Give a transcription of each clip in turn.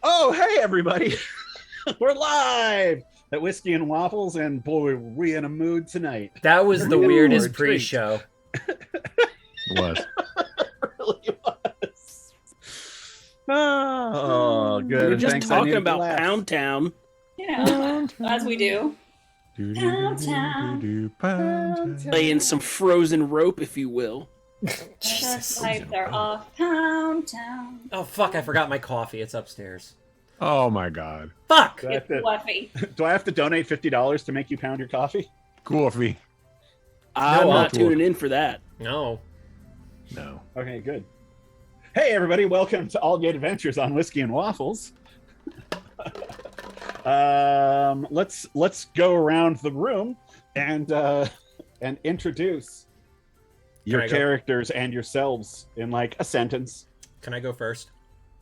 Oh, hey, everybody. We're live at Whiskey and Waffles, and boy, were we in a mood tonight. That was the weirdest pre-show. It was. It really was. Oh, good. We're just Thanks, talking about Pound Town. Yeah, as we do. Laying some frozen rope, if you will. Jesus. Lights are off. Pound Town. Oh, fuck, I forgot my coffee. It's upstairs. Oh my god. Fuck! It's fluffy. Do I have to donate $50 to make you pound your coffee? Coffee. I'm No, not cool. tuning in for that. No. No. Okay, good. Hey, everybody. Welcome to Aldgate Adventures on Whiskey and Waffles. Let's go around the room and introduce your characters and yourselves in like a sentence. Can I go first?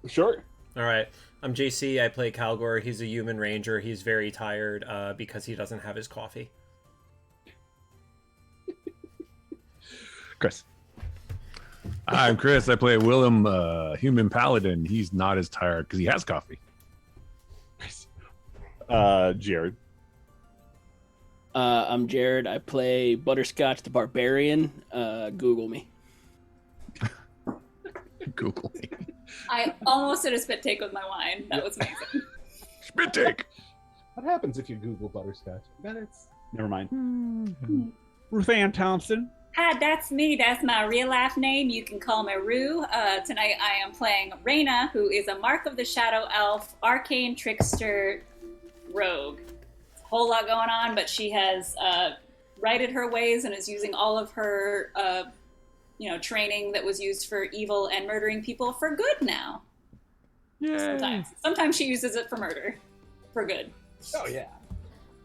Sure. All right. I'm JC. I play Calgore. He's a human ranger. He's very tired because he doesn't have his coffee. Chris. I'm Chris. I play Willem, human paladin. He's not as tired because he has coffee. Jared. I'm Jared. I play Butterscotch the Barbarian. Google me. Google me. I almost did a spit take with my wine. That was amazing. Spit take. What happens if you Google butterscotch? Never mind. Ruth Ann Thompson. Hi, that's me. That's my real life name. You can call me Rue. Tonight I am playing Reyna, who is a Mark of the Shadow Elf, arcane trickster rogue. It's a whole lot going on, but she has righted her ways and is using all of her training that was used for evil and murdering people for good now. Yeah. Sometimes she uses it for murder. For good. Oh, yeah.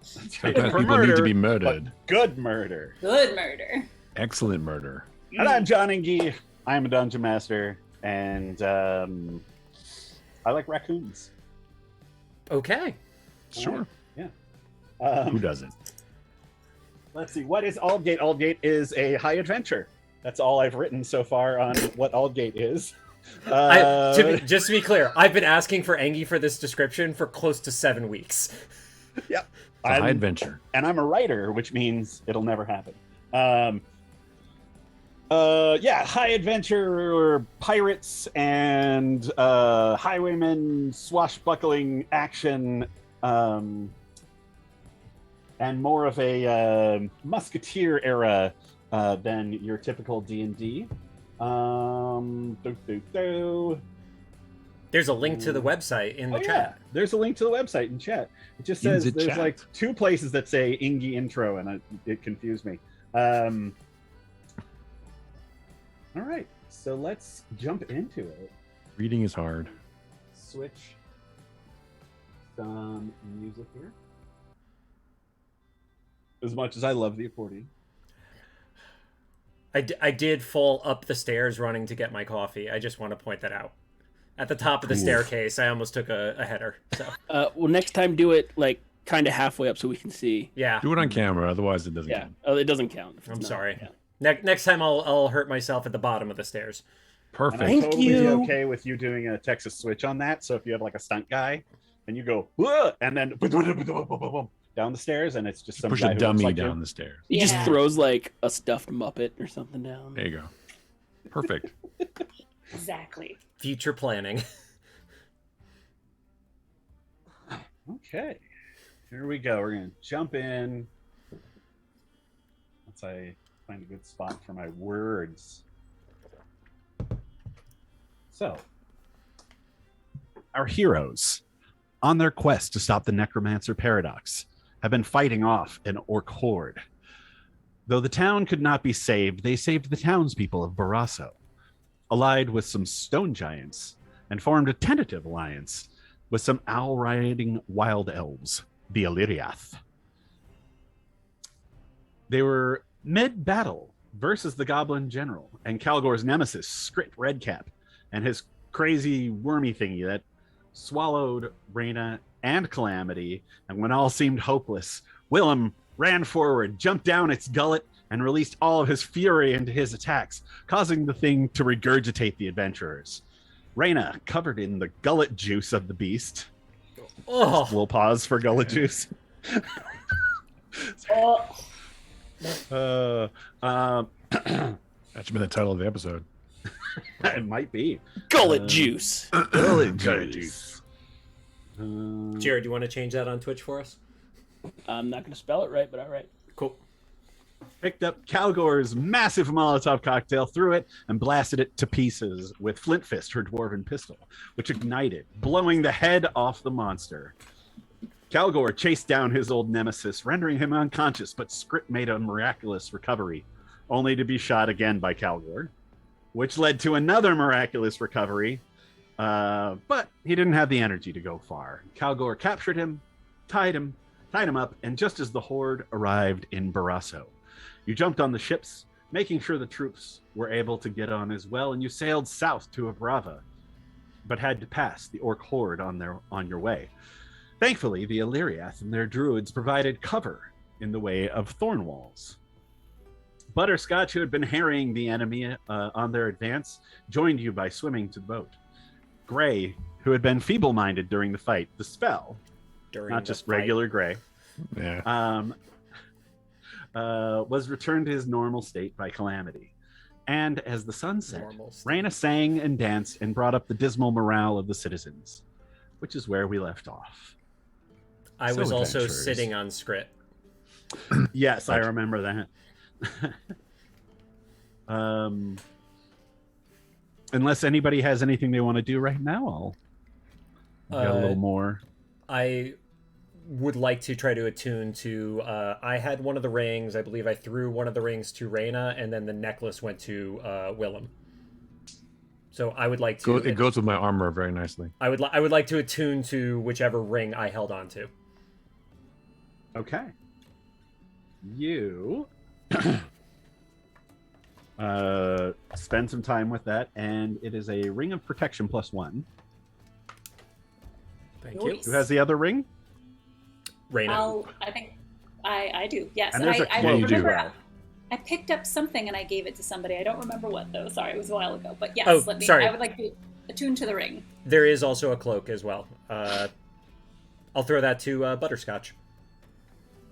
Sometimes people need to be murdered. Good murder. Good murder. Excellent murder. And I'm John Ingy. I'm a dungeon master, and I like raccoons. Okay. Sure. Yeah. Who doesn't? Let's see. What is Aldgate? Aldgate is a high adventure. That's all I've written so far on what Aldgate is. Just to be clear, I've been asking for Engie for this description for close to 7 weeks. Yep. It's a high adventure. And I'm a writer, which means it'll never happen. High adventure, pirates and highwaymen, swashbuckling action, and more of a musketeer era than your typical D&D. There's a link to the website in the chat. Yeah. There's a link to the website in chat. It just says there's like 2 places that say Ingy intro, and it confused me. All right, so let's jump into it. Reading is hard. Switch some music here. As much as I love the accordion. I did fall up the stairs running to get my coffee. I just want to point that out. At the top of the staircase, I almost took a header. So. Well, next time do it like kind of halfway up so we can see. Yeah. Do it on camera, otherwise it doesn't Yeah. count. Oh, it doesn't count. I'm sorry. Yeah. Next time I'll hurt myself at the bottom of the stairs. Perfect. And I'm Thank totally you. okay with you doing a Texas switch on that. So if you have like a stunt guy and you go, "Whoa," and then down the stairs, and it's just some Push guy a who dummy looks like down you. the stairs. He just Yeah. throws like a stuffed Muppet or something down. There you go. Perfect. Exactly. Future planning. Okay, here we go. We're gonna jump in. Once I find a good spot for my words. So, our heroes, on their quest to stop the Necromancer Paradox, have been fighting off an orc horde. Though the town could not be saved, they saved the townspeople of Barrasso, allied with some stone giants, and formed a tentative alliance with some owl-riding wild elves, the Illyriath. They were mid-battle versus the Goblin General and Calgore's nemesis, Skrit Redcap, and his crazy wormie thingy that swallowed Reyna and Calamity, and when all seemed hopeless, Willem ran forward, jumped down its gullet, and released all of his fury into his attacks, causing the thing to regurgitate the adventurers. Reyna, covered in the gullet juice of the beast. Oh, We'll pause for gullet juice. Oh, That should be the title of the episode. It might be. Gullet juice. Gullet juice. Jared, do you want to change that on Twitch for us? I'm not going to spell it right, but all right. Cool. Picked up Calgore's massive Molotov cocktail, threw it, and blasted it to pieces with Flint Fist, her dwarven pistol, which ignited, blowing the head off the monster. Calgore chased down his old nemesis, rendering him unconscious, but Skrit made a miraculous recovery, only to be shot again by Calgore, which led to another miraculous recovery, but he didn't have the energy to go far. Calgore captured him, tied him up, and just as the horde arrived in Barrasso, you jumped on the ships, making sure the troops were able to get on as well, and you sailed south to Abrava, but had to pass the orc horde on your way. Thankfully, the Illyriath and their druids provided cover in the way of thorn walls. Butterscotch, who had been harrying the enemy on their advance, joined you by swimming to the boat. Gray, who had been feeble-minded during the fight, the spell, not just regular Gray, was returned to his normal state by Calamity. And as the sun set, Reyna sang and danced and brought up the dismal morale of the citizens, which is where we left off. I was also sitting on Skrit. Yes, I remember that. Unless anybody has anything they want to do right now, I'll get a little more. I would like to try to attune to. I had one of the rings. I believe I threw one of the rings to Reyna, and then the necklace went to Willem. So I would like to. It goes with my armor very nicely. I would like to attune to whichever ring I held on to. Okay. You spend some time with that, and it is a ring of protection +1. Thank you. Who has the other ring? Reyna. I think I do. Yes, And there's a I cloak remember. as well. I picked up something and I gave it to somebody. I don't remember what though. Sorry, it was a while ago. But yes, Oh, sorry. I would like to attune to the ring. There is also a cloak as well. I'll throw that to Butterscotch.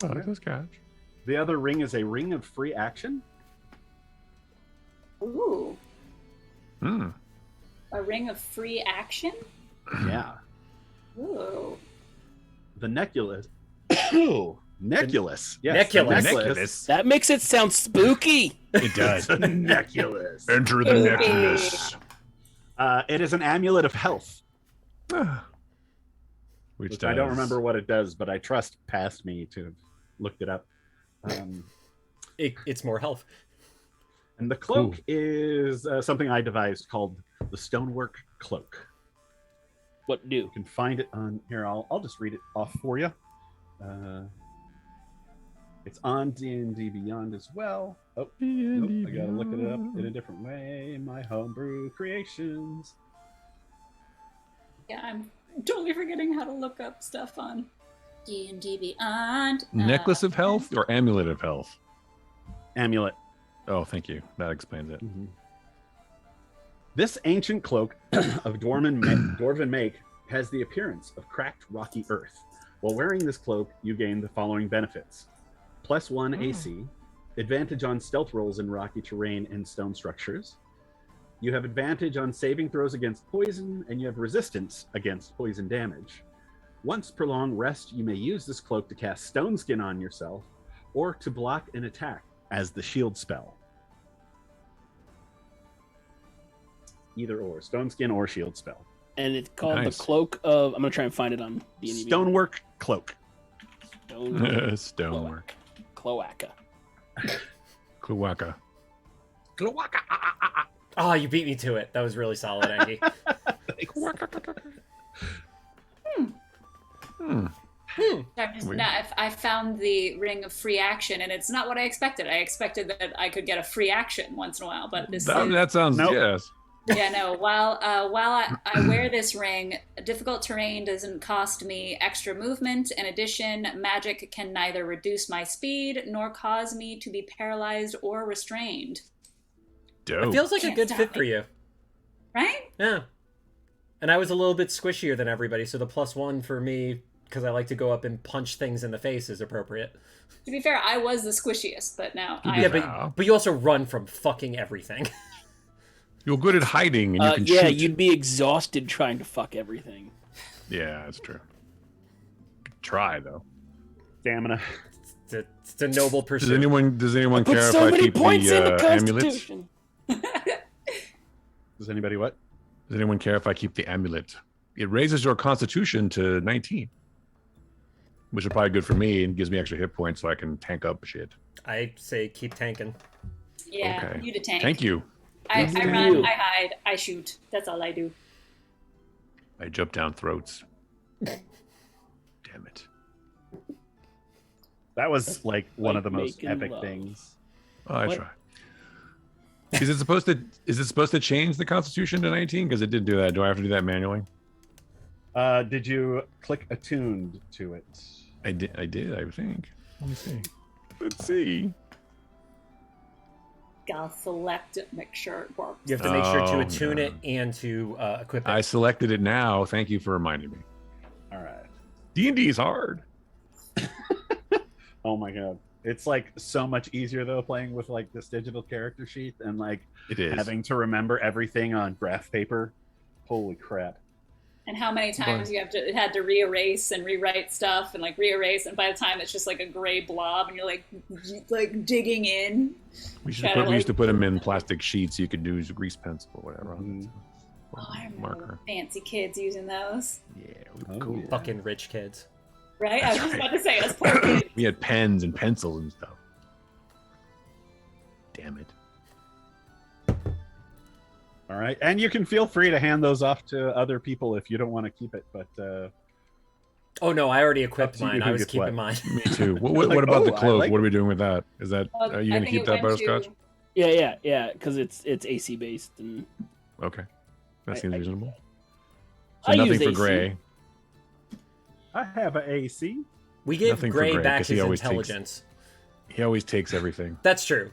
Oh, Butterscotch. The other ring is a ring of free action. Ooh, Hmm. a ring of free action. Yeah. Ooh. The Neculus. Ooh, Neculus. Yes, the Neculus. Neculus. That makes it sound spooky. It does. The Neculus. Enter the Neculus. It is an amulet of health. Which I don't remember what it does, but I trust past me to have looked it up. It's more health. And the cloak is something I devised called the Stonework Cloak. What do? You can find it on here. I'll just read it off for you. It's on D&D Beyond as well. Oh, nope, I gotta look it up in a different way. My homebrew creations. Yeah, I'm totally forgetting how to look up stuff on D&D Beyond. Necklace of health or amulet of health? Amulet. Oh, thank you. That explains it. Mm-hmm. This ancient cloak of dwarven make has the appearance of cracked rocky earth. While wearing this cloak, you gain the following benefits. +1 AC, advantage on stealth rolls in rocky terrain and stone structures. You have advantage on saving throws against poison, and you have resistance against poison damage. Once per long rest, you may use this cloak to cast Stone Skin on yourself, or to block an attack as the shield spell. Either or, Stone Skin or shield spell. And it's called Nice. the Cloak of. I'm gonna try and find it on D&D. Stonework Cloak. Stonework. Cloaca. Cloaca. Oh, you beat me to it. That was really solid, Angie. I found the ring of free action, and it's not what I expected. I expected that I could get a free action once in a while, but this is... That sounds, Nope. yes. Yeah, no. While I wear this ring, difficult terrain doesn't cost me extra movement. In addition, magic can neither reduce my speed nor cause me to be paralyzed or restrained. Dope. It feels like a Can't good stop fit me. for you. Right? Yeah. And I was a little bit squishier than everybody, so the +1 for me, because I like to go up and punch things in the face, is appropriate. To be fair, I was the squishiest, but now Yeah, but you also run from fucking everything. You're good at hiding, and you can yeah, shoot. you'd be exhausted trying to fuck everything. Yeah, that's true. Try though. Stamina. It's a noble pursuit. Does anyone Put care so if I many keep points in the the amulets? Constitution. Does anybody what? Does anyone care if I keep the amulet? It raises your constitution to 19, which is probably good for me and gives me extra hit points so I can tank up shit. I say keep tanking. Yeah, Okay. you to tank. Thank you. I Good for run, you. I hide, I shoot. That's all I do. I jump down throats. Damn it. That was like one of the Like most making epic love. things. Oh, I What? try. Is it supposed to change the constitution to 19? Because it did do that. Do I have to do that manually? Did you click attuned to it? I did, I think. Let me see. Let's see. Gotta select it, make sure it works. You have to make sure to Oh, attune no. it and to equip it. I selected it now. Thank you for reminding me. All right. D&D is hard. Oh my god. It's like so much easier though playing with like this digital character sheet and like It is. having to remember everything on graph paper. Holy crap. And how many times you had to re-erase and rewrite stuff and like re-erase, and by the time it's just like a gray blob and you're like digging in. We Shadow used to put them in plastic sheets so you could use a grease pencil or whatever on it. Oh, I remember Marker. fancy kids using those. Yeah, Oh, cool. yeah. Fucking rich kids. Right? I was just about to say, us poor kids. We had pens and pencils and stuff. Damn it. All right. And you can feel free to hand those off to other people if you don't want to keep it, but Oh no, I already equipped Up to you mine. who I was gets keeping what. mine. Me too. What Like, about the oh, I cloak? like What are we doing with that? Is that Well, are you I gonna think keep it that went butterscotch? to- Yeah, because it's AC based, and Okay, that I- seems I- reasonable. So I nothing use for AC. Gray. I have an AC. We give Nothing for Gray Gray, back 'cause he his always takes- intelligence. He always takes everything. That's true.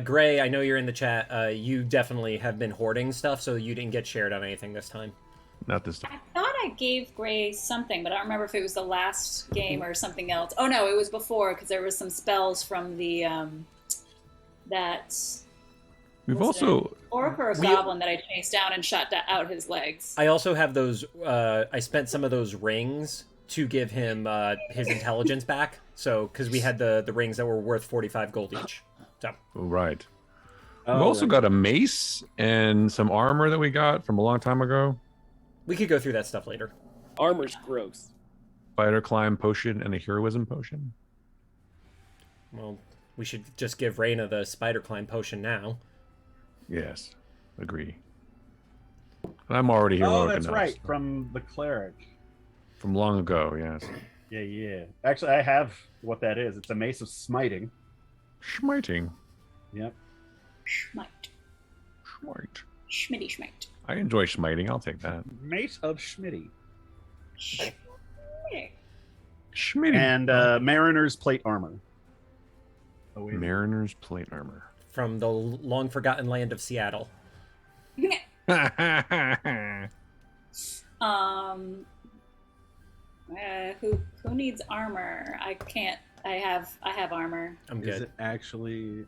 Gray, I know you're in the chat. You definitely have been hoarding stuff, so you didn't get shared on anything this time. Not this time. I thought I gave Gray something, but I don't remember if it was the last game or something else. Oh no, it was before because there was some spells from the that We've was it also orc or a goblin that I chased down and shot out his legs. I also have those. I spent some of those rings to give him his intelligence back. So, because we had the rings that were worth 45 gold each. So, right. Oh, We've also right. got a mace and some armor that we got from a long time ago. we could go through that stuff later. armor's gross. Spider climb potion and a heroism potion. Well, we should just give Reyna the spider climb potion now. Yes, agree. I'm already heroic Oh, that's enough, right. so- From the cleric. From long ago, yes. Yeah, yeah. Actually, I have what that is. It's a mace of smiting. Schmiting. Yep. Schmite. Schmite. Schmitty schmite. I enjoy schmiting. I'll take that. Mace of Schmitty. Schmitty. Schmitty. And Mariner's plate armor. Oh, wait. Mariner's plate armor. From the long forgotten land of Seattle. Who needs armor? I can't. I have armor. I'm Is good. it actually...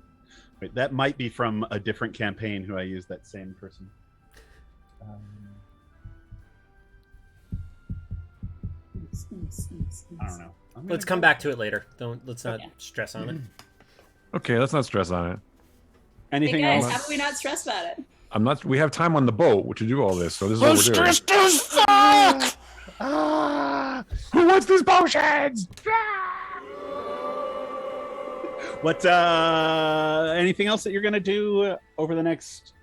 Wait, that might be from a different campaign who I used that same person. I don't know. Let's come back to it later. Let's not Okay. stress on it. Okay, let's not stress on it. Anything Hey guys, else? how can we not stress about it? I'm not. We have time on the boat to do all this, so this is what we're doing. Stressed as fuck! Who wants these potions? What? Anything else that you're gonna do over the next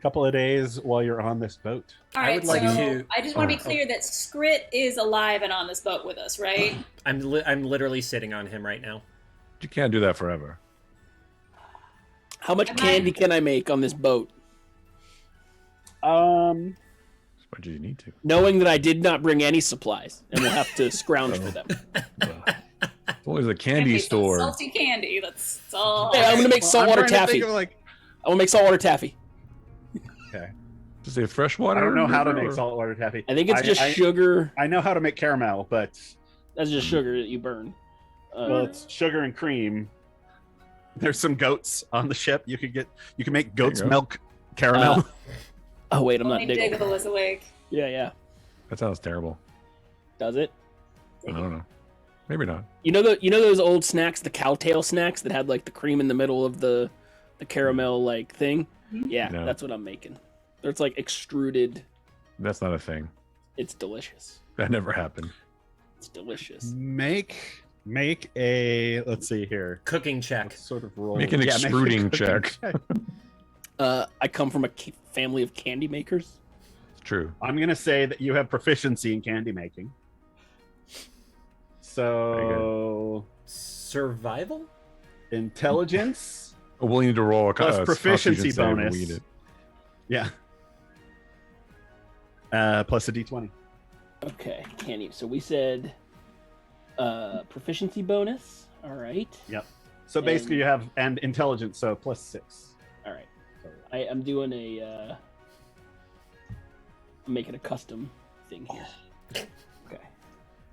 couple of days while you're on this boat? All I right, would like so to- I just want to be clear that Skrit is alive and on this boat with us, right? I'm literally sitting on him right now. You can't do that forever. How much Am I- candy can I make on this boat? As much as you need to. Knowing that I did not bring any supplies, and we'll have to scrounge for them. It's always a candy Okay, so store. salty candy. That's all. Hey, I'm gonna make Well, saltwater I'm trying to taffy. think of, like, I want to make saltwater taffy. okay. To say freshwater. I don't know how to river, make or- saltwater taffy. I think it's just I sugar. I know how to make caramel, but That's just sugar that you burn. well, it's sugar and cream. There's some goats on the ship. You can make goat's go. milk caramel. Oh wait, I'm not Only Diggle. Diggle is awake. Yeah. That sounds terrible. Does it? I don't know. Maybe not. You know those old snacks, the cowtail snacks that had like the cream in the middle of the caramel like thing? Yeah, No. that's what I'm making. It's like extruded. That's not a thing. It's delicious. That never happened. It's delicious. Make a let's see here. Cooking check. What sort of roll? Make an a extruding cooking check. I come from a family of candy makers. It's true. I'm gonna say that you have proficiency in candy making. So Survival? intelligence. Oh, we'll need to roll a Plus proficiency constitution save when bonus. we eat it. Yeah. Plus a d20. Okay, candy. So we said proficiency bonus. All right. Yep. So basically, you have and intelligence, so plus 6. All right. I'm doing a. I'm making a custom thing here. Okay.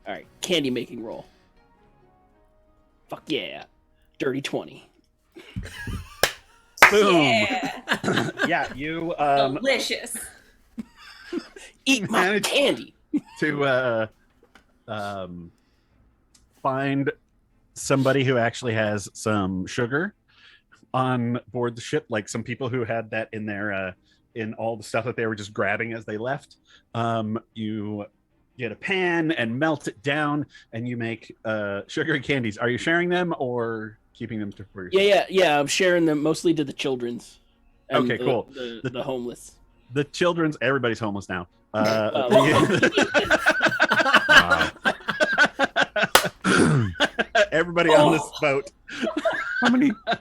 All right. Candy making roll. Fuck yeah. Dirty 20. Boom. Yeah. Yeah, you Delicious. Eat my Manage- candy. to find somebody who actually has some sugar on board the ship, like some people who had that in their in all the stuff that they were just grabbing as they left. You get a pan and melt it down, and you make sugar and candies. Are you sharing them or keeping them for yourself? Yeah. I'm sharing them mostly to the children's. and Okay, cool. The homeless. The children's, everybody's homeless now. Wow. Everybody on this boat,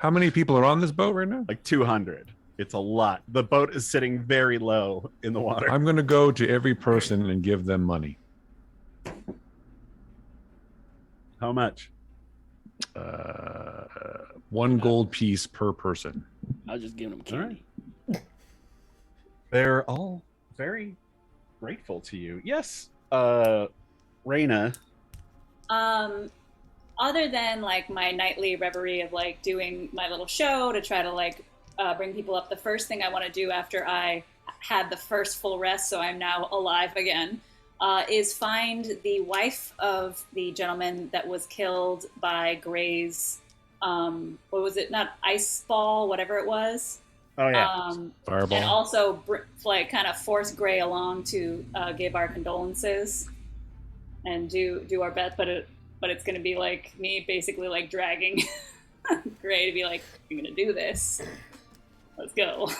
How many people are on this boat right now? like 200. It's a lot. The boat is sitting very low in the water. I'm gonna go to every person and give them money. How much? 1 gold piece per person. I was just giving them candy. They're all very grateful to you. Yes, Raina. Other than like my nightly reverie of like doing my little show to try to like bring people up, the first thing I want to do after I had the first full rest, so I'm now alive again, is find the wife of the gentleman that was killed by Gray's, what was it? Not ice ball, whatever it was. Oh yeah, Fireball. And also like kind of force Gray along to give our condolences and do our best, but it's going to be like me basically like dragging Gray to be like, you're going to do this. Let's go.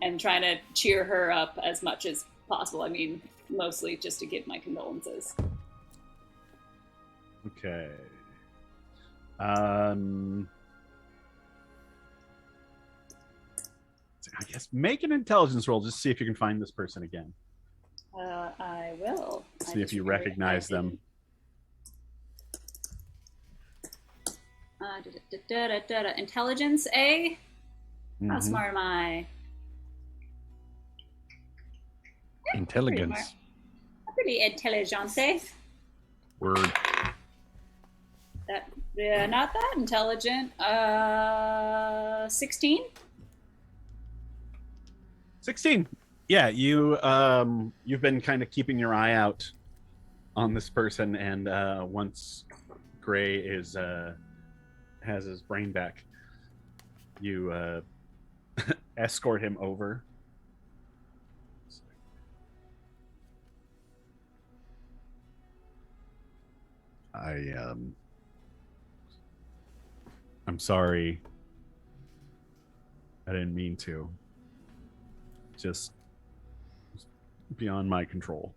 And trying to cheer her up as much as possible. I mean, mostly just to give my condolences. okay. I guess make an intelligence roll. Just see if you can find this person again. I will. See if you recognize them. Intelligence A. How Mhm. smart am I? Intelligence. Pretty intelligente. Word. Not that intelligent. 16. 16. Yeah, you've been kind of keeping your eye out on this person, and once Gray is has his brain back, you escort him over. I'm sorry. I didn't mean to. Just beyond my control.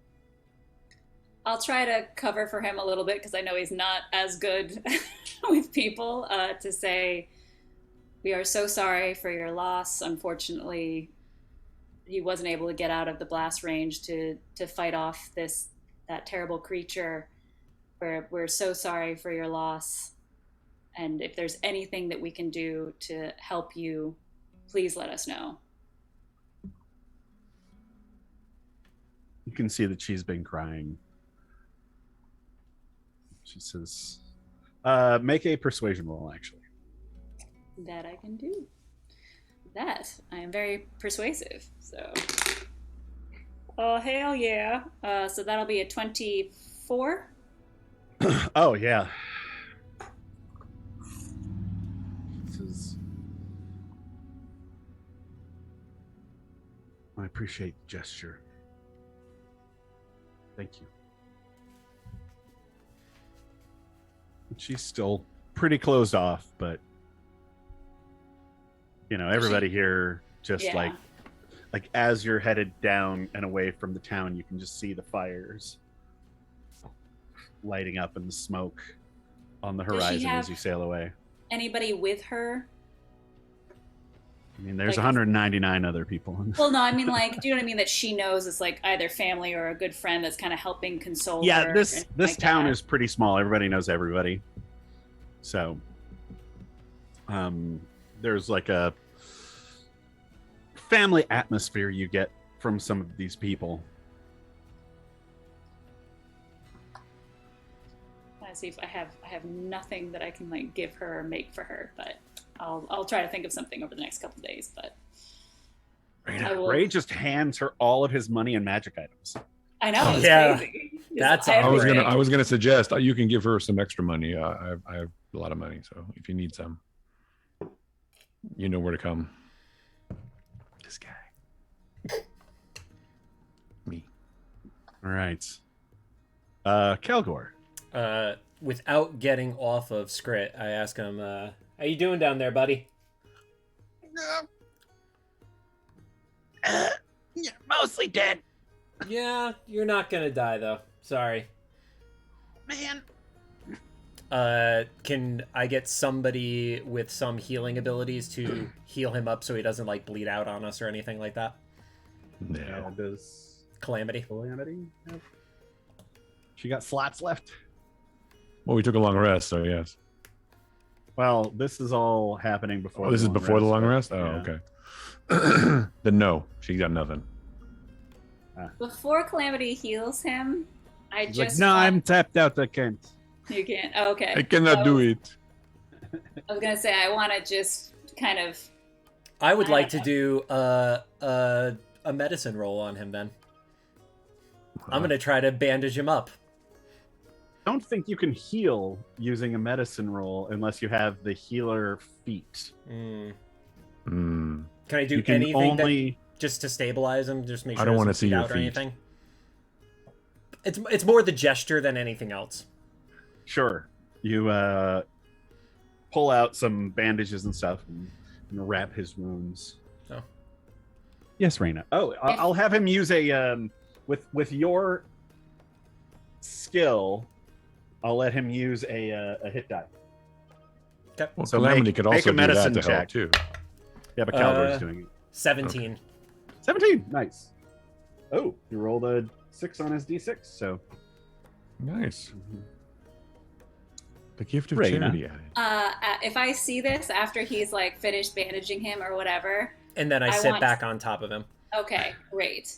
I'll try to cover for him a little bit because I know he's not as good with people, to say, we are so sorry for your loss. Unfortunately, he wasn't able to get out of the blast range to fight off that terrible creature. We're so sorry for your loss. And if there's anything that we can do to help you, please let us know. can see that she's been crying. She says, make a persuasion roll, actually. That I can do. That I am very persuasive. So, oh hell yeah! So that'll be a 24. Oh yeah. This is. I appreciate the gesture. Thank you. She's still pretty closed off, but everybody here just Yeah. like as you're headed down and away from the town, you can just see the fires lighting up and the smoke on the Does she horizon have- as you sail away. Anybody with her? I mean, there's Like- 199 other people. Well, no, I mean, like, do you know what I mean? That she knows is like either family or a good friend that's kind of helping console her. Yeah, this and this like town that. is pretty small. Everybody knows everybody. So, there's like a family atmosphere you get from some of these people. Let's see if I have nothing that I can like give her or make for her, but I'll try to think of something over the next couple of days. But I will- Ray just hands her all of his money and magic items. I know it's Yeah, crazy. It's that's everything. I was gonna suggest you can give her some extra money. I have a lot of money, so if you need some, you know where to come. This guy, me. All right, Calgore. Without getting off of Skrit, I ask him, how you doing down there, buddy? Yeah, mostly dead, Yeah, you're not gonna die, though. Sorry. man. Can I get somebody with some healing abilities to heal him up so he doesn't, like, bleed out on us or anything like that? No. Does Calamity. Calamity have? She got slots left. Well, we took a long rest, so yes. Well, this is all happening before. Oh, this is long before the long but- rest. Oh, yeah. okay. Then no, she got nothing. Before Calamity heals him, I She's just like, no, want- I'm tapped out. I can't. You can't. Oh, okay. I cannot do it. I was gonna say I want to just kind of. I would I like don't to do a medicine roll on him, then. I'm gonna try to bandage him up. I don't think you can heal using a medicine roll unless you have the healer feat. Mm. Hmm. Can I do You can anything that, only. just to stabilize him? Just make sure I don't he wanna doesn't see bleed your out or feet. anything. It's more the gesture than anything else. Sure. You pull out some bandages and stuff and wrap his wounds. Oh. Yes, Raina. Oh, I'll have him use a with your skill. I'll let him use a hit die. Okay. Well, So Calamity make- could make also a do that medicine to help check. too. Yeah, but Calgore's Uh, doing it. 17. 17. Nice. Oh, you rolled a 6 on his d6. So Nice. The gift of Raina. charity added. If I see this after he's like finished bandaging him or whatever, And then I I sit want- back on top of him. okay, great.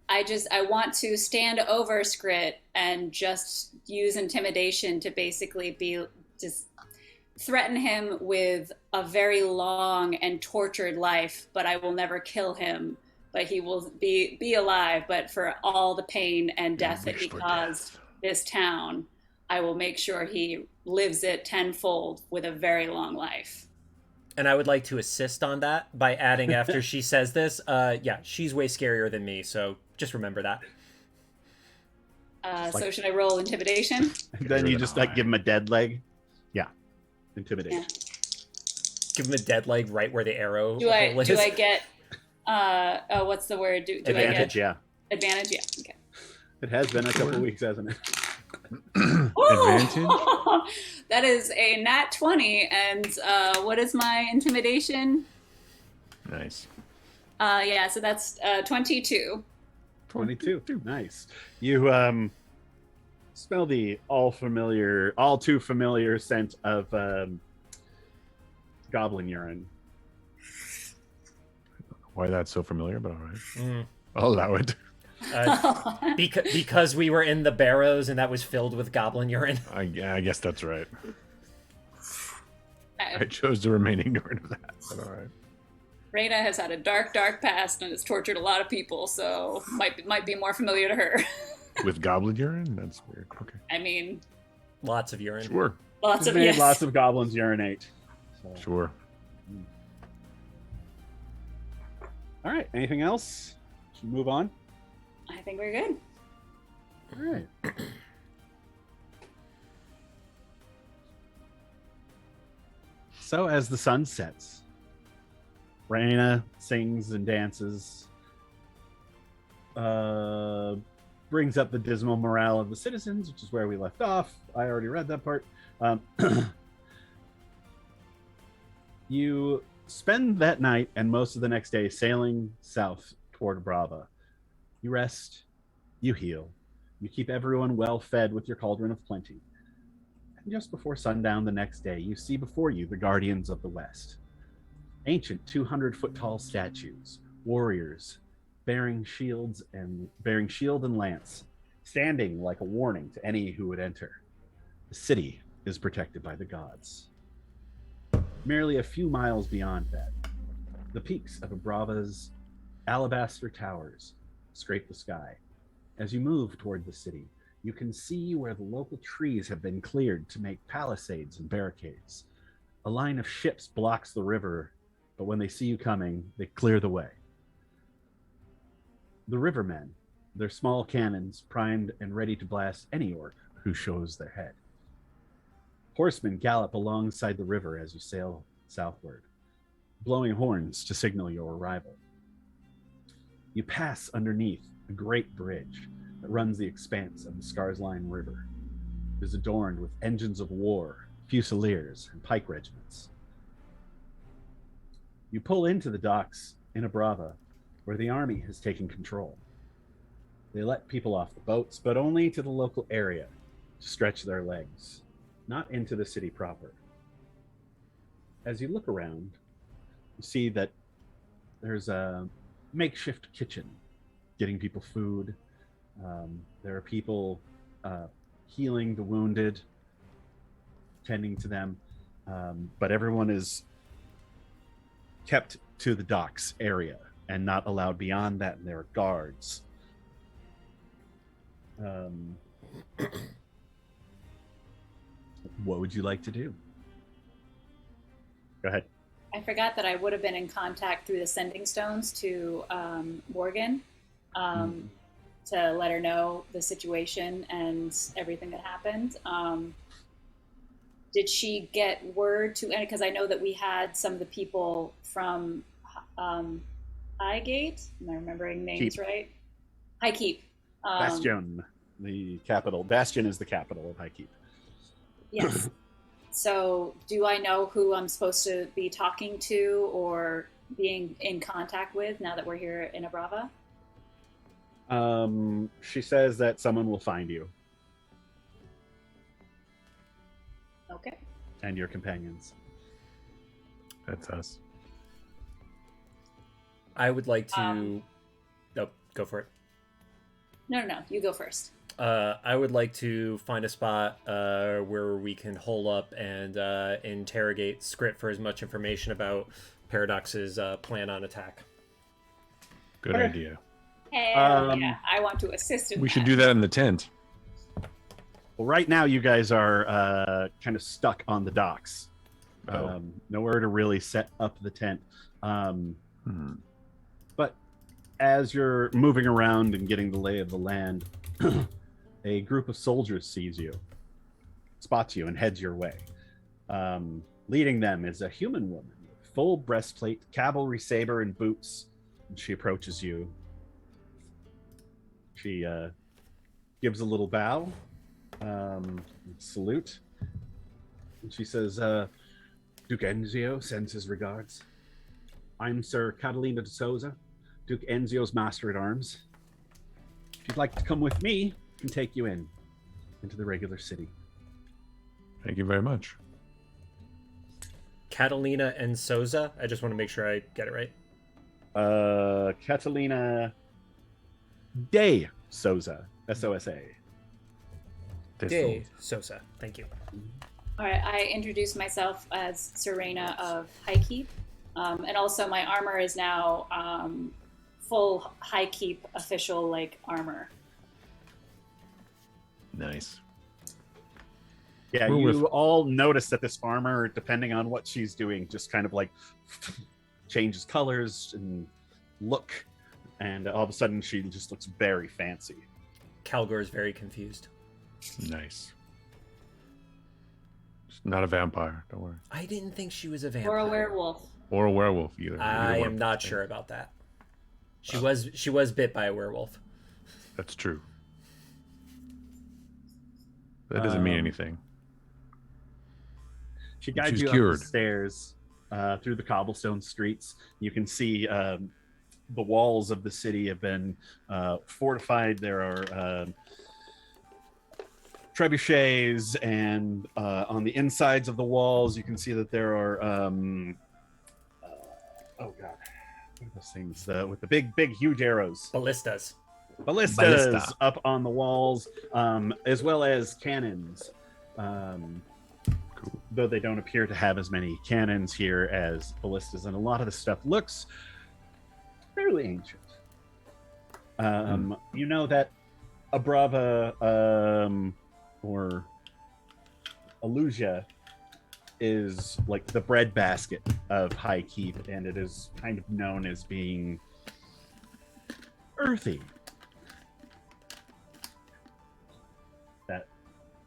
I want to stand over Skrit and just use intimidation to basically just threaten him with a very long and tortured life, but I will never kill him. But he will be alive. But for all the pain and death that Wish he for caused death. this town, I will make sure he lives it tenfold with a very long life. And I would like to assist on that by adding after she says this, yeah, she's way scarier than me, so just remember that. Just So like- should I roll intimidation? and then rid you of just the like give him a dead leg. Yeah, intimidate. Yeah. Give him a dead leg right where the arrow Do I hole is. get what's the word? Do I Advantage. get Yeah, advantage? Yeah. Okay. it has been a couple of weeks, hasn't it? Advantage? Ooh! That is a nat 20, and what is my intimidation? Nice. Yeah, so that's 22. 22. Nice. You smell the all too familiar scent of goblin urine. Why that's so familiar, but all right. Mm. I'll allow it. Because we were in the barrows and that was filled with goblin urine. I guess that's right. I chose to remain ignorant of that. But all right. Reyna has had a dark, dark past and has tortured a lot of people, so might be more familiar to her. With goblin urine? That's weird. Okay. I mean, Lots of urine. Sure. lots of made yes. lots of goblins urinate. So. Sure. All right. Anything else? Should we move on? I think we're good. All right. So as the sun sets, Reyna sings and dances, brings up the dismal morale of the citizens, which is where we left off. I already read that part. You spend that night and most of the next day sailing south toward Abrava. You rest, you heal, you keep everyone well fed with your cauldron of plenty. And just before sundown the next day, you see before you the Guardians of the West. Ancient 200-foot tall statues, warriors, bearing shield and lance, standing like a warning to any who would enter. The city is protected by the gods. Merely a few miles beyond that, the peaks of Abrava's alabaster towers scrape the sky. As you move toward the city, you can see where the local trees have been cleared to make palisades and barricades. A line of ships blocks the river, but when they see you coming, they clear the way. The rivermen, their small cannons primed and ready to blast any orc who shows their head. Horsemen gallop alongside the river as you sail southward, blowing horns to signal your arrival. You pass underneath a great bridge that runs the expanse of the Scarsline River. It is adorned with engines of war, fusiliers, and pike regiments. You pull into the docks in Abrava, where the army has taken control. They let people off the boats, but only to the local area to stretch their legs, not into the city proper. As you look around, you see that there's a makeshift kitchen getting people food. There are people healing the wounded, tending to them, but everyone is kept to the docks area and not allowed beyond that, and there are guards. What would you like to do? Go ahead. I forgot that I would have been in contact through the sending stones to Morgan to let her know the situation and everything that happened. Did she get word to, because I know that we had some of the people from Highgate, am I remembering names right? Highkeep. Bastion, the capital. Bastion is the capital of Highkeep. Yes. So do I know who I'm supposed to be talking to or being in contact with now that we're here in Abrava? She says that someone will find you Okay. and your companions. That's us. I would like to... Oh, go for it. No, you go first. I would like to find a spot where we can hole up and interrogate Skrit for as much information about Paradox's plan on attack. Good Okay. idea. Hell yeah, I want to assist in We that. should do that in the tent. Well, right now you guys are kind of stuck on the docks. Oh. Nowhere to really set up the tent. Hmm. But as you're moving around and getting the lay of the land, a group of soldiers sees you, spots you, and heads your way. Leading them is a human woman with full breastplate, cavalry saber, and boots. And she approaches you. She gives a little bow, salute, and she says, Duke Enzio sends his regards. I'm Sir Catalina de Souza, Duke Enzio's master at arms. If you'd like to come with me, I can take you into the regular city. Thank you very much. Catalina and Souza. I just want to make sure I get it right. Catalina De Souza, SOSA. Day Sosa. Thank you. All right, I introduced myself as Serena of High Keep, and also my armor is now full High Keep official like armor. Nice. Yeah, We're you with- all notice that this armor, depending on what she's doing, just kind of like changes colors and look, and all of a sudden she just looks very fancy. Calgore is very confused. Nice. She's not a vampire. Don't worry. I didn't think she was a vampire. Or a werewolf. Or a werewolf either. I Either one. am not sure about that. She was bit by a werewolf. That's true. That doesn't mean Um, anything. She guides She's you cured. up the stairs through the cobblestone streets. You can see the walls of the city have been fortified. There are trebuchets, and on the insides of the walls, you can see that there are oh god, what are those things with the big, huge arrows? Ballistas. Ballistas Ballista. up on the walls, as well as cannons. Cool. Though they don't appear to have as many cannons here as ballistas, and a lot of the stuff looks fairly ancient. You know that Abrava or Alusia is like the breadbasket of High Keep, and it is kind of known as being earthy.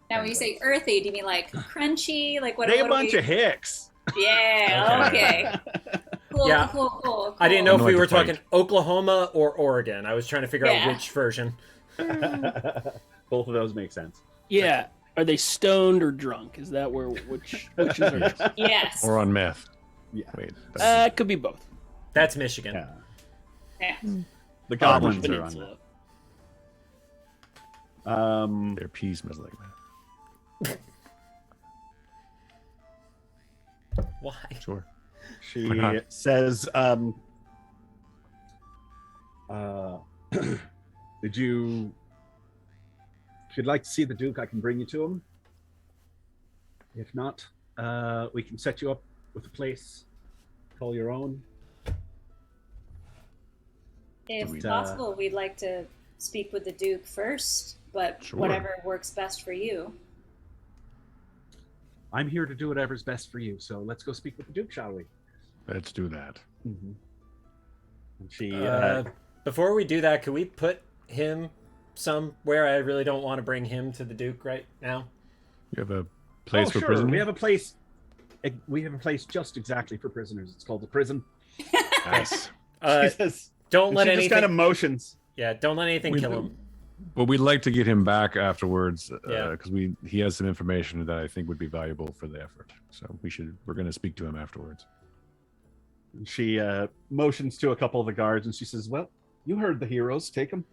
Now, when you say earthy, do you mean like crunchy? Like what? They a what bunch we... of hicks. Yeah. Okay. Cool. Yeah. Cool. I didn't know I if we like were to fight. talking Oklahoma or Oregon. I was trying to figure Yeah. out which version. Both of those make sense. Yeah. Are they stoned or drunk? Is that which is our... Yes. Or on meth. Yeah. Wait. that's- Could be both. That's Michigan. Yeah. Yeah. The goblins are Peninsula. on that. Their pee smells like that. Why? Sure. She Why not? says, did you, if you'd like to see the Duke, I can bring you to him. If not, we can set you up with a place, call your own. If we- possible, we'd like to speak with the Duke first, but Sure. whatever works best for you. I'm here to do whatever's best for you, so let's go speak with the Duke, shall we? Let's do that. Mm-hmm. And she, Before we do that, could we put him somewhere? I really don't want to bring him to the Duke right now. You have a place for sure. prison? We have a place. We have a place just exactly for prisoners. It's called the prison. Nice. She says, Don't and let she anything. just kind of motions. Yeah, don't let anything We kill do. him. But we'd like to get him back afterwards Yeah. because he has some information that I think would be valuable for the effort. So we're going to speak to him afterwards. And she motions to a couple of the guards, and she says, "Well, you heard the heroes. Take them."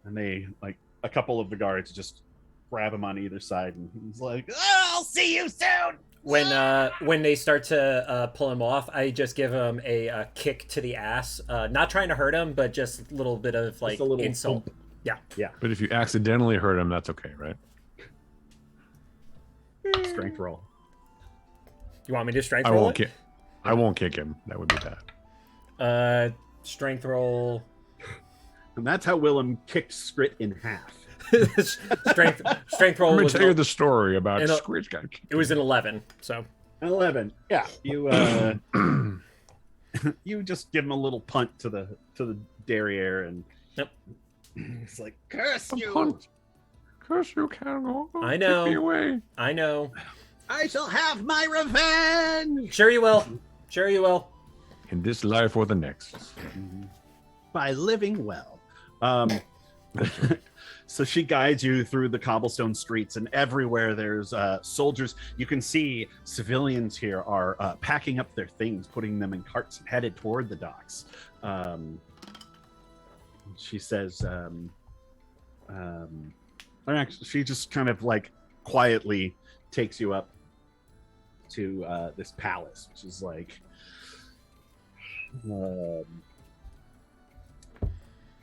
And they, like, a couple of the guards just grab him on either side, and he's like, "Oh, "I'll see you soon." When they start to pull him off, I just give him a kick to the ass. Not trying to hurt him, but just a little bit of like a little insult. thump. Yeah. But if you accidentally hurt him, that's okay, right? Strength roll. You want me to strength I roll won't kick. I won't kick him. That would be bad. it? Strength roll. And that's how Willem kicked Skrit in half. strength roll Let me was tell you the story about and a- Skrit got kicked. it was an 11. So 11. Yeah, you you just give him a little punt to the derriere, and Yep. It's like, curse A you! punt. Curse you, Calgore. I know. Take me away. I know. I shall have my revenge Sure you will. Sure you will. In this life or the next. by living well. So she guides you through the cobblestone streets, and everywhere there's soldiers. You can see civilians here are packing up their things, putting them in carts, and headed toward the docks. She says, or actually, she just kind of like quietly takes you up to this palace, which is like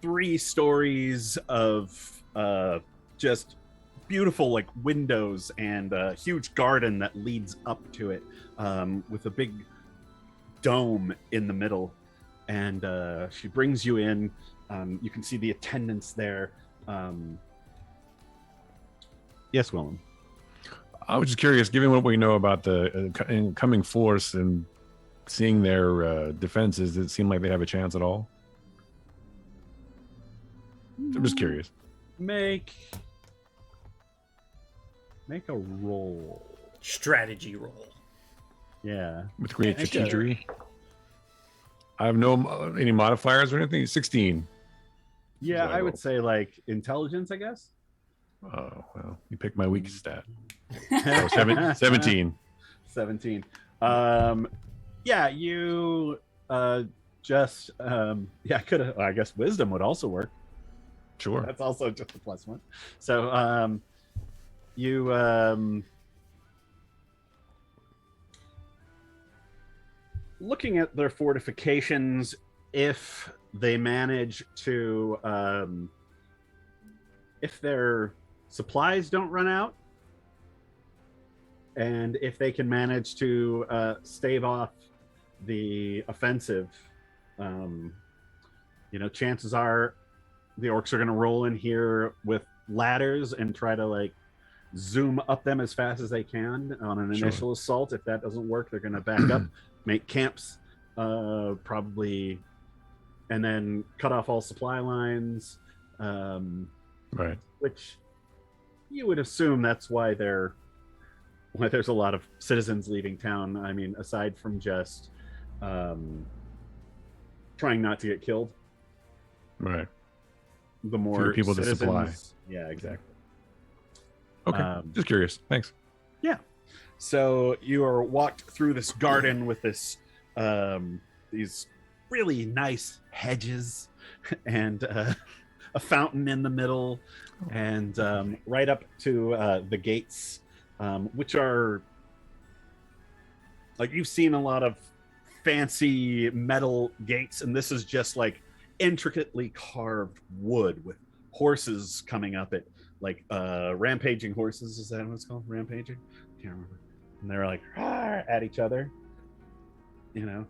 3 stories of just beautiful like windows and a huge garden that leads up to it, with a big dome in the middle. And she brings you in. You can see the attendants there. Yes, Willem. I was just curious, given what we know about the incoming force and seeing their defenses, does it seem like they have a chance at all? I'm just curious. Make a roll. Strategy roll. Yeah. With great Make a- strategy. I have no any modifiers or anything. 16. Yeah, So I I would roll. say like intelligence, I guess. Oh, well, you picked my weakest stat. Oh, 17. 17. Yeah, you just yeah, could have. I guess wisdom would also work. Sure. That's also just a +1. So you looking at their fortifications, if they manage to if their supplies don't run out, and if they can manage to stave off the offensive, chances are the orcs are going to roll in here with ladders and try to like zoom up them as fast as they can on an initial assault. If that doesn't work, they're going to back up, make camps, probably, and then cut off all supply lines. Right. Which you would assume that's why there's a lot of citizens leaving town. I mean, aside from just trying not to get killed, Right. the more Fewer people to supply. Yeah, exactly. Okay. Just curious. Thanks. So you are walked through this garden with this these really nice hedges and a fountain in the middle, and right up to the gates, which are like, you've seen a lot of fancy metal gates, and this is just like intricately carved wood with horses coming up it, like rampaging horses. Is that what it's called? Rampaging? Can't remember. And they're like at each other. Does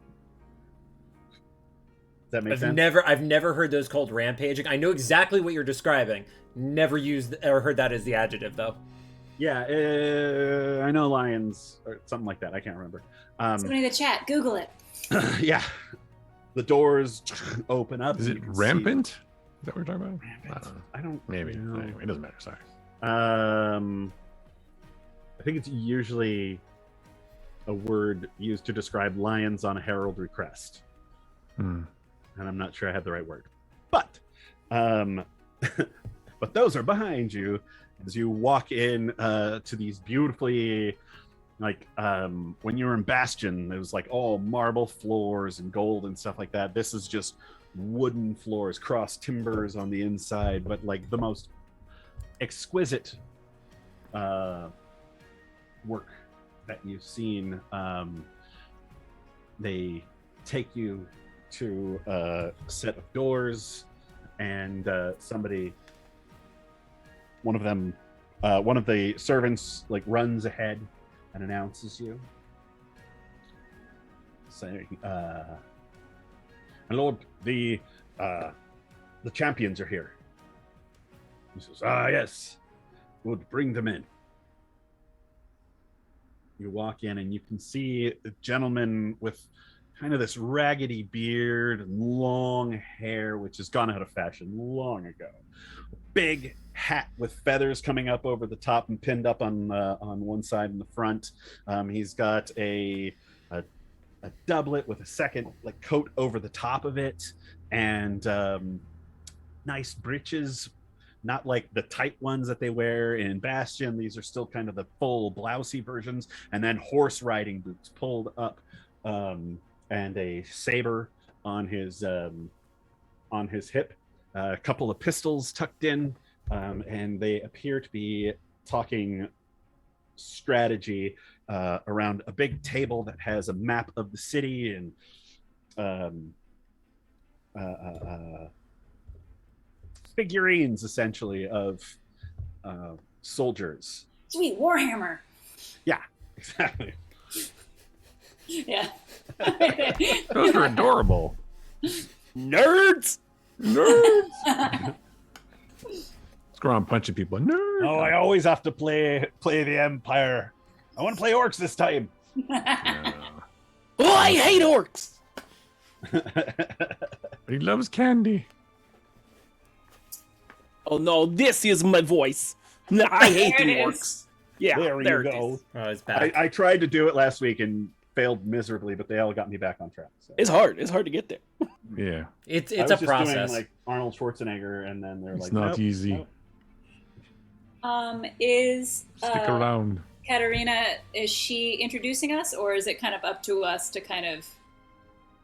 that make sense? I've never heard those called rampaging. I know exactly what you're describing. Never used or heard that as the adjective though. Yeah, I know lions or something like that. I can't remember. Somebody in the chat, Google it. Yeah, the doors open up. Is and it you can see- rampant? Is that what we're talking about? Rampant? I don't. Maybe. know. Anyway, it doesn't matter. Sorry. I think it's usually a word used to describe lions on a heraldry crest, Hmm. and I'm not sure I had the right word. But, but those are behind you as you walk in to these beautifully, like when you were in Bastion, it was like all marble floors and gold and stuff like that. This is just wooden floors, cross timbers on the inside, but like the most exquisite work that you've seen. They take you to a set of doors, and one of the servants like runs ahead and announces you, saying, "My lord, the champions are here." He says, yes, would bring them in." You walk in and you can see a gentleman with kind of this raggedy beard and long hair, which has gone out of fashion long ago. Big hat with feathers coming up over the top and pinned up on one side in the front. He's got a doublet with a second like coat over the top of it, and nice breeches. Not like the tight ones that they wear in Bastion. These are still kind of the full blousey versions, and then horse riding boots pulled up, and a saber on his hip, a couple of pistols tucked in, and they appear to be talking strategy around a big table that has a map of the city and figurines essentially of soldiers. Sweet Warhammer. Yeah, exactly. Yeah. Those are adorable. Nerds. Nerds. Let's go around punching people. Nerds. Oh, I always have to play the Empire. I want to play orcs this time. Oh, I hate orcs. He loves candy. Oh no, this is my voice. No, I hate There the it orcs. is. Yeah, There there you it go. is. Oh, it's back. I tried to do it last week and failed miserably, but they all got me back on track. So. It's hard. It's hard to get there. Yeah, It's I a was just process. doing like Arnold Schwarzenegger, and then they're it's like, not nope, easy. nope. Is Stick around. Katarina, is she introducing us, or is it kind of up to us to kind of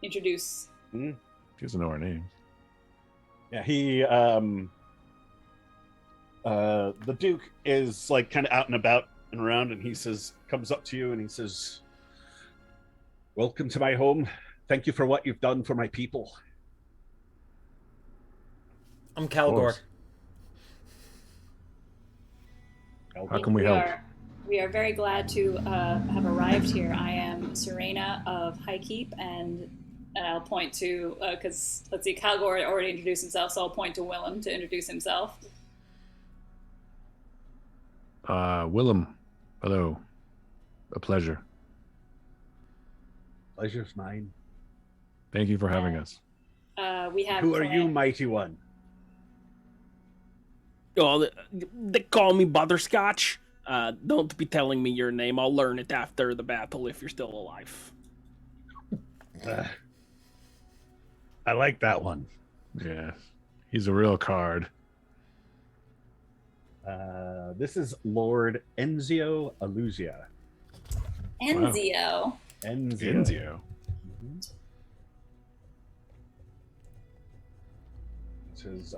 introduce? She doesn't know our names. Yeah, he the Duke is like kind of out and about and around, and he comes up to you and he says, "Welcome to my home. Thank you for what you've done for my people." I'm Calgore. How can we help? We are very glad to have arrived here. I am Serena of Highkeep, and I'll point to, because let's see, Calgore already introduced himself, so I'll point to Willem to introduce himself. Willem. Hello. A pleasure. Pleasure's mine. Thank you for having us. We have. Who are you, mighty one? Oh, they call me Butterscotch. Don't be telling me your name. I'll learn it after the battle if you're still alive. I like that one. Yeah, he's a real card. This is Lord Enzio Aluzia. Enzio. Enzio. Mhm. This is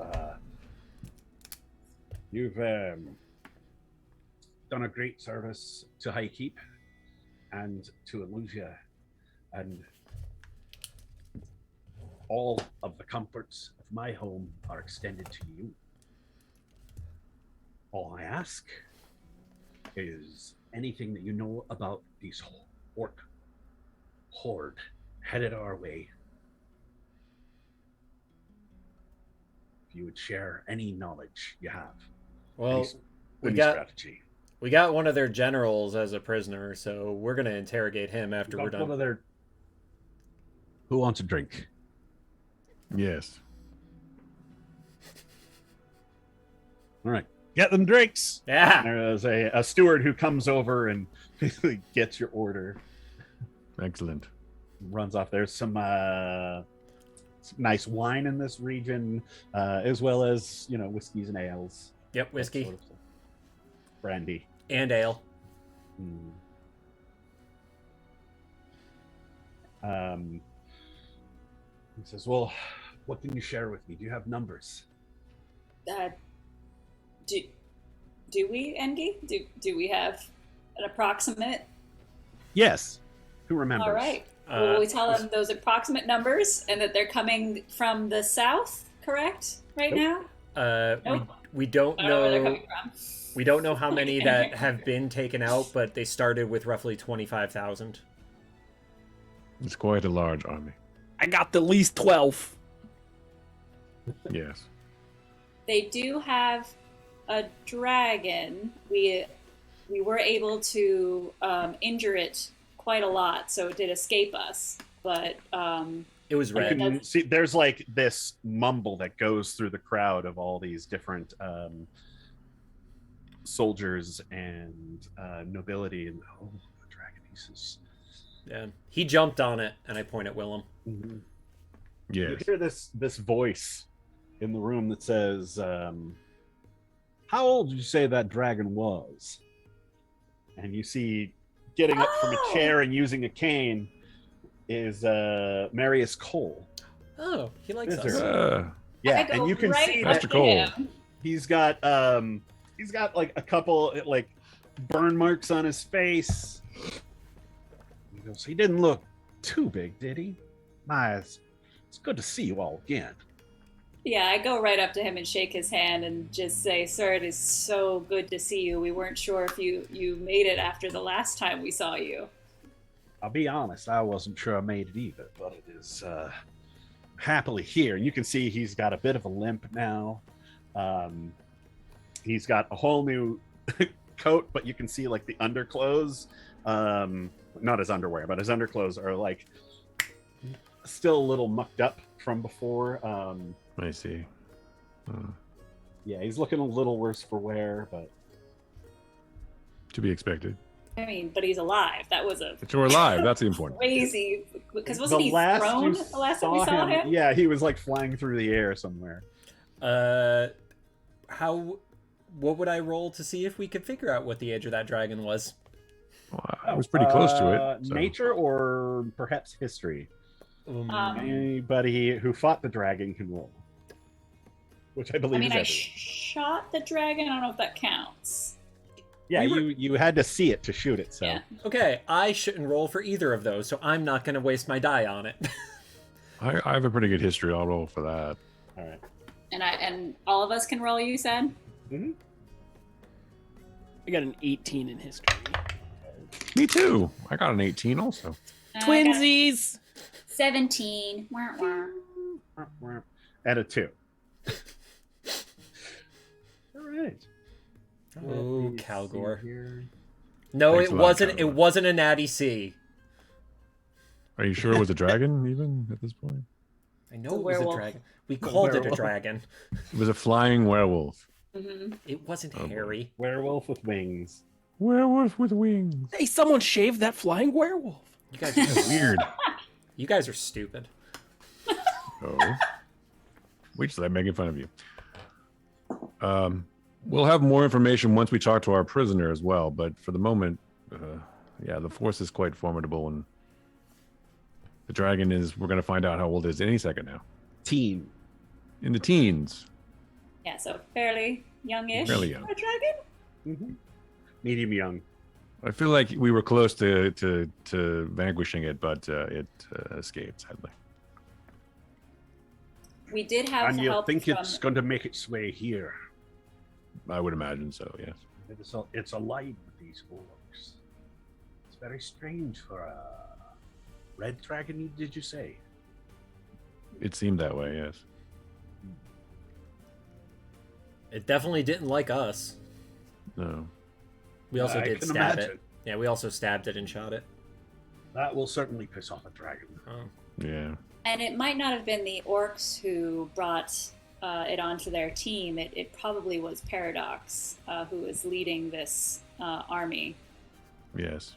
you've done a great service to Highkeep and to Aluzia, and all of the comforts of my home are extended to you. All I ask is anything that you know about these orc horde headed our way. If you would share any knowledge you have. Well, Any we got strategy. we got one of their generals as a prisoner, so we're gonna interrogate him after we're Got one done. of their... Who wants a drink? Yes. All right, get them drinks. Yeah. There's a steward who comes over and basically gets your order. Excellent. Runs off. There's some nice wine in this region, as well as whiskeys and ales. Yep, that whiskey sort of stuff. Brandy. and ale. He says, "Well, what can you share with me? Do you have numbers?" Do we, Engi? Do we have an approximate? Yes. Who remembers? All right. Will we tell them those approximate numbers and that they're coming from the south? Correct. Right Nope. now. We we don't I don't know where they're know. coming from. We don't know how many that have been taken out, but they started with roughly 25,000. It's quite a large army. I got the least 12. Yes. They do have a dragon. We were able to injure it quite a lot, so it did escape us. But It was I red. can see there's like this mumble that goes through the crowd of all these different soldiers and nobility, and the dragon pieces. Yeah. He jumped on it, and I point at Willem. You Yes. hear this voice in the room that says, "How old did you say that dragon was?" And you see, getting up from a chair and using a cane is Marius Cole. Oh, he likes Is us. there? Yeah, I go and you can right see up that Mr. to Cole. him. he's got like a couple like burn marks on his face. He goes, "He didn't look too big, did he? My, it's good to see you all again." Yeah, I go right up to him and shake his hand and just say, "Sir, it is so good to see you. We weren't sure if you made it after the last time we saw you." I'll be honest, I wasn't sure I made it either, but it is happily here. And you can see he's got a bit of a limp now. He's got a whole new coat, but you can see like the underclothes, not his underwear, but his underclothes are like still a little mucked up from before. I see. Yeah, he's looking a little worse for wear, but To be expected. I mean, but he's alive. That was a But you're alive. That's the important. crazy, because wasn't he thrown the last time we saw him? yeah, he was like flying through the air somewhere. What would I roll to see if we could figure out what the age of that dragon was? Well, I was pretty close to it. So. Nature or perhaps history. Um, Anybody who fought the dragon can roll. Which I believe I mean, is I everyone. shot the dragon. I don't know if that counts. Yeah, We were- you had to see it to shoot it, so Yeah. Okay, I shouldn't roll for either of those, so I'm not going to waste my die on it. I have a pretty good history. I'll roll for that. all right. And all of us can roll, you said? I got an 18 in history. Me too. I got an 18 also. I got Twinsies! 17. Wah, wah. And a 2. All right. Oh, Let me Calgore. see here. No, Thanks it a lot, wasn't. Calvin. It wasn't a natty C. Are you sure it was a dragon even at this point? I know It's a it was werewolf. a dragon. We called it a werewolf. dragon. It was a flying werewolf. Mhm. It wasn't Oh, boy. hairy. Werewolf with wings. Werewolf with wings. Hey, someone shaved that flying werewolf. You guys, That's weird. you guys are stupid. Oh. Wait till I'm making fun of you. We'll have more information once we talk to our prisoner as well, but for the moment, yeah, the force is quite formidable, and the dragon is, we're going to find out how old it is any second now. Teen. In the teens. Yeah, so fairly youngish. Fairly young. For a dragon? Medium young. I feel like we were close to vanquishing it, but it escaped, sadly. We did have And to you help think from... it's going to make its way here. I would imagine so, yes. It's alive with these orcs. It's very strange for a red dragon, did you say? It seemed that way, yes. It definitely didn't like us. No. We also I did can stab imagine. it. Yeah, we also stabbed it and shot it. That will certainly piss off a dragon. Oh. Yeah. And it might not have been the orcs who brought it onto their team. It probably was Paradox who was leading this army. Yes.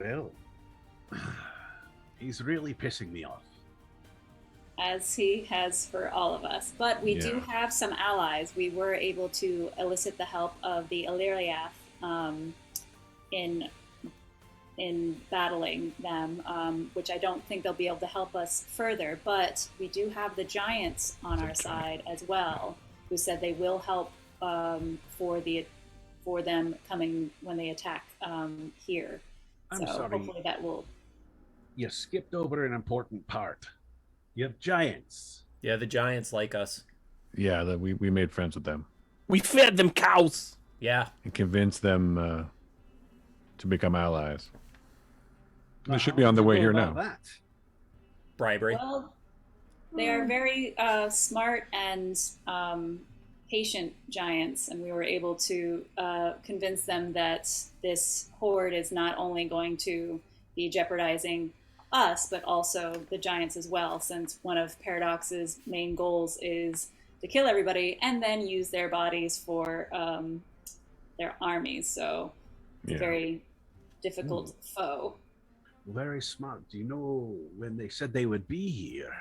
Well, he's really pissing me off. As he has for all of us. But we do Yeah. have some allies. We were able to elicit the help of the Illyriath in battling them, which I don't think they'll be able to help us further. But we do have the giants on our side as well, who said they will help for them coming when they attack here. I'm so sorry. hopefully that will... You skipped over an important part. You have giants. Yeah, the giants like us. Yeah, we made friends with them We fed them cows. Yeah. and convinced them to become allies. They should be on their way here now. That? Bribery. Well, they are very smart and patient giants, and we were able to convince them that this horde is not only going to be jeopardizing us, but also the giants as well, since one of Paradox's main goals is to kill everybody and then use their bodies for their armies. So it's Yeah. a very difficult foe. Very smart. Do you know when they said they would be here?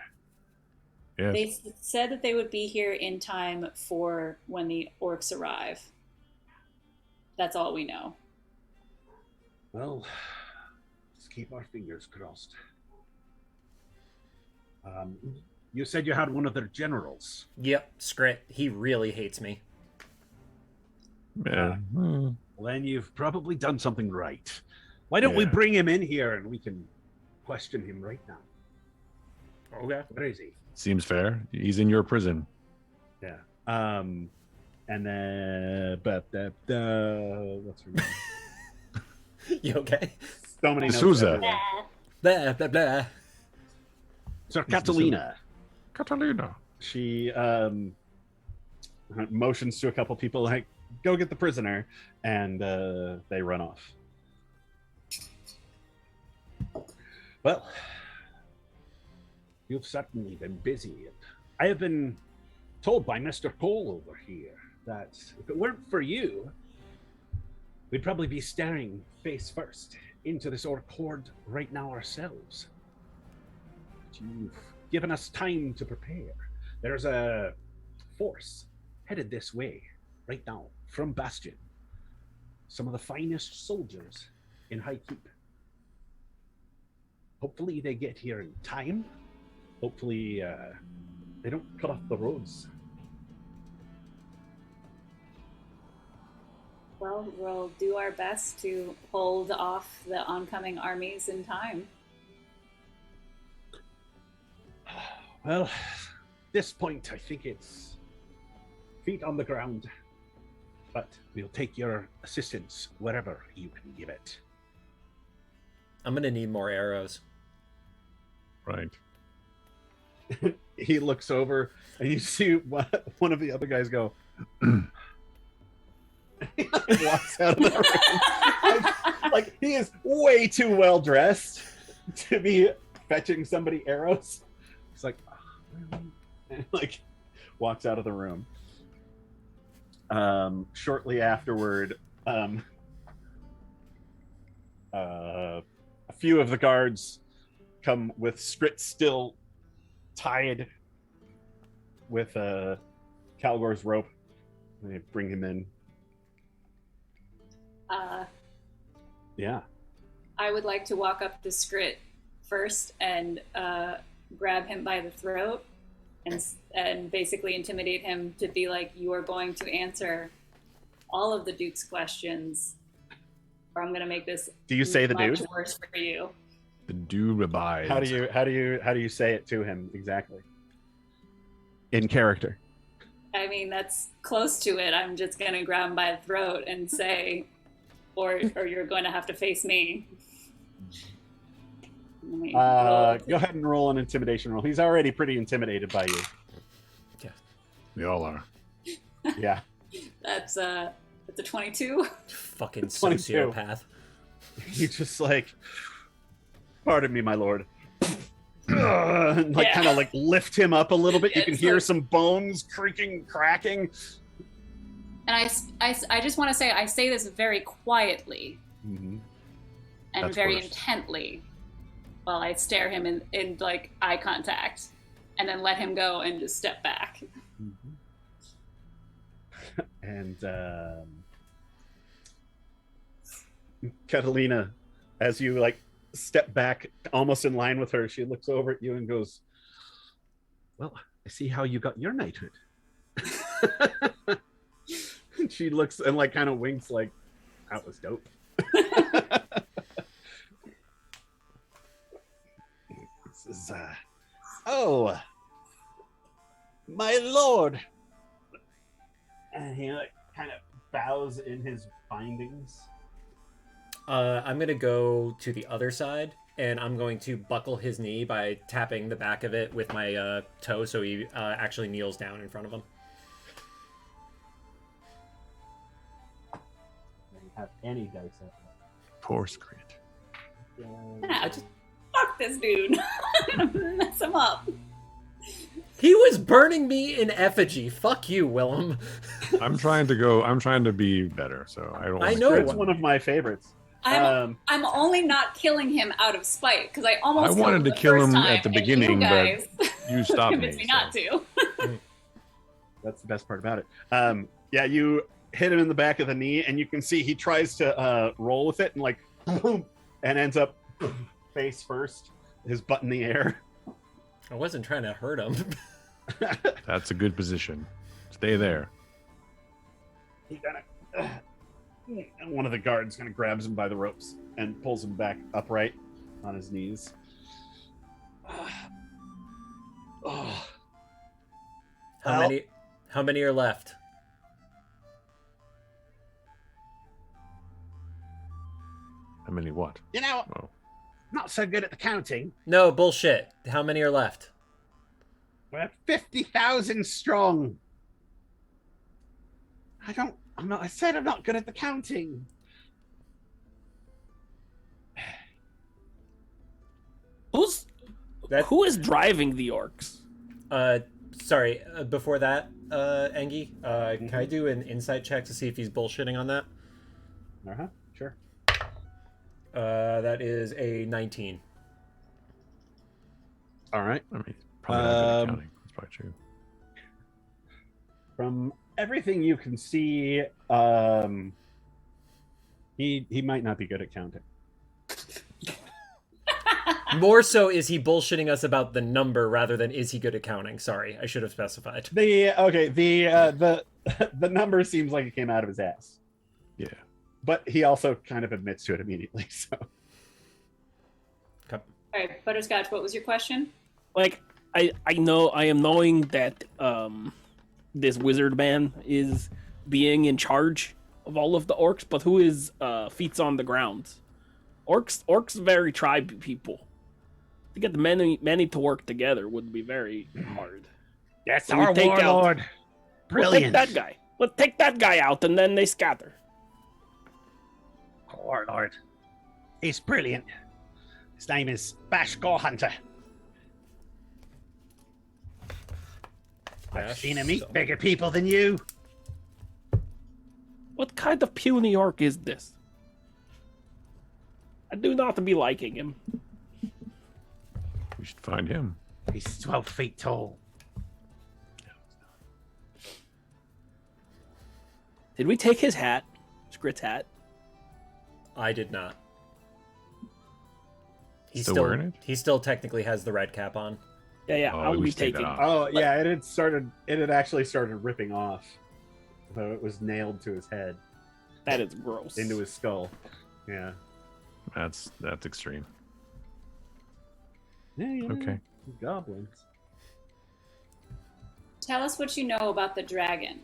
Yes. They said that they would be here in time for when the orcs arrive. That's all we know. Well, let's keep our fingers crossed. You said you had one of their generals. Yep, Skrit. He really hates me. Yeah. Well, then you've probably done something right. Why don't we Yeah. bring him in here and we can question him right now? Okay. Where is he? Seems fair. He's in your prison. Yeah. And then what's her name? You okay? So many notes D'Souza. everywhere. Blah blah blah. So Catalina. Catalina. She motions to a couple people like, go get the prisoner, and they run off. Well, you've certainly been busy. I have been told by Mr. Cole over here that if it weren't for you, we'd probably be staring face first into this Orcord right now ourselves. But you've given us time to prepare. There's a force headed this way right now from Bastion. Some of the finest soldiers in High Keep. Hopefully they get here in time. Hopefully they don't cut off the roads. Well, we'll do our best to hold off the oncoming armies in time. Well, at this point, I think it's feet on the ground. But we'll take your assistance wherever you can give it. I'm gonna need more arrows. Right. He looks over and you see one of the other guys go. He walks out of the room. Like he is way too well dressed to be fetching somebody arrows. He's like, oh, and like walks out of the room. Shortly afterward, a few of the guards come with Skrit still tied with Calgore's rope. They bring him in. Yeah. I would like to walk up to Skrit first and grab him by the throat and basically intimidate him to be like, you are going to answer all of the Duke's questions, or I'm going to make this. Do you say the much dude? worse for you. The dude abides. How do you say it to him exactly? In character. I mean, that's close to it. I'm just going to grab him by the throat and say, or you're going to have to face me. Go ahead and roll an intimidation roll. He's already pretty intimidated by you. Yeah. We all are. Yeah. That's a 22. Fucking 22. sociopath. You just like, pardon me, my lord. And like kind of like lift him up a little bit. You can hear some bones creaking, cracking. And I just want to say, I say this very quietly Mm-hmm. and That's very worse. intently while I stare him in like eye contact and then let him go and just step back. And Catalina, as you like step back almost in line with her, she looks over at you and goes, well, I see how you got your knighthood. And she looks and like kind of winks like, that was dope. This is oh, my lord. And he like kind of bows in his bindings. I'm gonna go to the other side, and I'm going to buckle his knee by tapping the back of it with my toe, so he actually kneels down in front of him. Don't have any dice at that. Poor Skrit. Ah, fuck this dude. I'm gonna mess him up. He was burning me in effigy. Fuck you, Willem. I'm trying to be better, so I don't. I wanna know. kill It's him. one of my favorites. I'm only not killing him out of spite because I almost. I killed wanted him to the kill first him time, at the and beginning, you but guys you stopped convinced me. me not to. That's the best part about it. Yeah, you hit him in the back of the knee, and you can see he tries to roll with it, and like, and ends up face first, his butt in the air. I wasn't trying to hurt him. That's a good position. Stay there. He kind of, and one of the guards kind of grabs him by the ropes and pulls him back upright on his knees. How many? How many are left? How many what? You know, Oh. not so good at the counting. No bullshit. How many are left? We're 50,000 strong. I said I'm not good at the counting. Who is driving the orcs? Sorry. Before that, Engie, can I do an insight check to see if he's bullshitting on that? Sure. That is a 19. All right. I mean, probably not good at counting. That's probably true. From everything you can see, he might not be good at counting. More so, is he bullshitting us about the number rather than is he good at counting? Sorry, I should have specified. The number seems like it came out of his ass, Yeah. but he also kind of admits to it immediately. So, All right, Butterscotch, what was your question? Like, I am knowing that this wizard man is being in charge of all of the orcs, but who is feet on the ground? Orcs very tribe people. To get the many to work together would be very hard. that's So we our take out- warlord. Brilliant. Let's take that guy. Let's take that guy out, and then they scatter. Warlord. He's brilliant. His name is Bash Gorehunter. I've seen him eat bigger people than you. What kind of puny orc is this? I do not be liking him. We should find him. He's 12 feet tall. Did we take his hat? Skrit's hat? I did not. Still wearing it? He still technically has the red cap on. Yeah, Oh, I'll we be should take that taking. off. Oh, yeah, it had actually started ripping off. Though it was nailed to his head, That is gross. into his skull. Yeah. That's extreme. Yeah, Okay. Goblins. Tell us what you know about the dragon.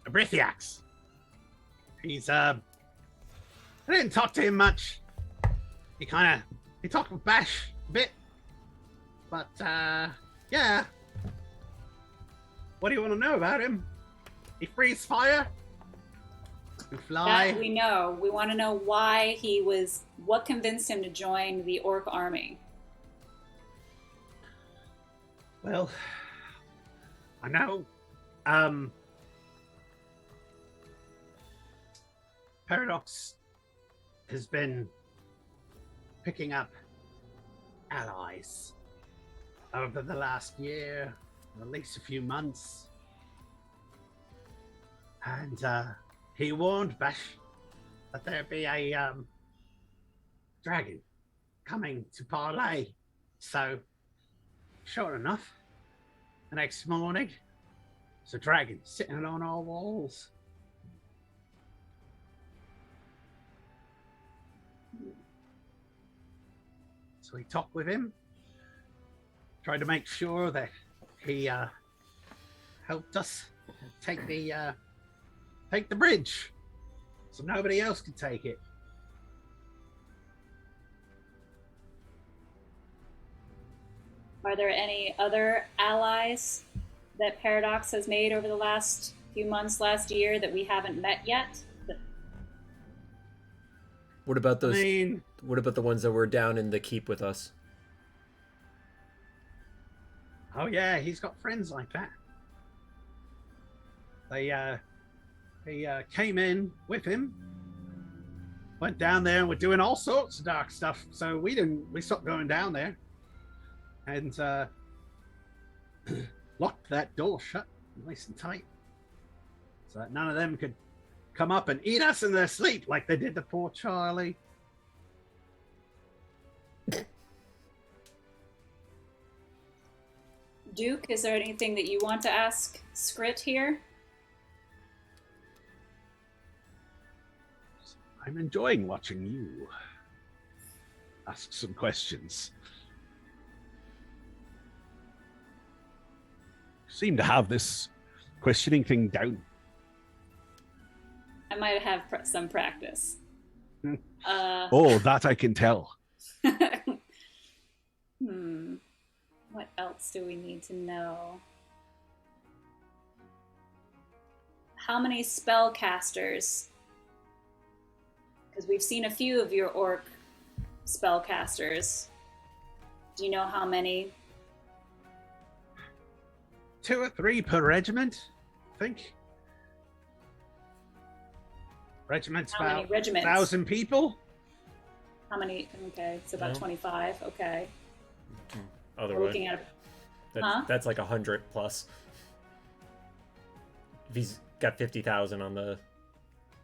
Brithiax. He's I didn't talk to him much. He talked with Bash a bit. But yeah. What do you want to know about him? He breathes fire. He fly. That we know. We want to know what convinced him to join the orc army. Well, I know. Paradox has been picking up allies over the last year, or at least a few months. And he warned Bash that there'd be a dragon coming to parlay. So, sure enough, the next morning, there's a dragon sitting on our walls. So we talked with him, tried to make sure that he helped us take the bridge, so nobody else could take it. Are there any other allies that Paradox has made over the last few months, last year, that we haven't met yet? What about those? I mean, What about the ones that were down in the keep with us? oh yeah, he's got friends like that. They came in with him, went down there and were doing all sorts of dark stuff. So we stopped going down there, and locked that door shut nice and tight, so that none of them could come up and eat us in their sleep like they did to poor Charlie. Duke, is there anything that you want to ask Skrit here? I'm enjoying watching you ask some questions. seem to have this questioning thing down. I might have some practice. Oh, that I can tell. What else do we need to know? How many spellcasters? Because we've seen a few of your orc spellcasters. Do you know how many? 2 or 3 per regiment, I think. Regiment's How many about regiments? 1,000 people. How many? Okay, it's about No. 25. Okay. Other We're way. looking at That's like 100 plus. If he's got 50,000 on the.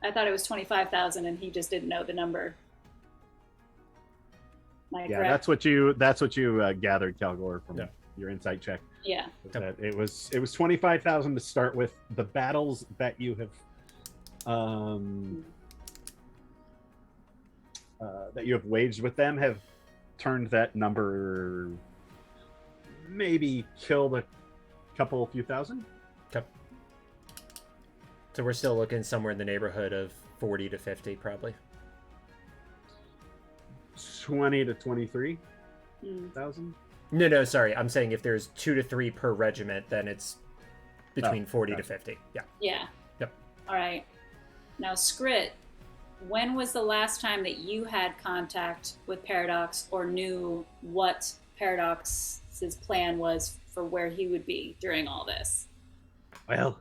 I thought it was 25,000 and he just didn't know the number. Am I Yeah, correct? that's what you gathered, Calgore, from Yeah. your insight check. Yeah. That it was 25,000 to start with. The battles that you have waged with them have turned that number, maybe killed a few thousand. Okay. So we're still looking somewhere in the neighborhood of 40 to 50, probably. 20 to 23,000. No, sorry. I'm saying if there's 2 to 3 per regiment, then it's between 40 to gotcha. 50. Yeah. Yeah. Yep. All right. Now, Skrit, when was the last time that you had contact with Paradox or knew what Paradox's plan was for where he would be during all this? Well,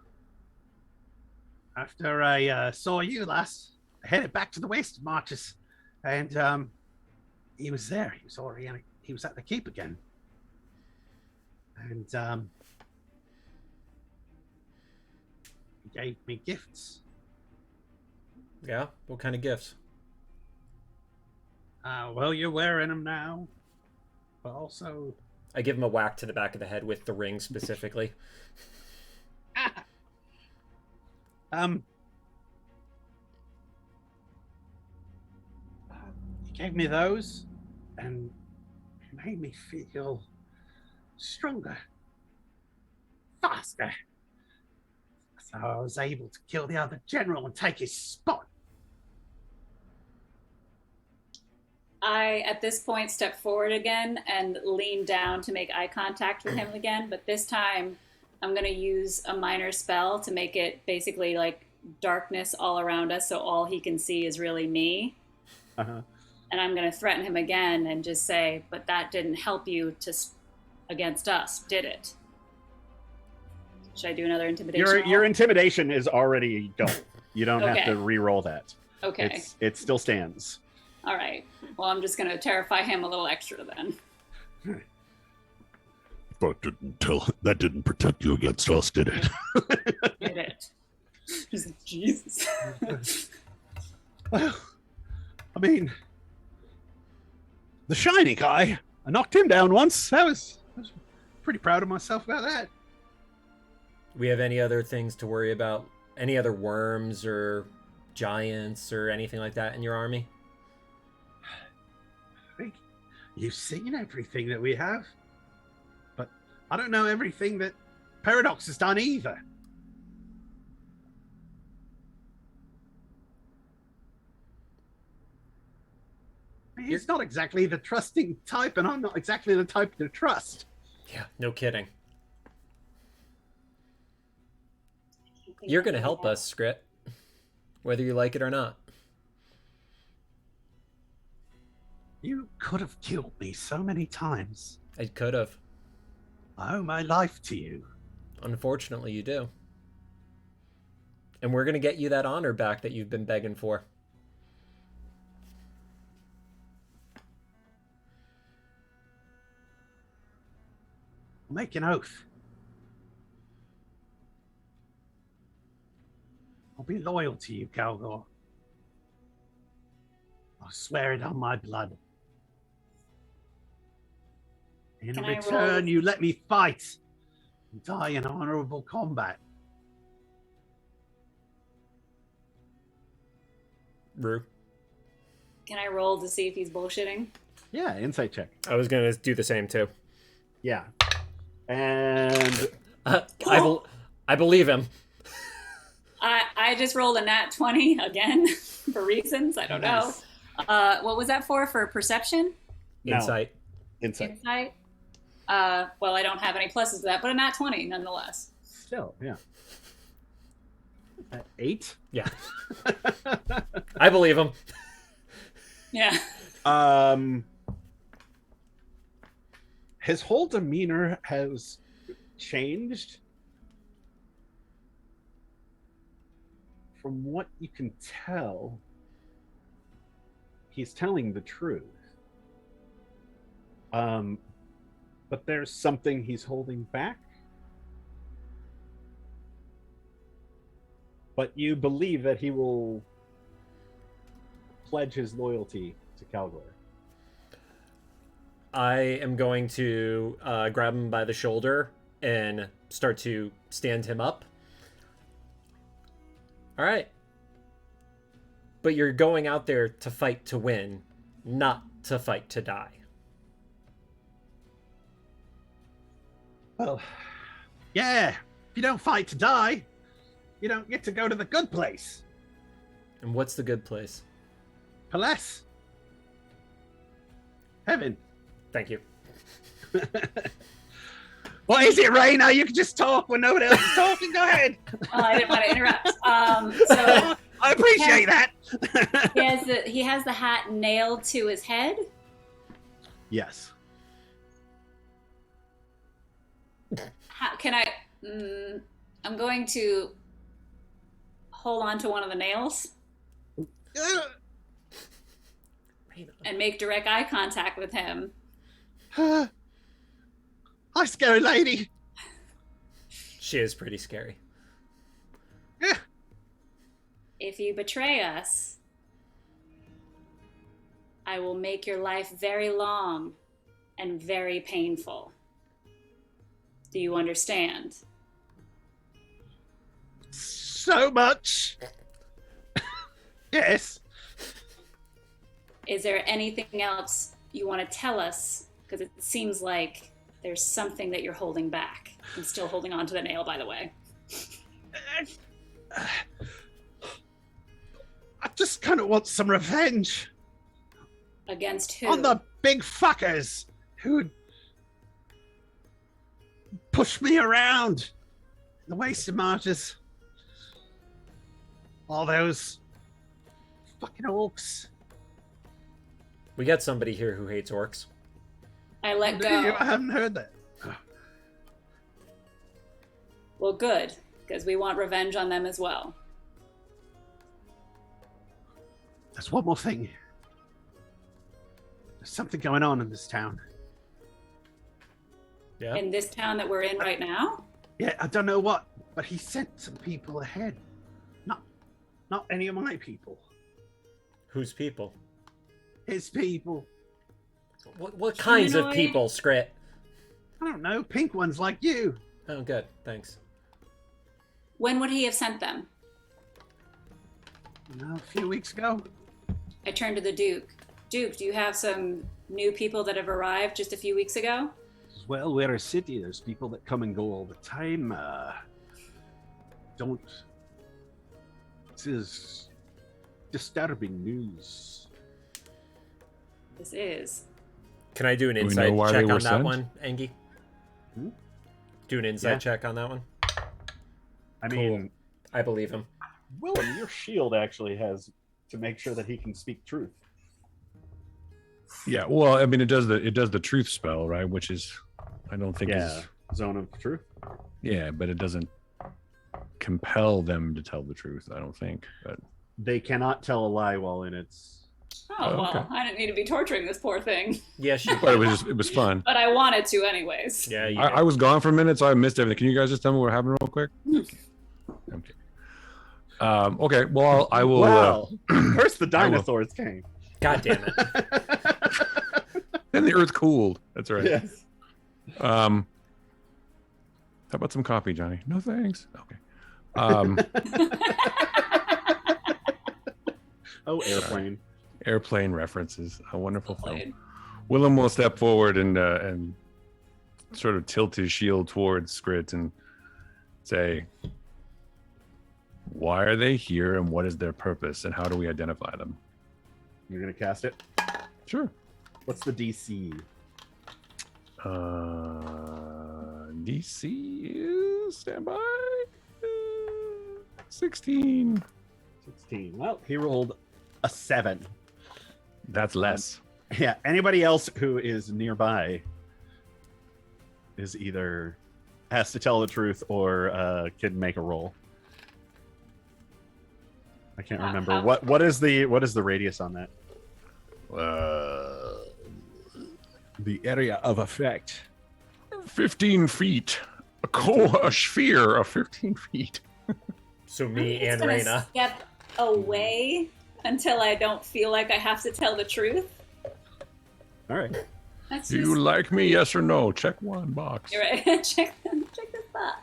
after I saw you last, I headed back to the Wasted Marches, and he was there. He was already he was at the keep again, and he gave me gifts. Yeah. What kind of gifts? Well, you're wearing them now, but also I give him a whack to the back of the head with the ring specifically. He gave me those, and it made me feel stronger, faster. So I was able to kill the other general and take his spot. I, at this point, step forward again and lean down to make eye contact with him again. But this time, I'm going to use a minor spell to make it basically like darkness all around us, so all he can see is really me. Uh-huh. And I'm going to threaten him again and just say, but that didn't help you against us, did it? Should I do another intimidation roll? Your intimidation is already gone. You don't have Okay. to re-roll that. Okay. It still stands. All right. Well, I'm just going to terrify him a little extra then. That didn't protect you against us, did it? Did it? He's like, Jesus. Well, I mean, the shiny guy, I knocked him down once. I was pretty proud of myself about that. We have any other things to worry about? Any other worms or giants or anything like that in your army? I think you've seen everything that we have, but I don't know everything that Paradox has done either. He's not exactly the trusting type, and I'm not exactly the type to trust. Yeah, no kidding. You're going to help us, Skrit, whether you like it or not. You could have killed me so many times. I could have. I owe my life to you. Unfortunately, you do. And we're going to get you that honor back that you've been begging for. I'll make an oath. I'll be loyal to you, Calgore. I'll swear it on my blood. In Can I roll? return, you let me fight and die in honorable combat. Rue. Can I roll to see if he's bullshitting? Yeah, insight check. I was going to do the same too. Yeah. And I believe him. I just rolled a nat 20 again for reasons. I don't know. What was that for? For perception? No. Insight. Insight. Insight? Well, I don't have any pluses to that, but a nat 20 nonetheless. Still, yeah. 8? Yeah. I believe him. Yeah. His whole demeanor has changed. From what you can tell, he's telling the truth. But there's something he's holding back. But you believe that he will pledge his loyalty to Calgore. I am going to grab him by the shoulder and start to stand him up. All right. But you're going out there to fight to win, not to fight to die. Well, yeah. If you don't fight to die, you don't get to go to the good place. And what's the good place? Palace. Heaven. Thank you. What is it, Raina? You can just talk when nobody else is talking. Go ahead. Well, I didn't want to interrupt. So I appreciate that. he has the hat nailed to his head. Yes. How, can I? I'm going to hold on to one of the nails and make direct eye contact with him. Hi, scary lady. She is pretty scary. Yeah. If you betray us, I will make your life very long and very painful. Do you understand? So much. Yes. Is there anything else you want to tell us? Because it seems like there's something that you're holding back. I'm still holding on to the nail, by the way. I just kind of want some revenge. Against who? On the big fuckers who push me around. The wasted marches. All those fucking orcs. We got somebody here who hates orcs. I let Do you? go. I haven't heard that. Well, good, because we want revenge on them as well. There's one more thing. There's something going on in this town. Yeah. In this town that we're in right now? Yeah, I don't know what, but he sent some people ahead. Not any of my people. Whose people? His people. What kinds of Humanoid? people, Skrit? I don't know, pink ones like you. Oh, good. Thanks. When would he have sent them? A few weeks ago. I turned to the Duke. Duke, do you have some new people that have arrived just a few weeks ago? Well, we're a city. There's people that come and go all the time. This is disturbing news. This is. Can I do an Do we insight know why check they were on that sent? one, Engie? Hmm? Do an insight Yeah. check on that one? I Cool. mean, I believe him. Willem, your shield actually has to make sure that he can speak truth. Yeah, well, I mean, it does the truth spell, right? Which is, I don't think is, Zone of truth. yeah, but it doesn't compel them to tell the truth. I don't think, but They cannot tell a lie while in its. Oh, well, okay. I didn't need to be torturing this poor thing. Yes, you but it was fun. But I wanted to anyways. Yeah, you I was gone for a minute, so I missed everything. Can you guys just tell me what happened real quick? Okay. Okay. Well, I will. Well, first the I will. dinosaurs came. God damn it. Then the Earth cooled. That's right. Yes. How about some coffee, Johnny? No thanks. Okay. Oh, airplane. Airplane references. A wonderful film. Played. Willem will step forward and sort of tilt his shield towards Skrit and Say, why are they here and what is their purpose and how do we identify them? You're gonna cast it. Sure. What's the DC? DC is standby. 16. 16. Well, he rolled a 7. That's less. Yeah. Anybody else who is nearby is either has to tell the truth or can make a roll. I can't remember what is the radius on that. The area of effect. 15 feet. A sphere of 15 feet. So me I'm and just gonna Raina. step away until I don't feel like I have to tell the truth. All right. That's Do just, you like me? Yes or no? Check one box. you're right. check this box.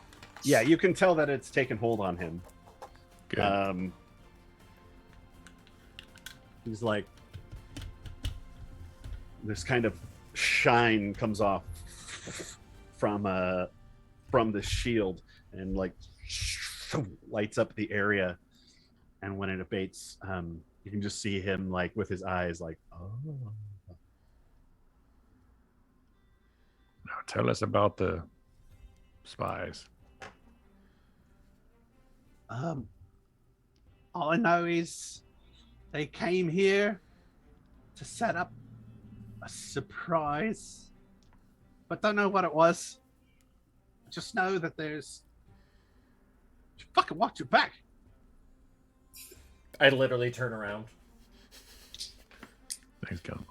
Yeah, you can tell that it's taken hold on him. Good. He's like, this kind of shine comes off from the shield and like lights up the area, and when it abates, you can just see him like with his eyes like, oh. Now tell us about the spies. All I know is they came here to set up a surprise, but don't know what it was. Just know that there's. Fucking watch your back. I literally turn around. Thanks, Calgore.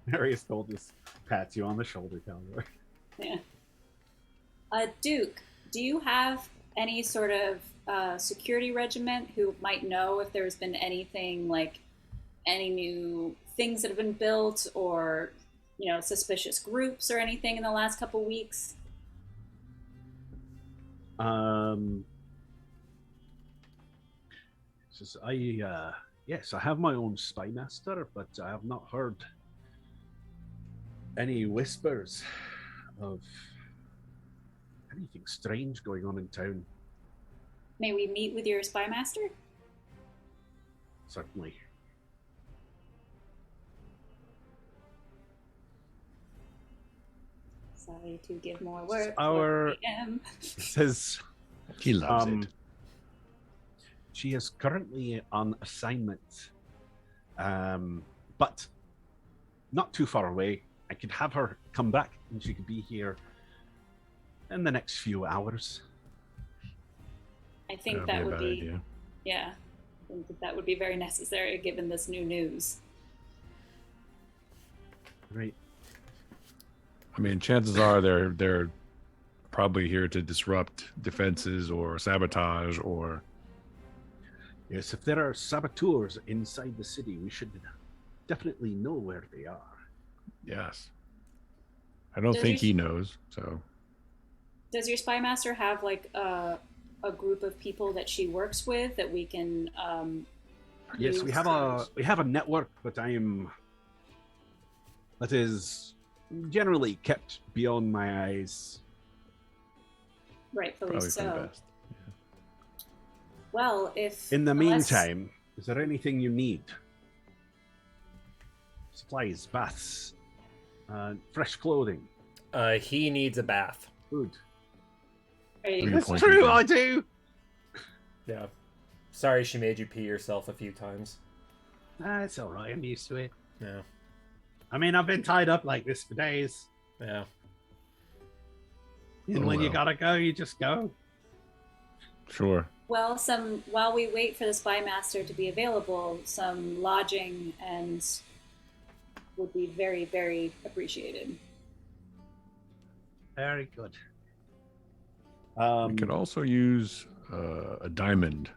Marius Gold just pats you on the shoulder, Calgore. Yeah. Duke, do you have any sort of security regiment who might know if there's been anything like any new things that have been built or, you know, suspicious groups or anything in the last couple weeks? Says yes, I have my own spy master, but I have not heard any whispers of anything strange going on in town. May we meet with your spy master? Certainly. Sorry to give more work. Our- 4 p.m. It says He loves it. she is currently on assignment, but not too far away. I could have her come back and she could be here in the next few hours. I think That'd that would a bad be, idea. yeah, I think that would be very necessary given this new news. Right. I mean, chances are they're probably here to disrupt defenses or sabotage or. Yes, if there are saboteurs inside the city, we should definitely know where they are. Yes. I don't Does think your- he knows. So Does your spy master have like a group of people that she works with that we can? Yes, we use have to- a network, but that is generally kept beyond my eyes. Rightfully probably for the so. best. Well, if In the unless- meantime, is there anything you need? Supplies, baths, fresh clothing, He needs a bath. food. Are you- Good That's point, true, Ethan. I do. Yeah. Sorry she made you pee yourself a few times. It's all right. I'm used to it. Yeah. I mean, I've been tied up like this for days. Yeah. And Oh, when you well. gotta go, you just go. Sure. Well, while we wait for the spy master to be available, some lodging and would be very, very appreciated. Very good. We could also use a diamond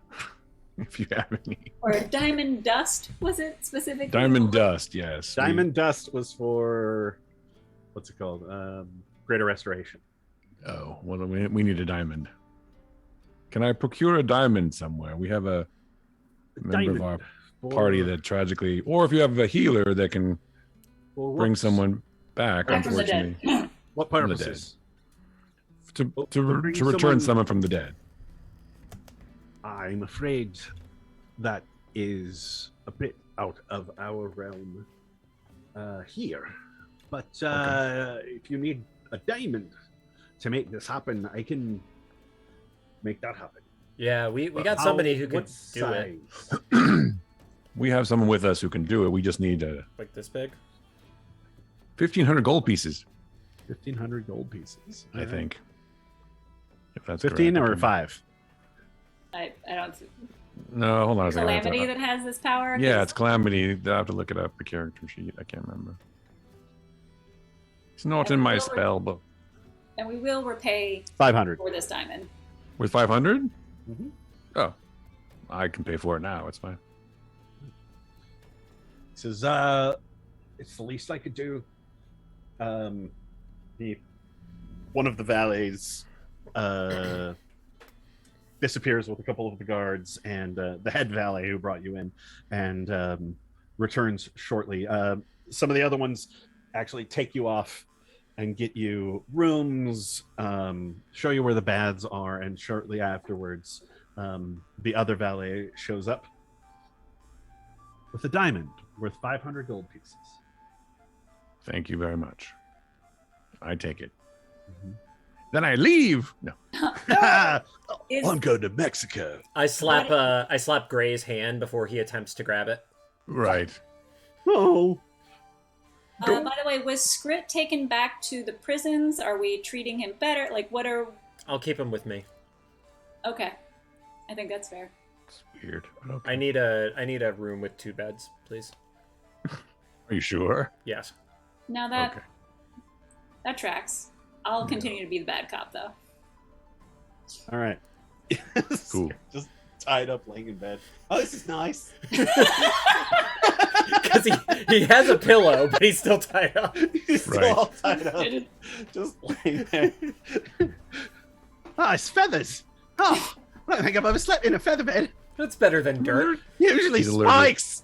if you have any. Or diamond dust, was it specifically? Diamond dust, yes. Diamond dust was for what's it called? Greater restoration. Oh, well, we need a diamond. Can I procure a diamond somewhere? We have a member of our party that tragically, or if you have a healer that can bring someone back, Back from the dead. unfortunately. What from the purposes? to return someone from the dead. I'm afraid that is a bit out of our realm here. But if you need a diamond to make this happen, I can make that happen. Yeah, we got somebody who could do it. We have someone with us who can do it. We just need Like this big? 1,500 gold pieces, 1,500 gold pieces. I think. If that's 15 correct. or 5? I don't. No, hold on a second. Calamity that has this power. Yeah, it's Calamity. I have to look it up, the character sheet. I can't remember. It's not in my spell book. And we will repay 500 for this diamond. With 500? Mhm. Oh, I can pay for it now. It's fine. Says, it's the least I could do. One of the valets disappears with a couple of the guards and the head valet who brought you in, and returns shortly. Some of the other ones actually take you off and get you rooms, show you where the baths are, and shortly afterwards, the other valet shows up with a diamond worth 500 gold pieces. Thank you very much. I take it. Mm-hmm. Then I leave. No. I'm going to Mexico. I slap Gray's hand before he attempts to grab it. Right. Oh. By the way, was Skrit taken back to the prisons? Are we treating him better? Like, what are... I'll keep him with me. Okay. I think that's fair. It's weird. Okay. I need a room with 2 beds, please. Are you sure? Yes. Now that tracks. I'll continue to be the bad cop, though. All right. Cool. Just tied up, laying in bed. Oh, this is nice. Because he has a pillow, but he's still tied up. He's still Right. all tied up. Just laying there. It's feathers. Oh, I don't think I've ever slept in a feather bed. That's better than dirt. Usually He's allergic. spikes.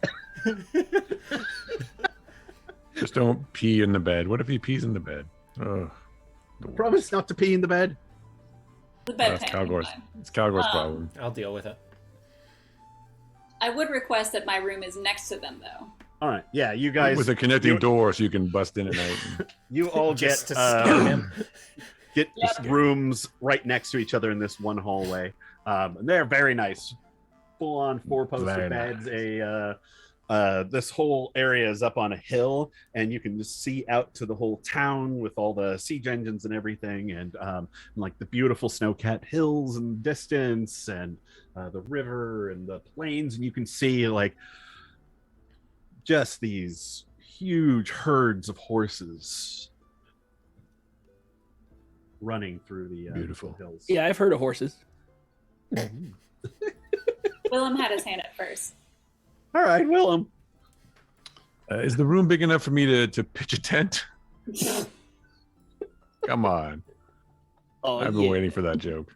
Just don't pee in the bed. What if he pees in the bed? Oh, Promise not to pee in the bed. The bed that's Calgore's. It's Calgore's problem. I'll deal with it. I would request that my room is next to them, though. All right. Yeah, you guys. With a connecting door, so you can bust in at night. You all get Just to scare him. get Yep. rooms right next to each other in this one hallway. And they're very nice. Full on 4-poster Very beds. nice. This whole area is up on a hill, and you can just see out to the whole town with all the siege engines and everything, and like the beautiful snow-capped hills in the distance, and the river and the plains, and you can see like just these huge herds of horses running through the Beautiful hills. Yeah, I've heard of horses. Willem had his hand up first. All right, Willem. Is the room big enough for me to pitch a tent? Come on. Oh, I've been waiting for that joke.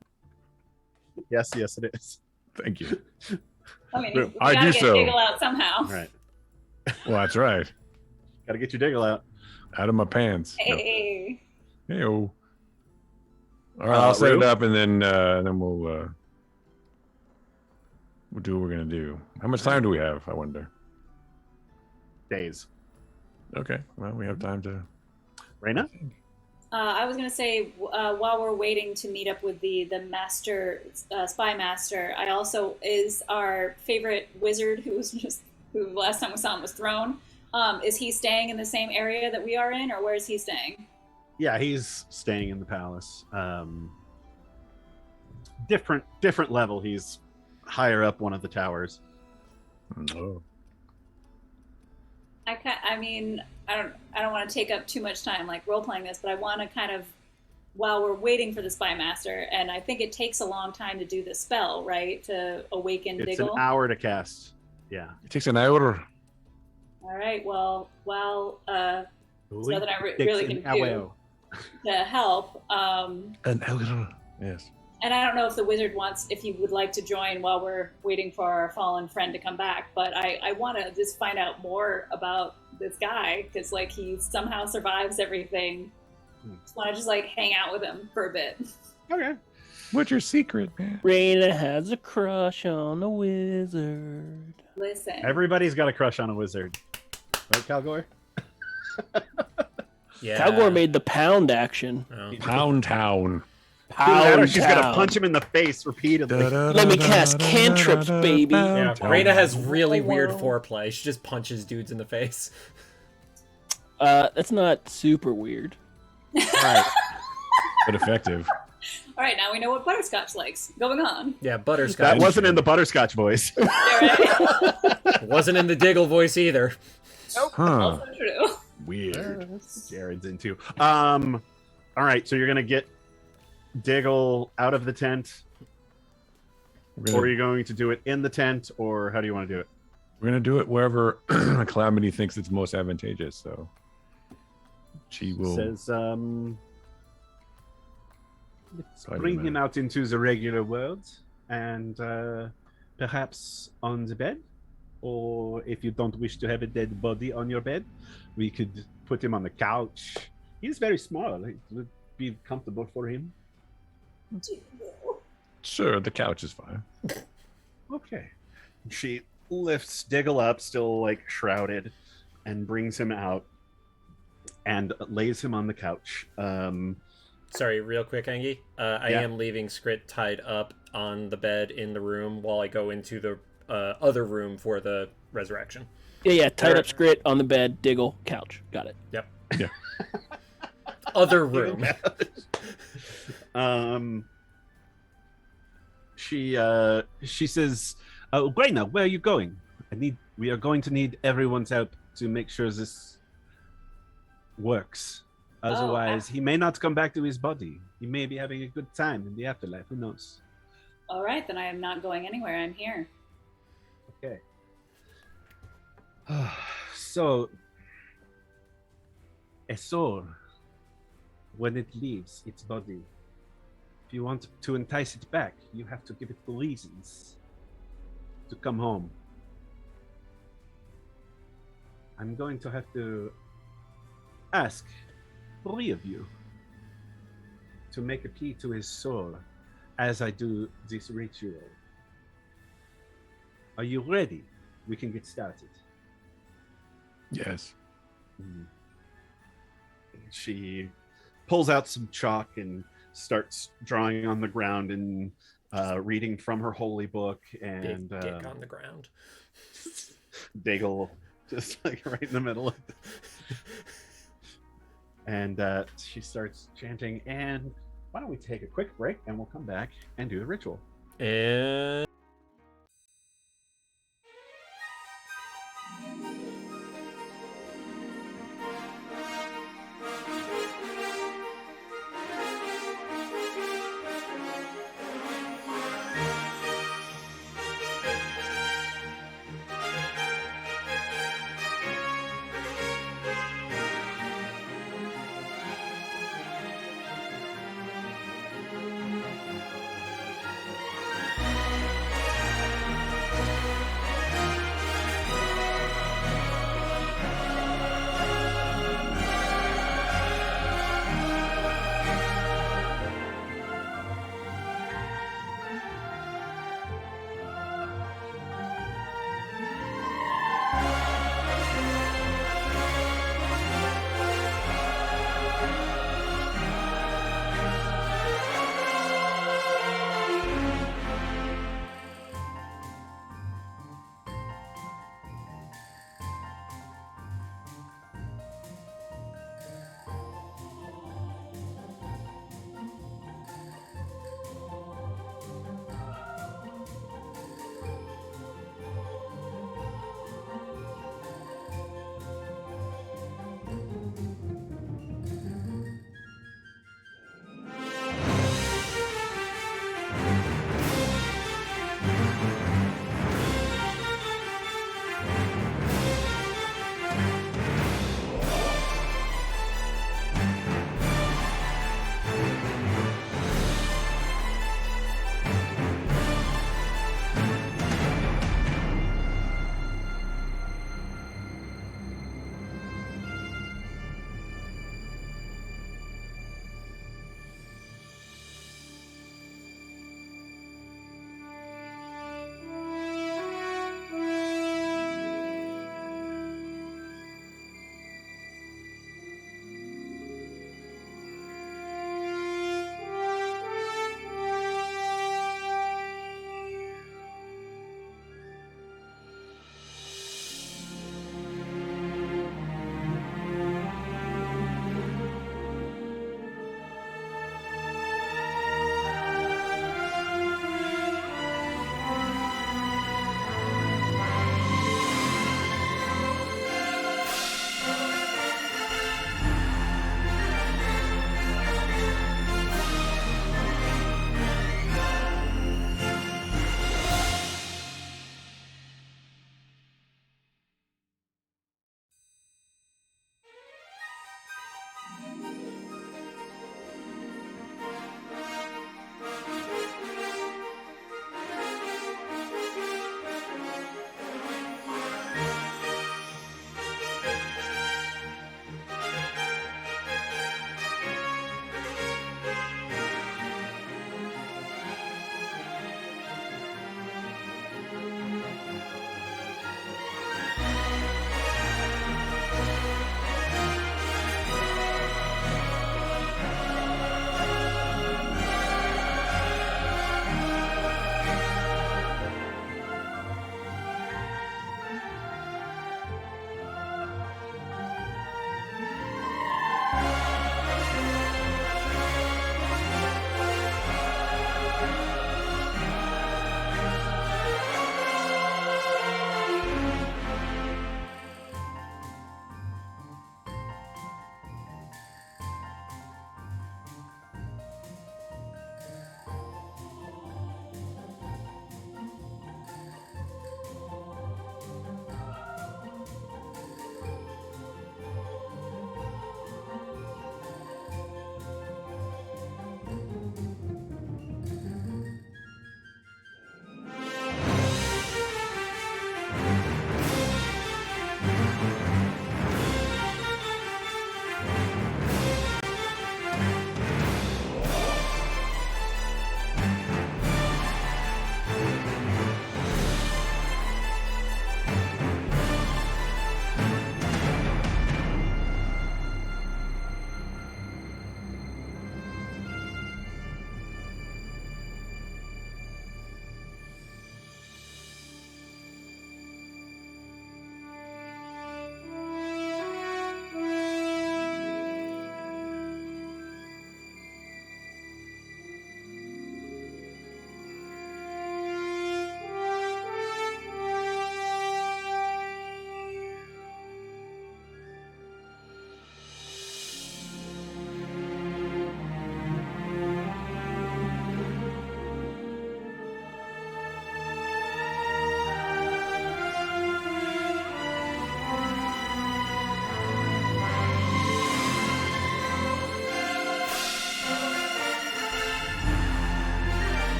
Yes, it is. Thank you. I mean, No, we I gotta do get so. Diggle out somehow. All right. Well, that's right. Got to get your diggle out. Out of my pants. Hey. Hey, all right, I'll set Rue? it up, and then we'll do what we're gonna do. How much time do we have? I wonder. Days. Okay, well, we have time to. Raina? I was gonna say while we're waiting to meet up with the master spy master, I also is our favorite wizard who last time we saw him was thrown. Is he staying in the same area that we are in, or where is he staying? Yeah, he's staying in the palace. Different level. He's higher up one of the towers. Oh. I mean, I don't want to take up too much time like role playing this, but I want to kind of while we're waiting for the spy master, and I think it takes a long time to do the spell, right? To awaken It's Diggle. an hour to cast. Yeah. It takes an hour. All right. Well, while there's nothing I Takes really an can do hour. to help. An hour. Yes. And I don't know if the wizard if he would like to join while we're waiting for our fallen friend to come back. But I want to just find out more about this guy because, like, he somehow survives everything Just want to just like hang out with him for a bit. Okay. What's your secret, man? Raina has a crush on a wizard. Listen. Everybody's got a crush on a wizard. Right, Calgore? Yeah. Calgore made the pound action. Oh. Pound Town. Either she's Town. gonna punch him in the face repeatedly. Let me cast cantrips, baby. Yeah, Town. Raina has really weird foreplay. She just punches dudes in the face. That's not super weird. Right. But effective. All right, now we know what Butterscotch likes. Going on. Yeah, butterscotch. That wasn't in the butterscotch voice. Yeah, right? Wasn't in the Diggle voice either. Huh. Also true. Weird. Jared's into. All right, so you're gonna get Diggle out of the tent, or are you going to do it in the tent, or how do you want to do it? We're gonna do it wherever Calamity thinks it's most advantageous. So she will. Says, let's Wait a bring him minute. out into the regular world, and perhaps on the bed, or if you don't wish to have a dead body on your bed, we could put him on the couch. He's very small; it would be comfortable for him. Sure, the couch is fine. Okay. She lifts Diggle up, still like shrouded, and brings him out and lays him on the couch. Sorry, real quick, Angie. I Yeah. am leaving Skrit tied up on the bed in the room while I go into the other room for the resurrection. Yeah, tied up Skrit on the bed, Diggle, couch. Got it. Yep. Yeah. Other room. She says, "Oh, Graina, where are you going? We are going to need everyone's help to make sure this works. Otherwise, he may not come back to his body. He may be having a good time in the afterlife. Who knows?" All right, then I am not going anywhere. I'm here. Okay. So, a soul, when it leaves its body, if you want to entice it back, you have to give it the reasons to come home. I'm going to have to ask 3 of you to make a plea to his soul as I do this ritual. Are you ready? We can get started. Yes. She pulls out some chalk and starts drawing on the ground and reading from her holy book. And Big dick on the ground. Diggle just like right in the middle of it. And she starts chanting. And why don't we take a quick break and we'll come back and do the ritual. And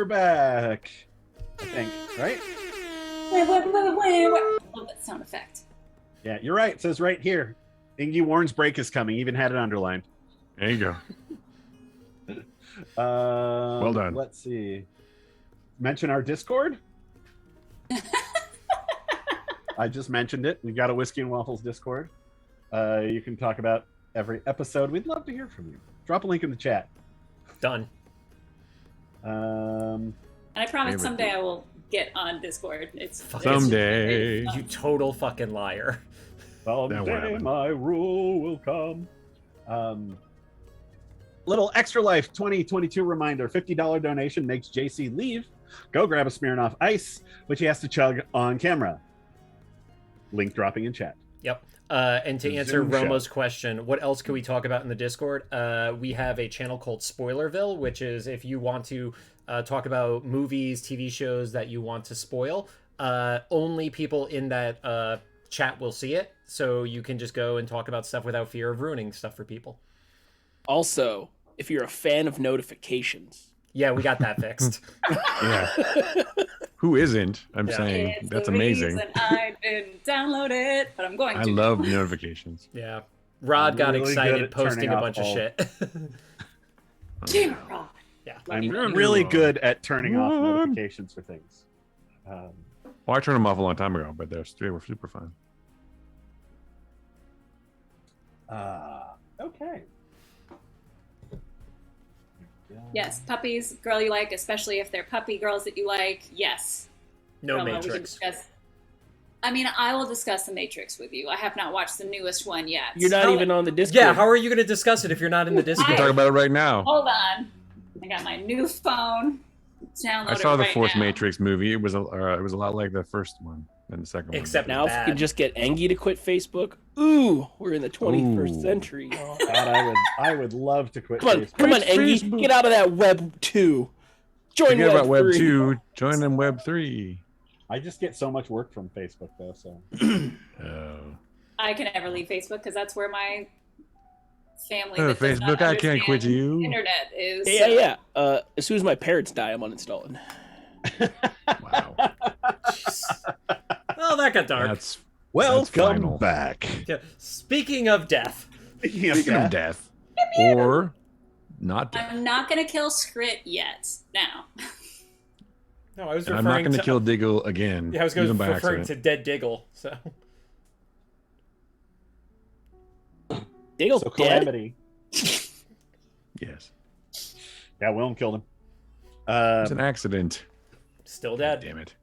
back. I think, right? Wait. I love that sound effect. Yeah, you're right. It says right here. Thingy warns break is coming. Even had it underlined. There you go. Well done. Let's see. Mention our Discord. I just mentioned it. We've got a Whiskey and Waffles Discord. You can talk about every episode. We'd love to hear from you. Drop a link in the chat. Done. And I promise someday I will get on Discord. Someday. You total fucking liar. Someday my rule will come. Little Extra Life 2022 reminder. $50 donation makes JC leave. Go grab a Smirnoff Ice, which he has to chug on camera. Link dropping in chat. Yep. And to answer Zoom Romo's question, what else can we talk about in the Discord? We have a channel called Spoilerville, which is if you want to talk about movies, TV shows that you want to spoil, only people in that chat will see it. So you can just go and talk about stuff without fear of ruining stuff for people. Also, if you're a fan of notifications. Yeah, we got that fixed. Yeah. Who isn't? I'm saying It's that's the amazing. reason I didn't download it, but I'm going to. I love notifications. Yeah. Rod got really good excited at posting turning a off bunch of all- shit. Damn it, Rod. Yeah. I'm really good at turning off notifications for things. Well, I turned them off a long time ago, but they were super fun. Okay. Yes, puppies, girl you like, especially if they're puppy girls that you like. Yes. No Roma, we can Matrix. discuss. I mean, I will discuss the Matrix with you. I have not watched the newest one yet. You're not How- even on the Discord. Yeah, how are you going to discuss it if you're not in the We Discord? can talk about it right now. Hold on. I got my new phone. Download I saw it the right fourth now. Matrix movie. It was a lot like the first one and the second Except one. Now, if Bad. we could just get Engie to quit Facebook. Ooh, we're in the 21st Ooh. century. God, I would love to quit. Come on, Facebook. come on, Facebook. Engie. Get out of that Web 2. Join Forget Web about Web 3. 2. Join them Web 3. I just get so much work from Facebook, though. So Oh. I can never leave Facebook because that's where my family. Oh, that does not Facebook, I can't quit understand you. Internet is. Yeah. As soon as my parents die, I'm uninstalling. Wow. Oh, that got dark. That's welcome final. back. Yeah. Speaking of death. Speaking of Speaking of death, death. Or not death. I'm not gonna kill Skrit yet. Now. No, I was And referring I'm not going to to kill Diggle again. Yeah, I was going even by referring accident. to Dead Diggle. So Diggle's so dead. Calamity. Yes. Yeah, Willem killed him. It's an accident. still dead. Damn it.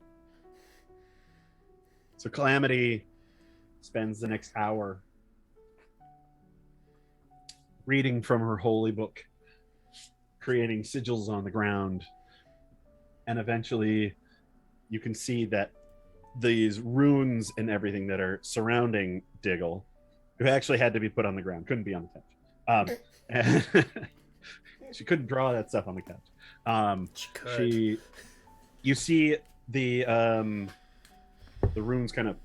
So Calamity spends the next hour reading from her holy book, creating sigils on the ground, and eventually you can see that these runes and everything that are surrounding Diggle, who actually had to be put on the ground, couldn't be on the couch. She couldn't draw that stuff on the couch. She could. You see the runes kind of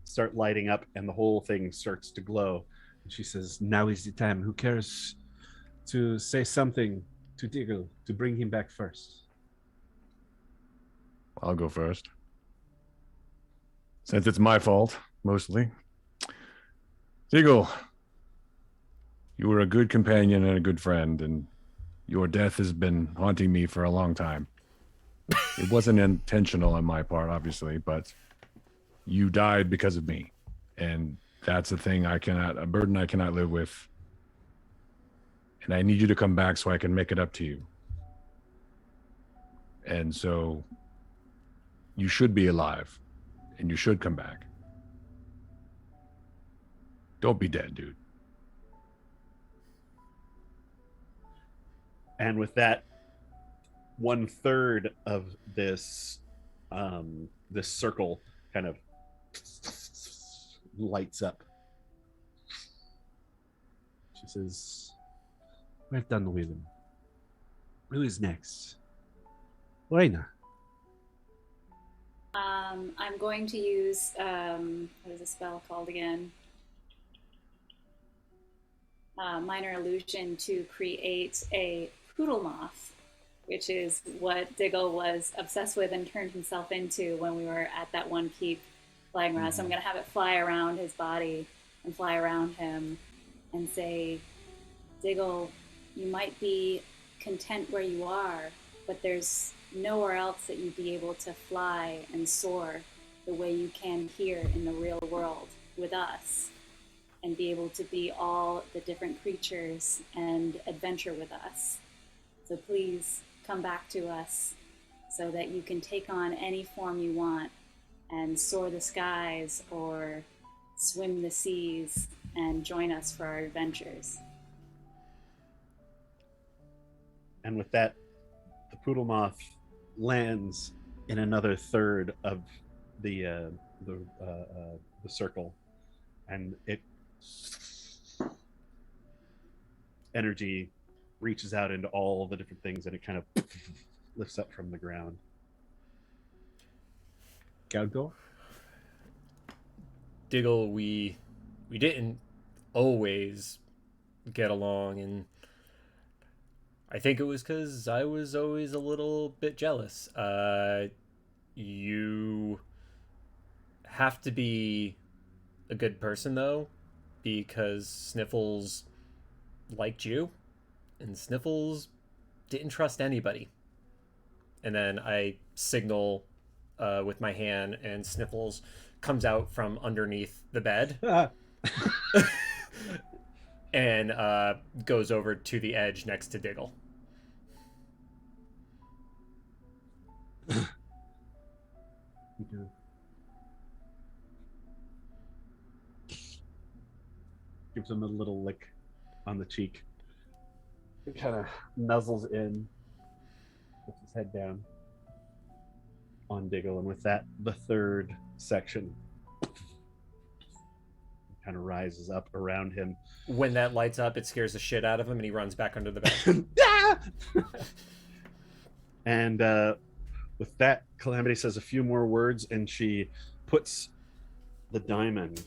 start lighting up, and the whole thing starts to glow. And she says, "Now is the time. Who cares to say something to Diggle to bring him back first?" I'll go first. Since it's my fault, mostly. Diggle, you were a good companion and a good friend, and your death has been haunting me for a long time. It wasn't intentional on my part, obviously, but you died because of me. And that's a burden I cannot live with. And I need you to come back so I can make it up to you. And so you should be alive, and you should come back. Don't be dead, dude. And with that, 1/3 of this this circle kind of lights up. She says, "We're done, Willem. Who's next? Lena." I'm going to use what is the spell called again? Minor illusion to create a poodle moth, which is what Diggle was obsessed with and turned himself into when we were at that one keep flying around. So I'm going to have it fly around his body and fly around him and say, Diggle, you might be content where you are, but there's nowhere else that you'd be able to fly and soar the way you can here in the real world with us, and be able to be all the different creatures and adventure with us. So please come back to us so that you can take on any form you want and soar the skies or swim the seas and join us for our adventures. And with that, the poodle moth lands in another third of the circle, and it energy reaches out into all the different things, and it kind of lifts up from the ground. Calgore? Diggle, we didn't always get along, and I think it was because I was always a little bit jealous. You have to be a good person, though, because Sniffles liked you, and Sniffles didn't trust anybody. And then I signal with my hand, and Sniffles comes out from underneath the bed and goes over to the edge next to Diggle. Gives him a little lick on the cheek. He kind of nuzzles in, puts his head down on Diggle, and with that, the third section kind of rises up around him. When that lights up, it scares the shit out of him, and he runs back under the bed. And with that, Calamity says a few more words, and she puts the diamond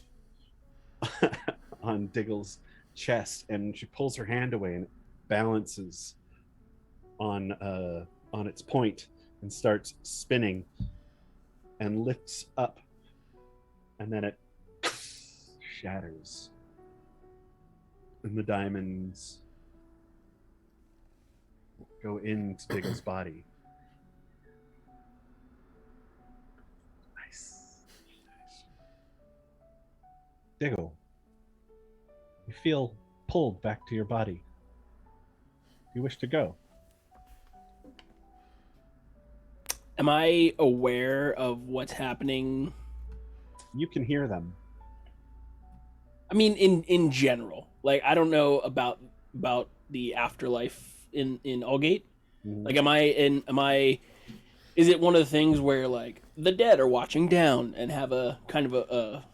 on Diggle's chest, and she pulls her hand away, and it balances on its point and starts spinning and lifts up, and then it shatters, and the diamonds go into Diggle's body. Nice. Diggle, you feel pulled back to your body. You wish to go. Am I aware of what's happening? You can hear them. I mean, in general, like, I don't know about the afterlife in Aldgate. Mhm. Like, is it one of the things where, like, the dead are watching down and have a kind of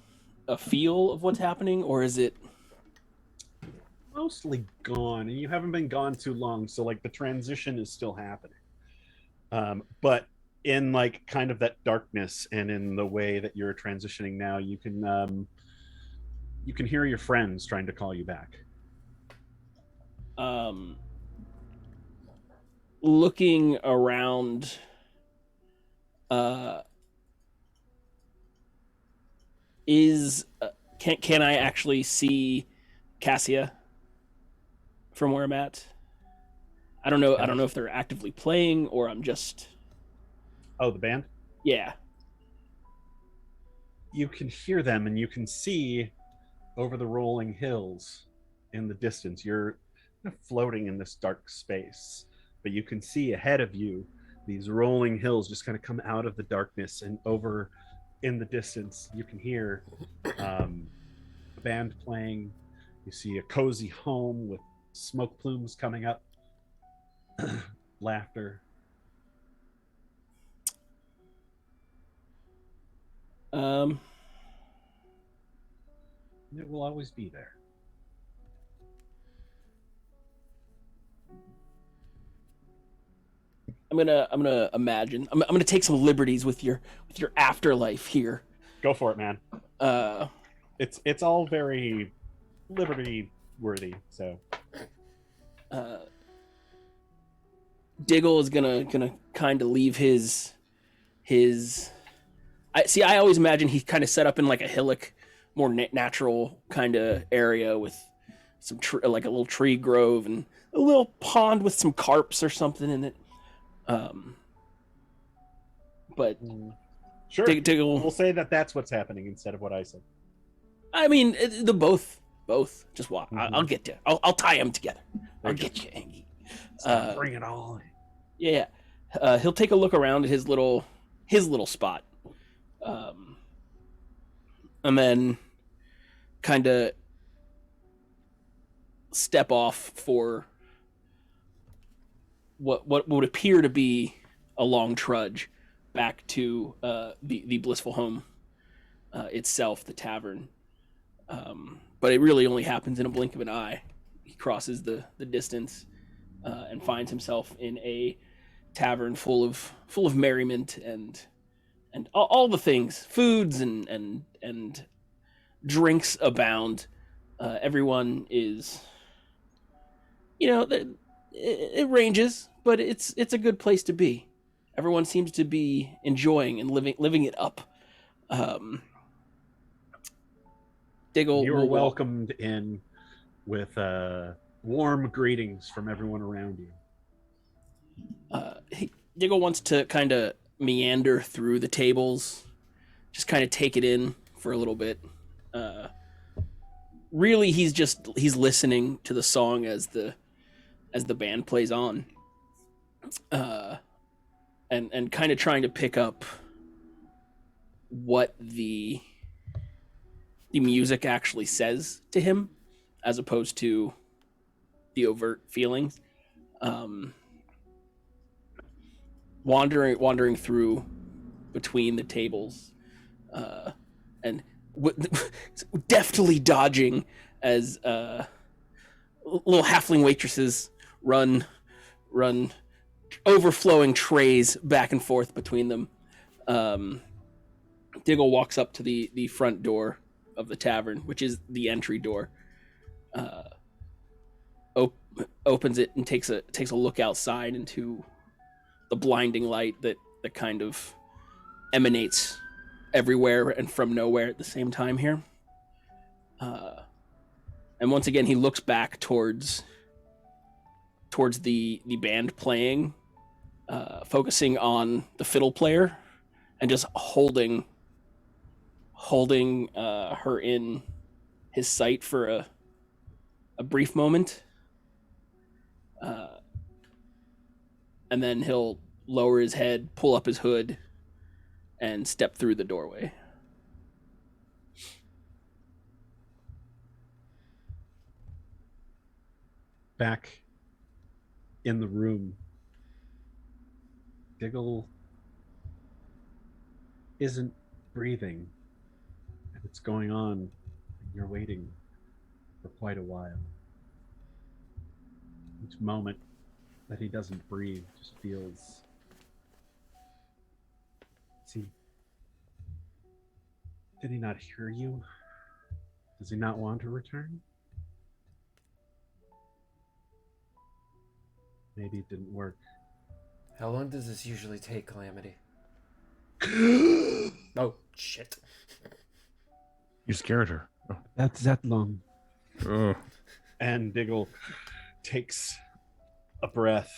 a feel of what's happening, or is it Mostly gone, and you haven't been gone too long, so like the transition is still happening. But in like kind of that darkness, and in the way that you're transitioning now, you can hear your friends trying to call you back. Looking around, can I actually see Cassia from where I'm at? I don't know if they're actively playing or I'm just... Oh, the band? Yeah. You can hear them, and you can see over the rolling hills in the distance. You're kind of floating in this dark space, but you can see ahead of you these rolling hills just kind of come out of the darkness, and over in the distance you can hear a band playing. You see a cozy home with smoke plumes coming up. Laughter. It will always be there. I'm gonna imagine. I'm gonna take some liberties with your afterlife here. Go for it, man. Uh, It's all very liberty worthy. So Diggle is gonna kind of leave his. I always imagine he's kind of set up in like a hillock, more natural kind of area with some like a little tree grove and a little pond with some carps or something in it. But Sure. Diggle. We'll say that that's what's happening instead of what I said. I mean, the both. Just walk. Mhm. I'll get you. I'll tie them together. I'll you get you, Angie. Bring it all in. Yeah. He'll take a look around at his little spot, and then kind of step off for what would appear to be a long trudge back to the blissful home itself, the tavern. But it really only happens in a blink of an eye. He crosses the distance and finds himself in a tavern full of merriment and all the things, foods and drinks abound. Everyone is, it ranges, but it's a good place to be. Everyone seems to be enjoying and living it up. Diggle, You were welcomed in with warm greetings from everyone around you. Diggle wants to kind of meander through the tables, just kind of take it in for a little bit. Really, he's listening to the song as the band plays on, and kind of trying to pick up what the music actually says to him, as opposed to the overt feelings. Wandering through between the tables, and deftly dodging as little halfling waitresses run overflowing trays back and forth between them. Diggle walks up to the front door of the tavern, which is the entry door. Opens it and takes a look outside into the blinding light that kind of emanates everywhere and from nowhere at the same time here. And once again, he looks back towards the band playing, focusing on the fiddle player and just holding her in his sight for a brief moment. And then he'll lower his head, pull up his hood, and step through the doorway. Back in the room, Diggle isn't breathing, and it's going on, and you're waiting for quite a while. Each moment that he doesn't breathe just feels... Did he not hear you? Does he not want to return? Maybe it didn't work. How long does this usually take, Calamity? Oh, shit. You scared her. Oh. That's that long. Oh. And Diggle takes a breath.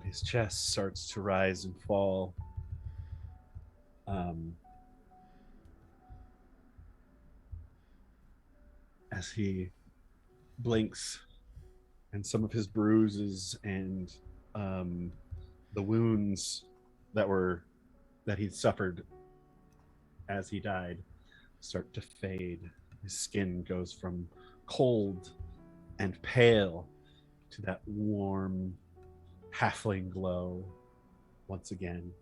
His chest starts to rise and fall. As he blinks, and some of his bruises and the wounds that he suffered as he died start to fade. His skin goes from cold and pale to that warm halfling glow once again.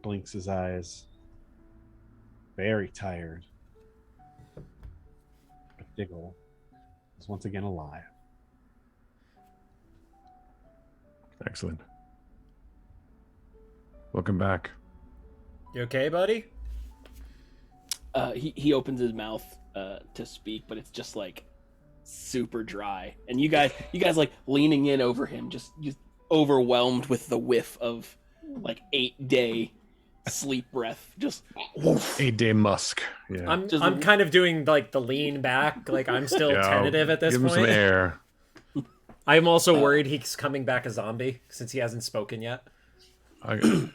Blinks his eyes, very tired. But Diggle is once again alive. Excellent. Welcome back. You okay, buddy? He opens his mouth to speak, but it's just like super dry, and you guys like leaning in over him, just overwhelmed with the whiff of like 8-day sleep breath. Just 8-day musk. Yeah. I'm kind of doing like the lean back, like I'm still Yeah, tentative at this give him point. some air. I'm also worried he's coming back a zombie since he hasn't spoken yet. I'll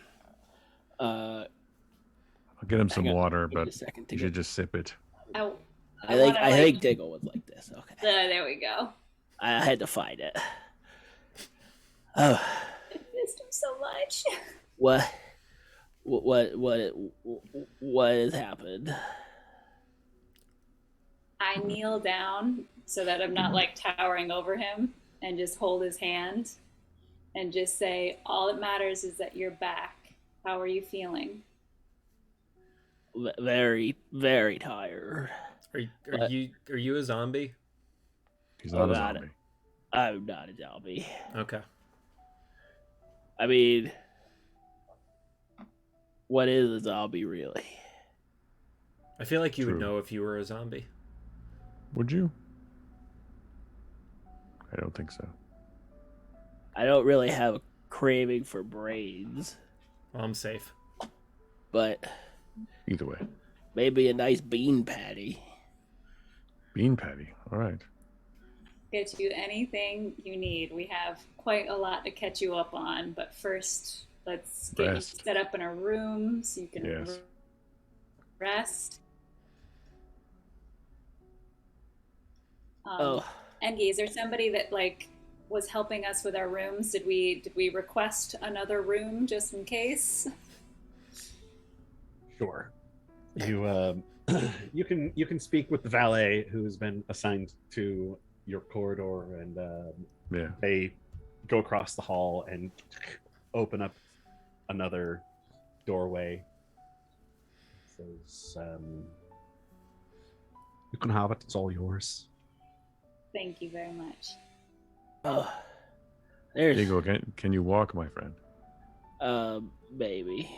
uh, get him some hang on, water, give me but a second to you get- should just sip it. Oh, I think wanna, I think Diggle was like this. Okay, there we go. I had to find it. Oh, I missed him so much. what has happened? I kneel down so that I'm not like towering over him and just hold his hand and just say, all that matters is that you're back. How are you feeling? Very, very tired. Are you a zombie? He's not a Got it. zombie. I'm not a zombie. Okay. I mean, what is a zombie really? I feel like you would True. know if you were a zombie. Would you? I don't think so. I don't really have a craving for brains, Well, I'm safe. but Either way. maybe a nice bean patty. Bean patty. All right. Get you anything you need. We have quite a lot to catch you up on, but first, let's get Rest. you set up in a room so you can Yes. rest. Oh, Engie, is there somebody that like was helping us with our rooms? Did we request another room just in case? Sure. You you can speak with the valet who's been assigned to your corridor, and Yeah. they go across the hall and open up another doorway. Says, "You can have it. It's all yours." Thank you very much. oh, there's Diego, can you walk, my friend? maybe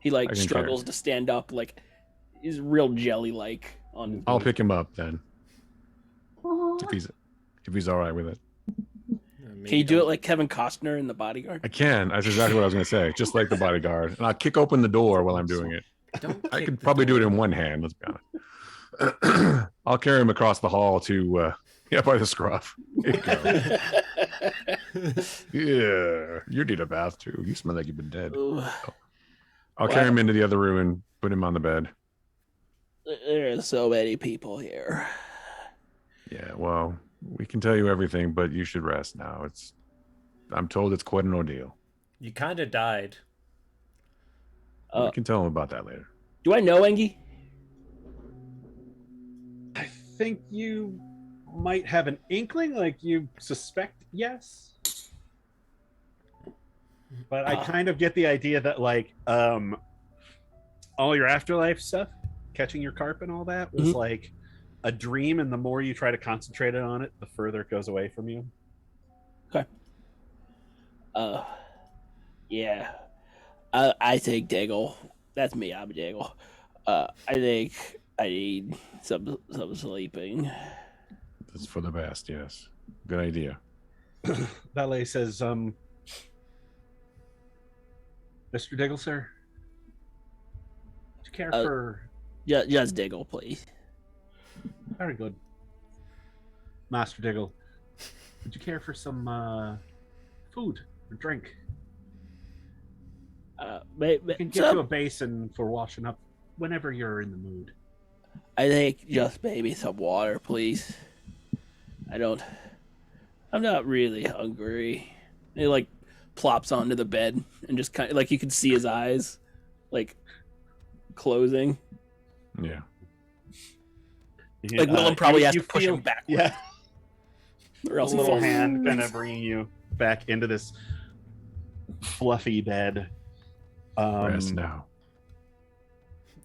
he like I can struggles to stand up, like he's real jelly like on his I'll knees. pick him up then, Aw. if he's all right with it. Can you do it like Kevin Costner in The Bodyguard? I can. That's exactly what I was going to say. Just like the bodyguard, and I'll kick open the door while I'm doing it. I could probably do it in one hand. Let's be honest. I'll carry him across the hall to by the scruff. Here you go. Yeah, you need a bath too. You smell like you've been dead. Ooh, I'll carry him into the other room and put him on the bed. there are so many people here. Yeah, well, we can tell you everything, but you should rest now. I'm told it's quite an ordeal. You kind of died. We can tell him about that later. Do I know Engie? I think you might have an inkling, like you suspect, yes. But I kind of get the idea that like all your afterlife stuff, catching your carp and all that was like a dream, and the more you try to concentrate on it, the further it goes away from you. Okay. Yeah. I think Diggle. That's me. I'm Diggle. I think I need some sleeping. That's for the best, yes. Good idea. Valet says, Mr. Diggle, sir, would you care for... Just Diggle, please. Very good. Master Diggle, would you care for some food or drink? I can get you a basin for washing up whenever you're in the mood. I think just maybe some water, please. I'm not really hungry. He like plops onto the bed and just kind of like you can see his eyes like closing. Yeah. Like Willem probably has you to push feel- him back. Yeah, Or a else he little falls. hand kind of bringing you back into this fluffy bed. Rest now.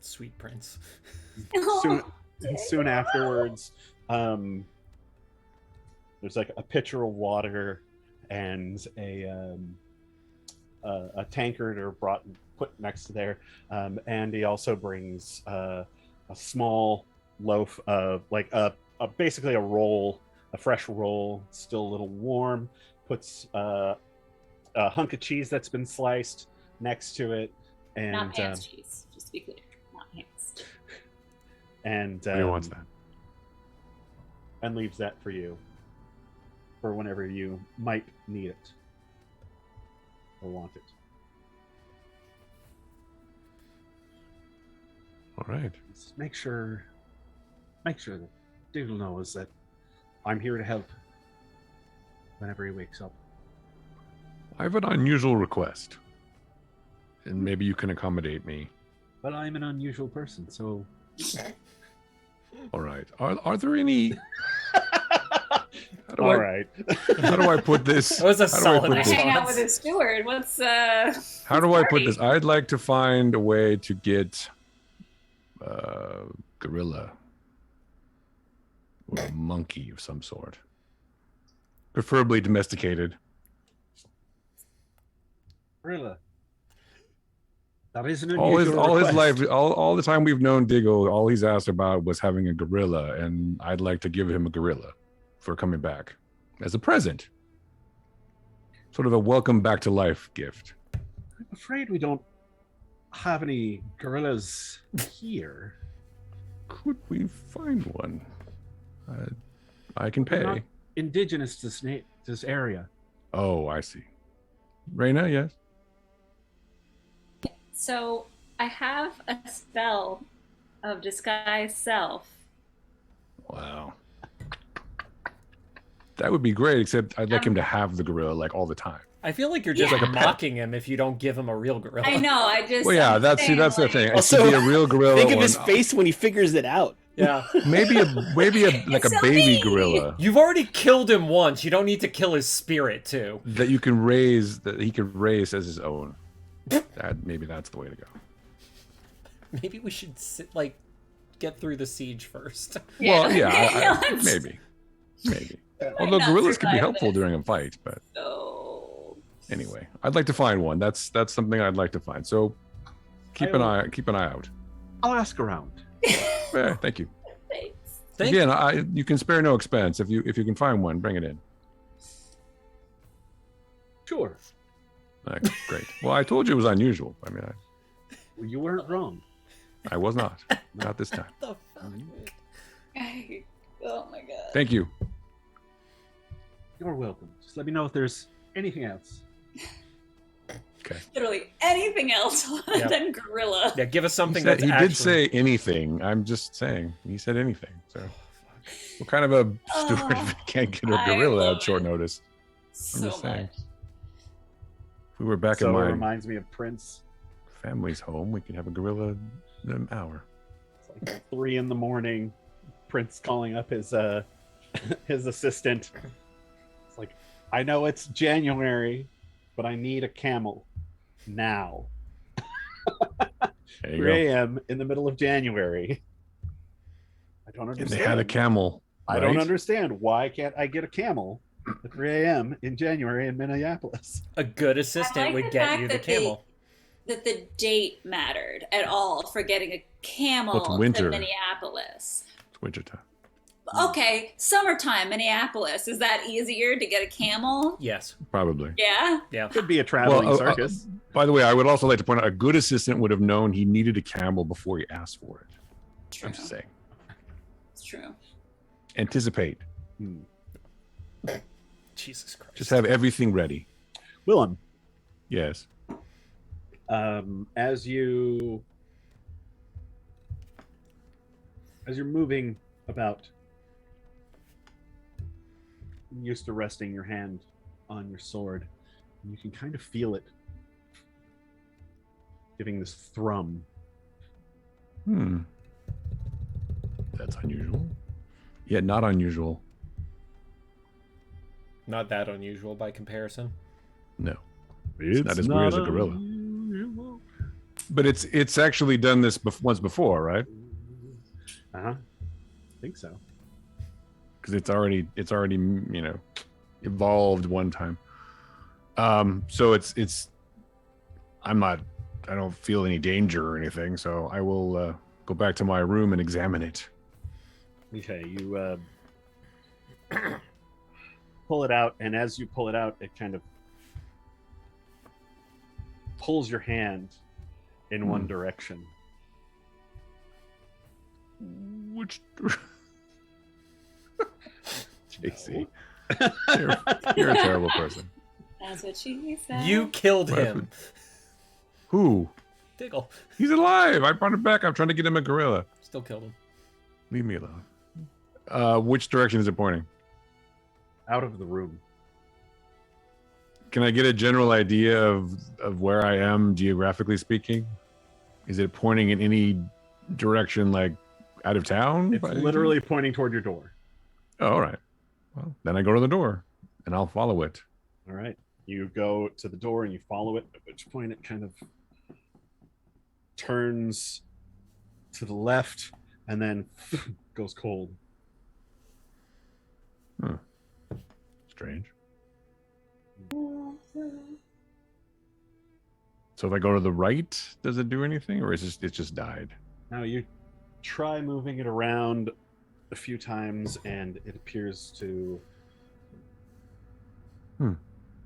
Sweet prince. Soon afterwards, there's like a pitcher of water and a tankard are put next to there, and he also brings a small loaf of like a basically a roll, a fresh roll, still a little warm. Puts a hunk of cheese that's been sliced next to it, and Not pants cheese, just to be clear. Not pants. and Who wants that? and leaves that for you for whenever you might need it or want it. All right. Just make sure that Diggle knows that I'm here to help whenever he wakes up. I have an unusual request, and maybe you can accommodate me. But I'm an unusual person, so All right. Are there any? all right. How do I put this? That was a how do I solid put I this? hang out response. with his steward. What's How do I put Sorry. this? I'd like to find a way to get gorilla or a monkey of some sort, preferably domesticated. Gorilla. That is an All unusual his request. life, all the time we've known Diggle, all he's asked about was having a gorilla, and I'd like to give him a gorilla for coming back as a present, sort of a welcome back to life gift. I'm afraid we don't have any gorillas here. Could we find one? I can They're pay. not indigenous to this area. Oh, I see. Raina, yes. So I have a spell of disguise self. Wow. That would be great, except I'd like him to have the gorilla like all the time. I feel like you're just Yeah. mocking him if you don't give him a real gorilla. I know. I just. Well, yeah, I'm that's saying, the like, thing. It Also, should be a real gorilla. Think of or his an- face when he figures it out. Yeah. Maybe a like a It's so baby mean. gorilla You've already killed him once. You don't need to kill his spirit too. that you can raise, that he could raise as his own. Maybe that's the way to go. Maybe we should get through the siege first. Well, Yeah. yeah, Let's- maybe. might Although not gorillas can be survive helpful this. during a fight, but So. anyway, I'd like to find one. That's something I'd like to find. So keep an eye out. I'll ask around. Yeah, thank you. Thanks. Again, you can spare no expense if you can find one. Bring it in. Sure. Great. Well, I told you it was unusual. I mean, Well, you weren't wrong. I was not. Not this time. The fuck? Oh my god. Thank you. You're welcome. Just let me know if there's anything else. Okay. Literally anything else other Yeah. than gorilla. Yeah, give us He, something said, that's he actually... did say anything. I'm just saying. He said anything. So, what kind of a steward Oh, can't get a I gorilla love at short it. notice? So just saying. much. If we were back So in it my reminds me of Prince. family's home, we could have a gorilla in an hour. It's like 3 a.m. Prince calling up his his assistant. It's like, I know it's January, but I need a camel now. There you 3 go. a.m. in the middle of January. I don't And understand. they had a camel. I don't right? understand. Why can't I get a camel at 3 a.m. in January in Minneapolis? A good assistant I like would the get fact you the that they- camel. That the date mattered at all for getting a camel Well, it's winter. to Minneapolis. It's wintertime. Okay, summertime, Minneapolis. Is that easier to get a camel? Yes. Probably. Yeah. Yeah. Could be a traveling Well, circus. By the way, I would also like to point out a good assistant would have known he needed a camel before he asked for it. True. I'm just saying. It's true. Anticipate. Jesus Christ. Just have everything ready. Willem, Yes. as you're moving about, you're used to resting your hand on your sword, and you can kind of feel it giving this thrum. That's unusual. Yet not unusual. Not that unusual by comparison. No. It's not as weird as a gorilla. But it's actually done this once before, right? I think so. Because it's already evolved one time. So it's I don't feel any danger or anything, so I will go back to my room and examine it. Okay, you pull it out, and as you pull it out, it kind of pulls your hand in one direction. Which JC, you're a terrible person. That's what she said. You killed him. Who? Diggle. He's alive. I brought him back. I'm trying to get him a gorilla. Still killed him. Leave me alone. Which direction is it pointing? Out of the room. Can I get a general idea of where I am geographically speaking? Is it pointing in any direction, like out of town? It's literally pointing toward your door. Oh, all right. Well, then I go to the door and I'll follow it. All right. You go to the door and you follow it, at which point it kind of turns to the left and then goes cold. Strange. So if I go to the right, does it do anything, or is it just died? Now you try moving it around a few times, and it appears to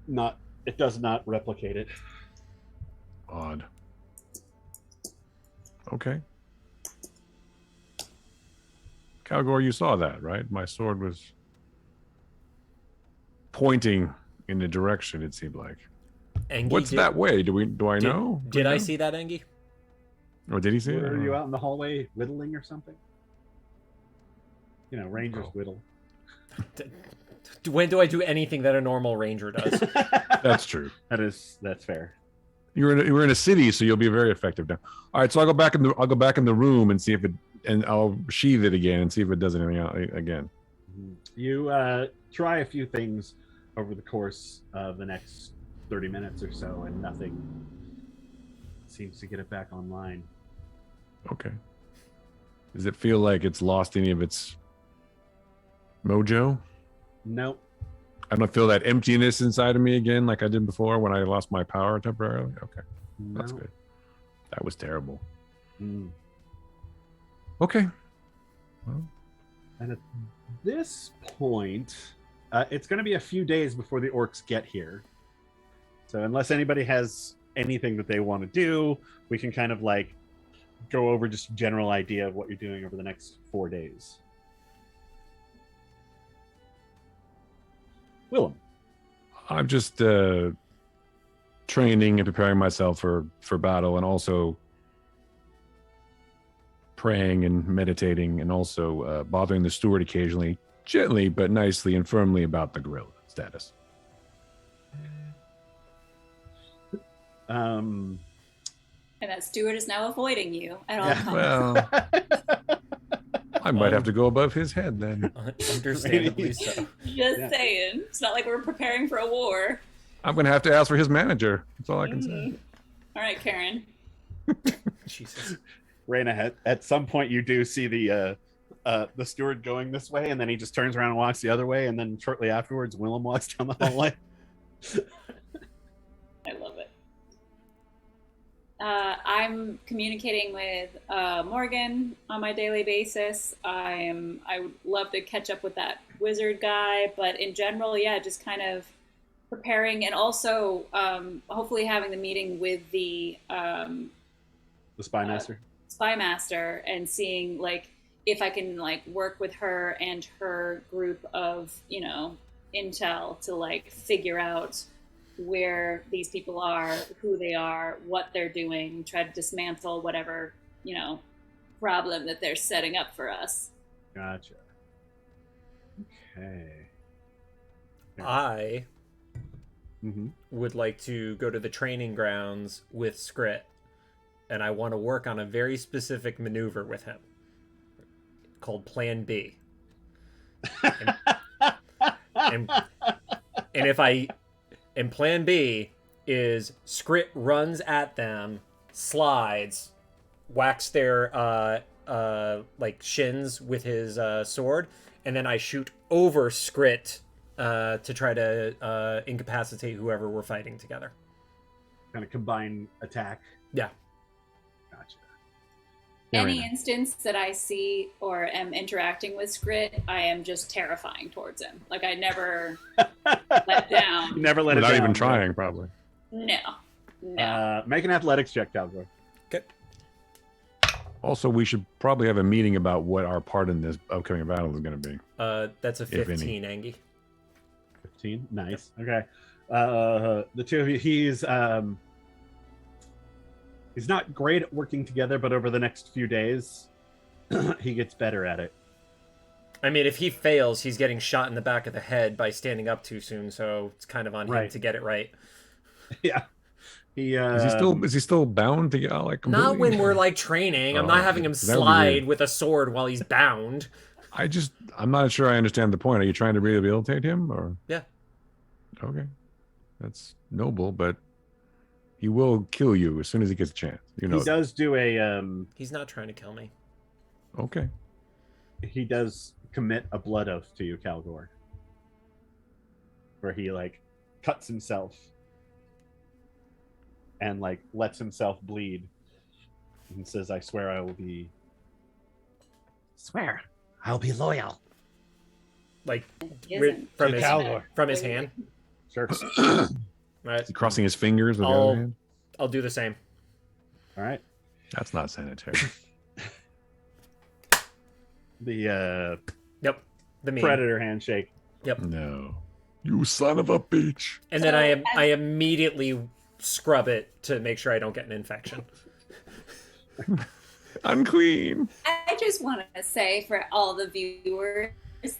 not. It does not replicate it. Odd. Okay. Calgore, you saw that, right? My sword was pointing in the direction, it seemed like. Engie, What's that way? Do I know? Did I see that, Engie? Or did he see it? Were you out in the hallway whittling or something? You know, rangers whittle. When do I do anything that a normal ranger does? That's true. That's fair. You're in a city, so you'll be very effective now. All right, so I'll go back in the room and see if it, and I'll sheathe it again and see if it does anything again. You try a few things over the course of the next 30 minutes or so, and nothing seems to get it back online. Okay. Does it feel like it's lost any of its mojo? Nope. I don't feel that emptiness inside of me again like I did before when I lost my power temporarily. Okay. That's good. That was terrible. Okay. Well, and at this point, it's going to be a few days before the orcs get here. So unless anybody has anything that they want to do, we can kind of like go over just a general idea of what you're doing over the next 4 days. Willem. I'm just training and preparing myself for battle, and also praying and meditating, and also bothering the steward occasionally, gently but nicely and firmly about the gorilla status. And that steward is now avoiding you at all times. Well, I might have to go above his head then. Understandably so. Just saying. It's not like we're preparing for a war. I'm going to have to ask for his manager. That's all I can say. All right, Karen. Jesus. Raina, at some point you do see the steward going this way, and then he just turns around and walks the other way, and then shortly afterwards, Willem walks down the hallway. I love it. I'm communicating with Morgan on my daily basis. I would love to catch up with that wizard guy, but in general, yeah, just kind of preparing, and also hopefully having the meeting with the spy master. Spy master, and seeing like if I can like work with her and her group of intel to like figure out where these people are, who they are, what they're doing, try to dismantle whatever, problem that they're setting up for us. Gotcha. Okay. I would like to go to the training grounds with Skrit, and I want to work on a very specific maneuver with him called Plan B. And Plan B is Skrit runs at them, slides, whacks their like shins with his sword, and then I shoot over Skrit to try to incapacitate whoever we're fighting together. Kind of combine attack. Yeah. Gotcha. Yeah, any right. instance that I see or am interacting with Skrit, I am just terrifying towards him. Like I never let down. You never let Without it down. even trying, probably. No. No. Make an athletics check, Calgore. Okay. Also, we should probably have a meeting about what our part in this upcoming battle is going to be. That's a If any. 15, Angie. 15. Nice. Okay. The two of you, he's not great at working together, but over the next few days, he gets better at it. I mean, if he fails, he's getting shot in the back of the head by standing up too soon, so it's kind of on him Right. to get it right. Yeah. He Is he still bound to like completely? Not when we're like training. I'm Oh, not having him that would be slide weird. with a sword while he's bound. I'm not sure I understand the point. Are you trying to rehabilitate him or? Yeah. Okay. That's noble, but he will kill you as soon as he gets a chance. You know. he does do a He's not trying to kill me. Okay. he does commit a blood oath to you, Calgore, where he like cuts himself and like lets himself bleed and says, "I swear I will be. Swear I'll be loyal." Like Isn't. from To his Calgore. from his hand. Sure. Right. Crossing his fingers with the other hand. I'll do the same. All right. That's not sanitary. The Yep. The meme. predator handshake. No. You son of a bitch. And then I immediately scrub it to make sure I don't get an infection. Unclean. I just want to say for all the viewers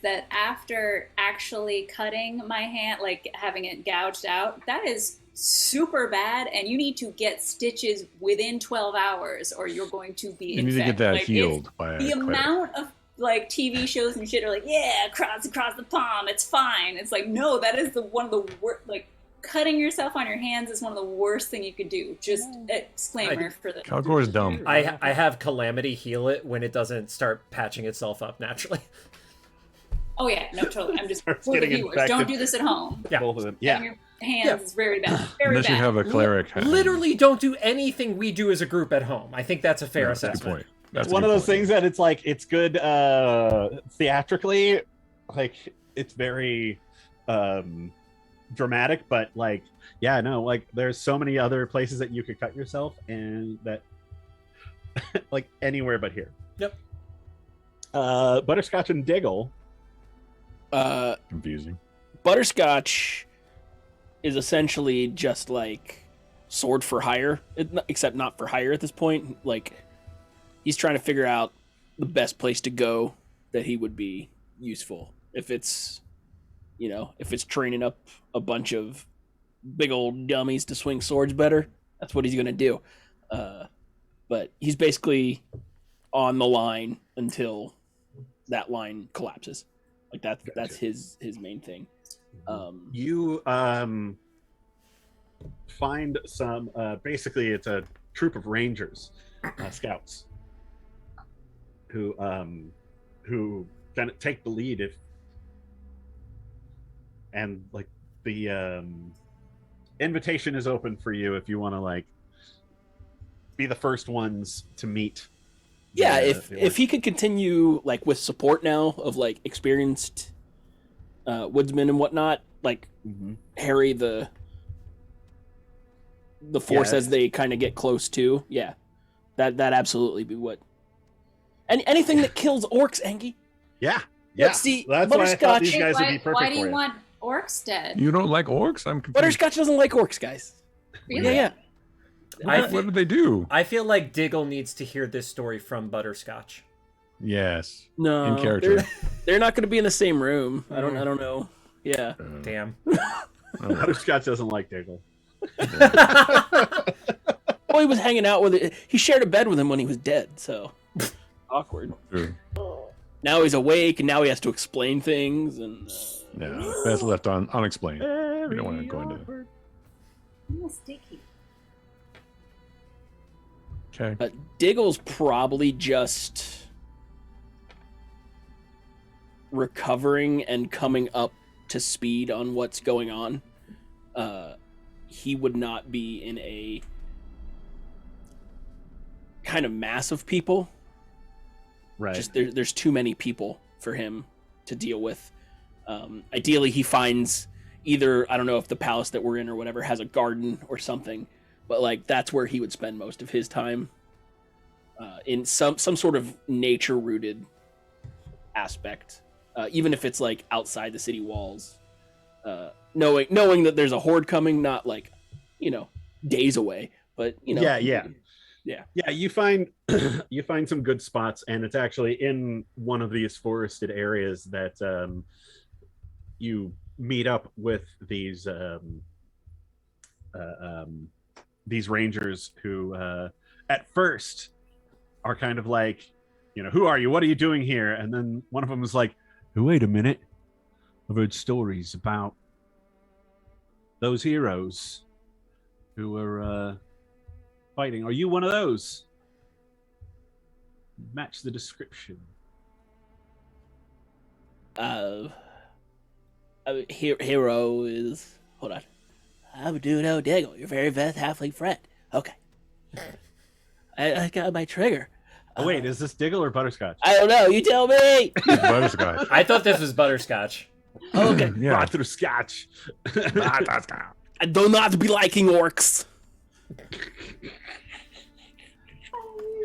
that after actually cutting my hand, like having it gouged out, that is super bad, and you need to get stitches within 12 hours or you're going to be You need to get infected. that Like, healed by a the clinic. amount of like TV shows and shit are like, yeah, across the palm, it's fine. It's like, no, that is one of the worst. Like cutting yourself on your hands is one of the worst thing you could do. Just disclaimer for the. Calgore's dumb. I have Calamity heal it when it doesn't start patching itself up naturally. Oh yeah, no, totally. I'm just Starts for the getting viewers. infected. Don't do this at home. Yeah. Both of them. Cutting Yeah. your hands is very bad. Very Unless bad. you have a cleric. Literally don't do anything we do as a group at home. I think that's a fair That's a good assessment. point. That's a One good of those point. things that it's like it's good theatrically, like it's very dramatic, but like yeah, no, like there's so many other places that you could cut yourself, and that like anywhere but here. Yep. Butterscotch and Diggle. Confusing. Butterscotch is essentially just like sword for hire, except not for hire at this point. Like he's trying to figure out the best place to go that he would be useful. If it's, if it's training up a bunch of big old dummies to swing swords better, that's what he's gonna do. But he's basically on the line until that line collapses. Like that's his main thing. You find some basically it's a troop of rangers, scouts, who kind of take the lead if and like the invitation is open for you if you want to like be the first ones to meet. Yeah, the if he could continue like with support now of like experienced woodsmen and whatnot, like harry the force Yeah, as they kind of get close to, yeah, that absolutely be what. And anything that kills orcs, Angie. yeah. Let's see, That's why I thought these Butterscotch. guys would be perfect Why do for you you. want orcs dead? You don't like orcs? I'm confused. Butterscotch doesn't like orcs, guys. Really? Yeah. What did they do? I feel like Diggle needs to hear this story from Butterscotch. Yes. No, In character. They're not going to be in the same room. I don't know. Yeah. Damn. Butterscotch doesn't like Diggle. Well, he was hanging out with it. He shared a bed with him when he was dead, so awkward. True. Now he's awake, and now he has to explain things, and No, that's left unexplained. We don't want to go into that. Oh, sticky. Okay. but Diggle's probably just recovering and coming up to speed on what's going on. He would not be in a kind of mass of people Right. Just there's too many people for him to deal with. Ideally, he finds either, I don't know if the palace that we're in or whatever has a garden or something, but like that's where he would spend most of his time, in some sort of nature rooted aspect, even if it's like outside the city walls, knowing that there's a horde coming, not like, days away, but yeah, you find you find some good spots, and it's actually in one of these forested areas that you meet up with these rangers who at first are kind of like, who are you, what are you doing here? And then one of them is like, wait a minute, I've heard stories about those heroes who were fighting. Are you one of those? Match the description. Hero is, hold on, I'm doing Diggle, your very best halfling friend. Okay. I got my trigger. Oh wait, is this Diggle or Butterscotch? I don't know, you tell me. Butterscotch. I thought this was butterscotch. Okay. Yeah. Butterscotch. I do not be liking orcs.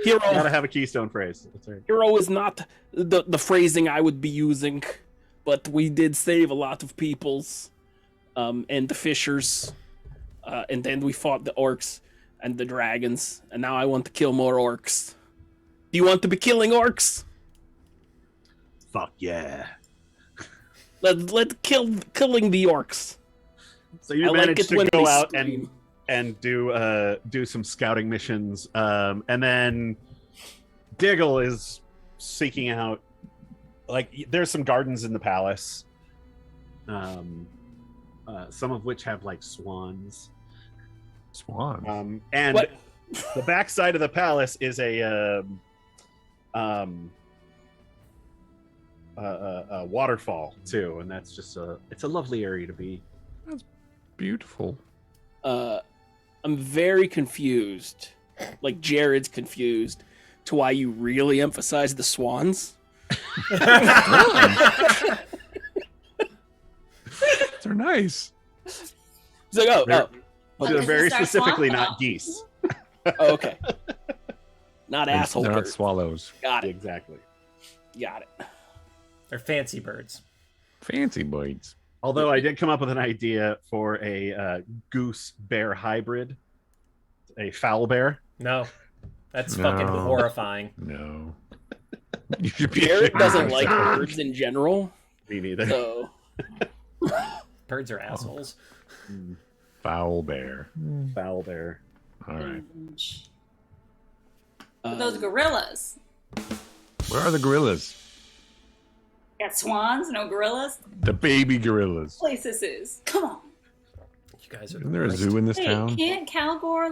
Hero. Gotta have a keystone phrase. That's right. Hero is not the phrasing I would be using, but we did save a lot of peoples, and the fishers, and then we fought the orcs and the dragons, and now I want to kill more orcs. Do you want to be killing orcs? Fuck yeah. Let's killing the orcs. So you I like managed it to when go they out scream. and do some scouting missions, and then Diggle is seeking out, like, there's some gardens in the palace, some of which have like swans. Swan. And What? the backside of the palace is a waterfall too, and that's just it's a lovely area to be. Beautiful. I'm very confused, like Jared's confused, to why you really emphasize the swans. They're nice. It's like, oh, They're- What, They're is very this our specifically swamp? not geese. oh, okay. Not asshole. They're not birds. swallows. Got it. Exactly. Got it. They're fancy birds. Fancy birds. Although I did come up with an idea for a goose bear hybrid, a fowl bear. No, that's No. fucking horrifying. No. You should be Jared ashamed doesn't of like yourself. birds in general, Me neither. so Birds are assholes. Foul bear. Fowl bear. All right. But those gorillas. Where are the gorillas? Got swans, no gorillas. The baby gorillas. Place this is. Come on. You guys are. Isn't there a the zoo in this Wait, town? can't Calgore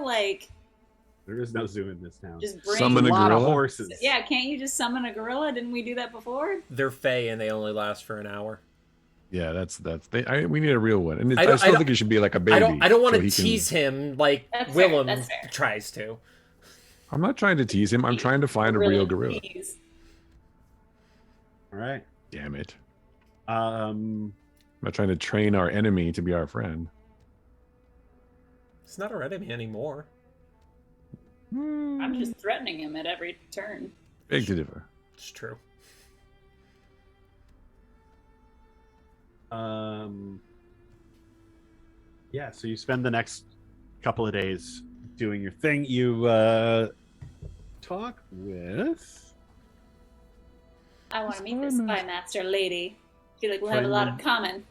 There is no zoo in this town. just bring? Summon a a lot of gorilla? horses. Yeah, can't you just summon a gorilla? Didn't we do that before? They're fey and they only last for an hour. Yeah, we need a real one, and I I don't- still think it should be like a baby. I don't want so to he can- tease him like That's fair, Willem that's fair. tries to. I'm not trying to tease him. I'm trying to find a real gorilla. please. All right. Damn it! Um, I'm not trying to train our enemy to be our friend. It's not our enemy anymore. I'm just threatening him at every turn. Beg to differ. It's true. yeah, so you spend the next couple of days doing your thing. You talk with I want to meet this spy master lady. I feel like we'll have a lot in common.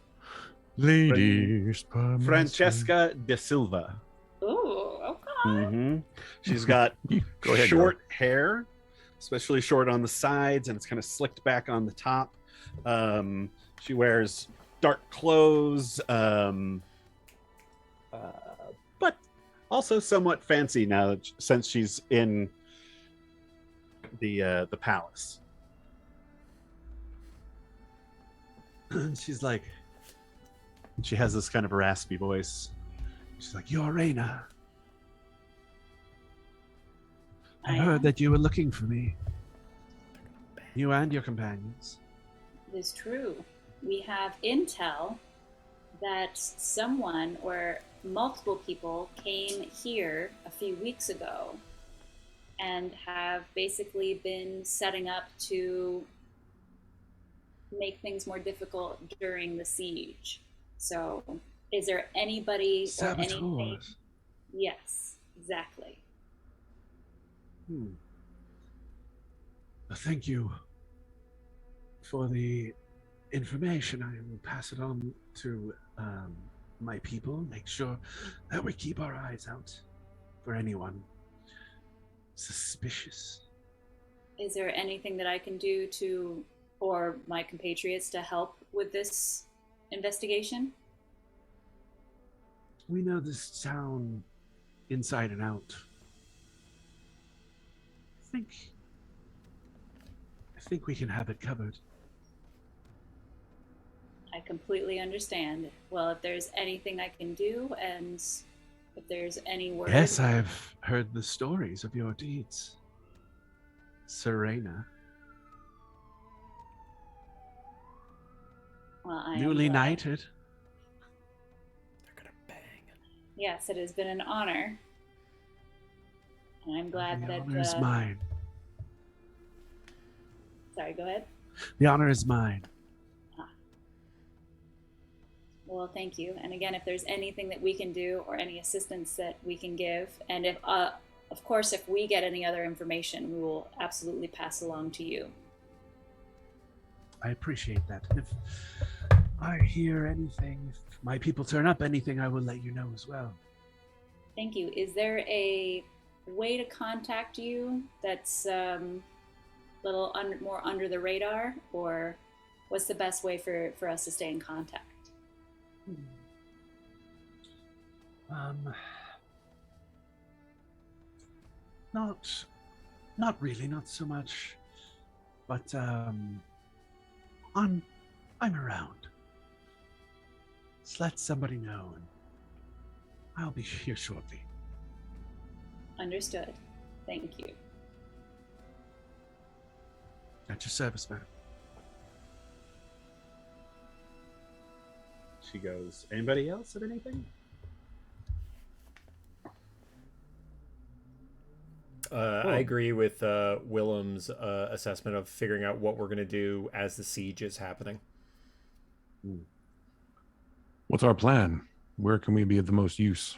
Lady Spy Francesca de Silva. Ooh, okay. Mm-hmm. She's got Go ahead, short hair, especially short on the sides, and it's kind of slicked back on the top. She wears dark clothes, but also somewhat fancy now since she's in the palace. She's like, she has this kind of raspy voice. She's like, "You're Reina. I I heard am. that you were looking for me." You and your companions. It is true. We have intel that someone or multiple people came here a few weeks ago and have basically been setting up to make things more difficult during the siege. So, is there anybody or anything? Saboteurs. Yes, exactly. Well, thank you for the information. I will pass it on to my people. Make sure that we keep our eyes out for anyone suspicious. Is there anything that I can do to, or my compatriots to help with this investigation? We know this town inside and out. I think we can have it covered. I completely understand. Well, if there's anything I can do, and if there's any word... Yes, I've heard the stories of your deeds, Serena. Well, I am Newly glad. knighted. They're gonna bang. Yes, it has been an honor. And I'm glad The that... honor is mine. Sorry, go ahead. The honor is mine. Well, thank you. And again, if there's anything that we can do or any assistance that we can give, and if, of course, if we get any other information, we will absolutely pass along to you. I appreciate that. And if I hear anything, if my people turn up anything, I will let you know as well. Thank you. Is there a way to contact you that's a little more under the radar, or what's the best way for us to stay in contact? Not really, not so much. But I'm around. Just let somebody know, and I'll be here shortly. Understood. Thank you. At your service, man. She goes, anybody else have anything? I agree with Willem's assessment of figuring out what we're going to do as the siege is happening. What's our plan? Where can we be of the most use?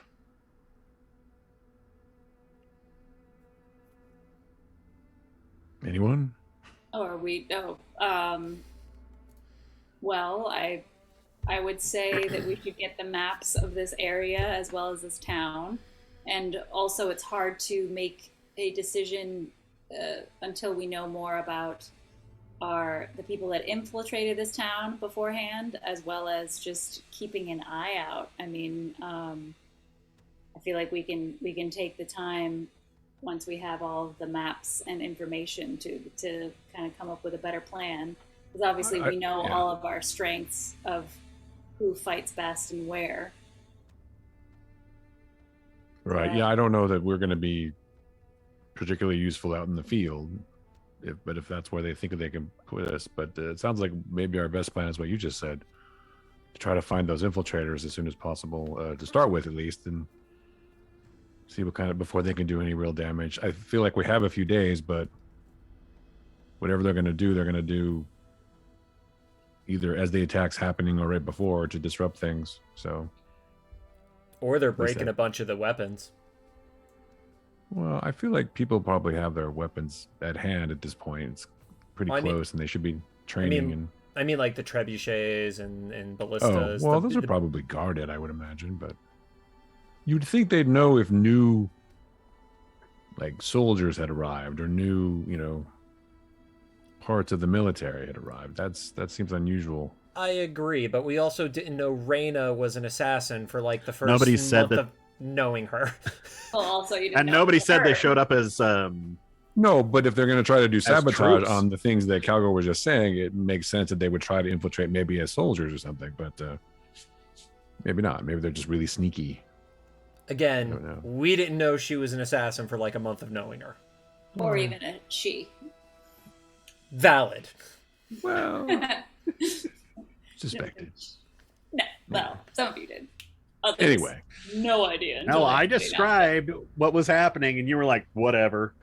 Anyone? Well, I would say that we should get the maps of this area as well as this town. And also it's hard to make a decision until we know more about the people that infiltrated this town beforehand, as well as just keeping an eye out. I mean, I feel like we can take the time once we have all of the maps and information to kind of come up with a better plan. Because obviously we know all of our strengths of who fights best and where. Right. Yeah, I don't know that we're going to be particularly useful out in the field, but if that's where they think they can put us. But it sounds like maybe our best plan is what you just said, to try to find those infiltrators as soon as possible, to start with at least, and see what kind of, before they can do any real damage. I feel like we have a few days, but whatever they're going to do either as the attack's happening or right before to disrupt things. So, or they're breaking a bunch of the weapons. Well, I feel like people probably have their weapons at hand at this point. It's pretty close, and they should be training. I mean, like the trebuchets and ballistas. Oh, well, those are probably guarded, I would imagine. But you'd think they'd know if new, like, soldiers had arrived or new, parts of the military had arrived. That seems unusual. I agree, but we also didn't know Reyna was an assassin for like the first Nobody said month that... of knowing her. Well, also you didn't and know nobody said her. they showed up as No, but if they're going to try to do sabotage troops. on the things that Calgore was just saying, it makes sense that they would try to infiltrate maybe as soldiers or something, but maybe not. Maybe they're just really sneaky. Again, we didn't know she was an assassin for like a month of knowing her. Or even a she. Valid. Well, suspected. No, well, some of you did. Others, Anyway. no idea. No, I described what was happening, and you were like, "Whatever,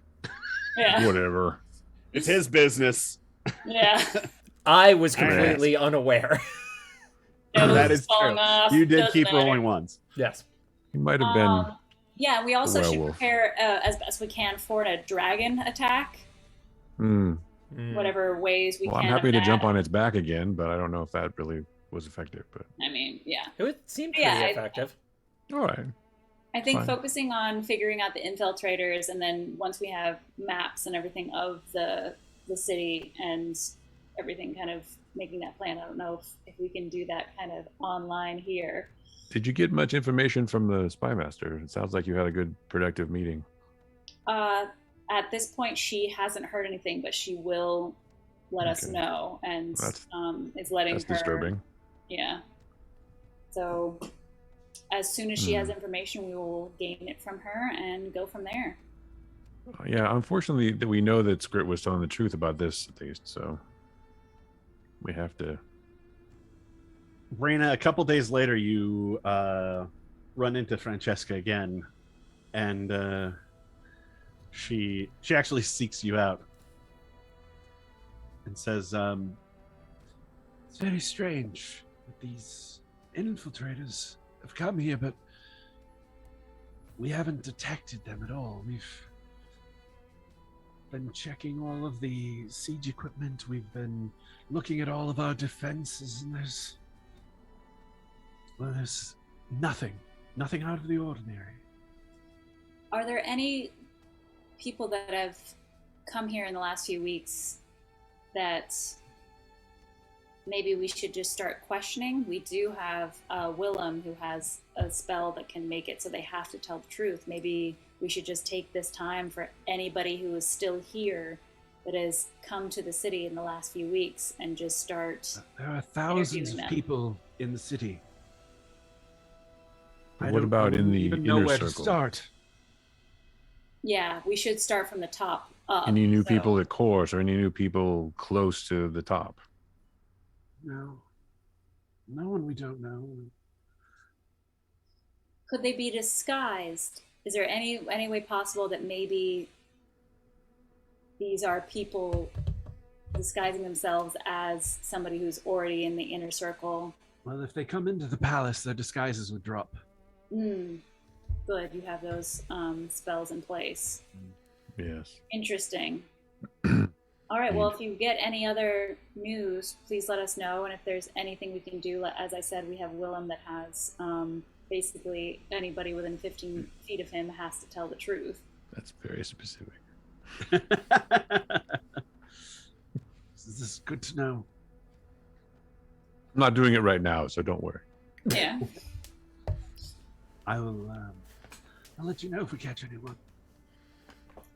Yeah, Whatever. it's his business." yeah. I was completely unaware. That is true. You did keep rolling ones. Yes. He might have been. Yeah, we also should werewolf. prepare as best we can for a dragon attack. Whatever ways we Well, can. I'm happy of to that. jump on its back again, but I don't know if that really was effective. But I mean, yeah. It would seem Yeah, pretty effective. all right. I think Fine. focusing on figuring out the infiltrators, and then once we have maps and everything of the city and everything, kind of making that plan. I don't know if we can do that kind of online here. Did you get much information from the spy master? It sounds like you had a good, productive meeting. At this point, she hasn't heard anything, but she will let us Okay. know, and That's- is letting That's her. disturbing. Yeah. So as soon as she has information, we will gain it from her and go from there. Yeah, unfortunately, that we know that Skrit was telling the truth about this, at least. So we have to. Raina, a couple days later, you run into Francesca again, and she actually seeks you out and says, "It's very strange that these infiltrators have come here, but we haven't detected them at all. We've been checking all of the siege equipment. We've been looking at all of our defenses, and there's nothing out of the ordinary." Are there any people that have come here in the last few weeks that maybe we should just start questioning? We do have Willem, who has a spell that can make it so they have to tell the truth. Maybe we should just take this time for anybody who is still here that has come to the city in the last few weeks and just start. There are thousands interviewing of them. people in the city. What I don't about in the even know inner where to circle? start. Yeah, we should start from the top up. Any new so- people at course, or any new people close to the top? No one we don't know. Could they be disguised? Is there any way possible that maybe these are people disguising themselves as somebody who's already in the inner circle? Well, if they come into the palace, their disguises would drop. Good, you have those spells in place. Yes. Interesting. All right, well, if you get any other news, please let us know. And if there's anything we can do, as I said, we have Willem that has basically anybody within 15 feet of him has to tell the truth. That's very specific. This is good to know. I'm not doing it right now, so don't worry. Yeah. I will. I'll let you know if we catch anyone.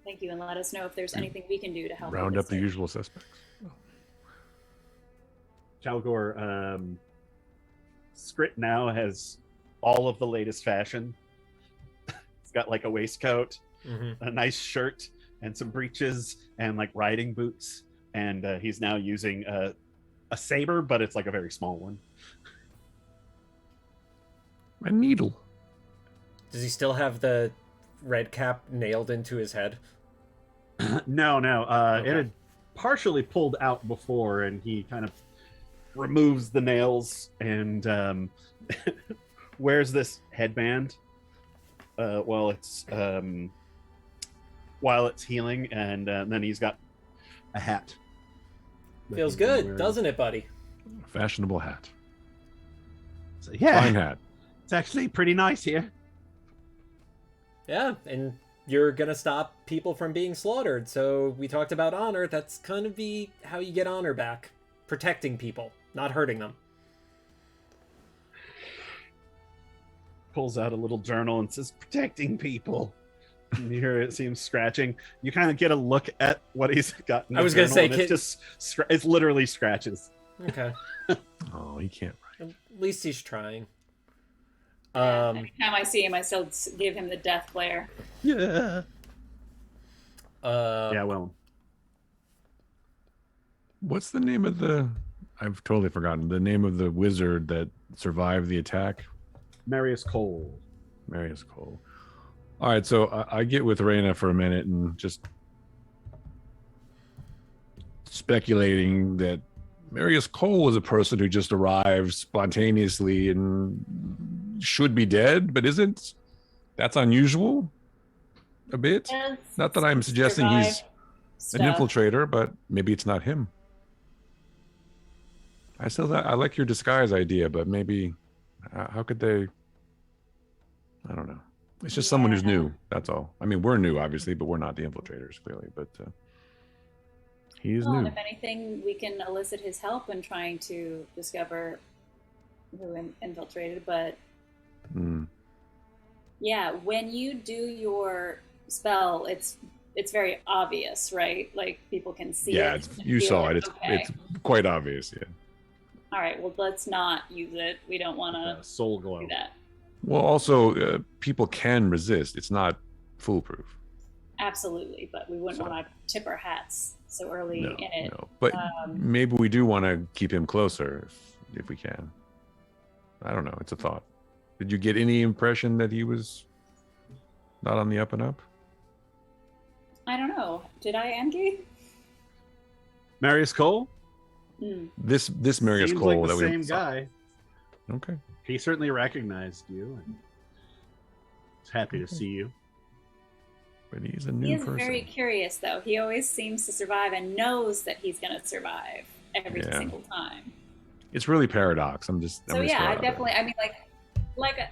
Thank you, and let us know if there's anything we can do to help. Round with up the this. usual suspects. Calgore, Skrit now has all of the latest fashion. It's got like a waistcoat, a nice shirt, and some breeches, and like riding boots. And he's now using a saber, but it's like a very small one. A needle. Does he still have the red cap nailed into his head? No. Okay. It had partially pulled out before, and he kind of removes the nails and wears this headband while it's healing, and then he's got a hat. that Feels he's been good, wearing. doesn't it, buddy? Fashionable hat. So, yeah, Fine hat. it's actually pretty nice here. Yeah, and you're gonna stop people from being slaughtered. So we talked about honor. That's kind of how you get honor back. Protecting people, not hurting them. Pulls out a little journal and says, "Protecting people." And you hear it seems scratching. You kind of get a look at what he's got. In I the was gonna journal, say, and it's just it's literally scratches. Okay. Oh, he can't write. At least he's trying. Every time I see him, I still give him the death glare. Yeah. Yeah. Yeah. Well. What's the name of the? I've totally forgotten the name of the wizard that survived the attack. Marius Cole. Marius Cole. All right, so I get with Raina for a minute and just speculating that Marius Cole was a person who just arrived spontaneously and should be dead, but isn't. That's unusual. A bit. Does Not that I'm suggesting he's survive an stuff. infiltrator, but maybe it's not him. I like your disguise idea, but maybe how could they? I don't know. It's just someone who's new. That's all. I mean, we're new, obviously, but we're not the infiltrators, clearly. But he is Well, and new. if anything, we can elicit his help in trying to discover who infiltrated. But Mm. yeah, when you do your spell, it's very obvious, right? Like people can see Yeah, it. and you feel saw it. It's okay. it's quite obvious. Yeah. All right. Well, let's not use it. We don't want to Soul glow. do that. Well, also, people can resist. It's not foolproof. Absolutely, but we wouldn't So- want to tip our hats so early No, in it. no. But maybe we do want to keep him closer if we can. I don't know. It's a thought. Did you get any impression that he was not on the up and up? I don't know. Did I, Angie? Marius Cole? Hmm. This Marius Seems Cole like the that we same saw. guy. Okay. He certainly recognized you and is happy to see you. But he's a He new is person. very curious, though. He always seems to survive and knows that he's going to survive every Yeah. single time. It's really paradox. I'm just So gonna yeah, throw it I out there. definitely. I mean, like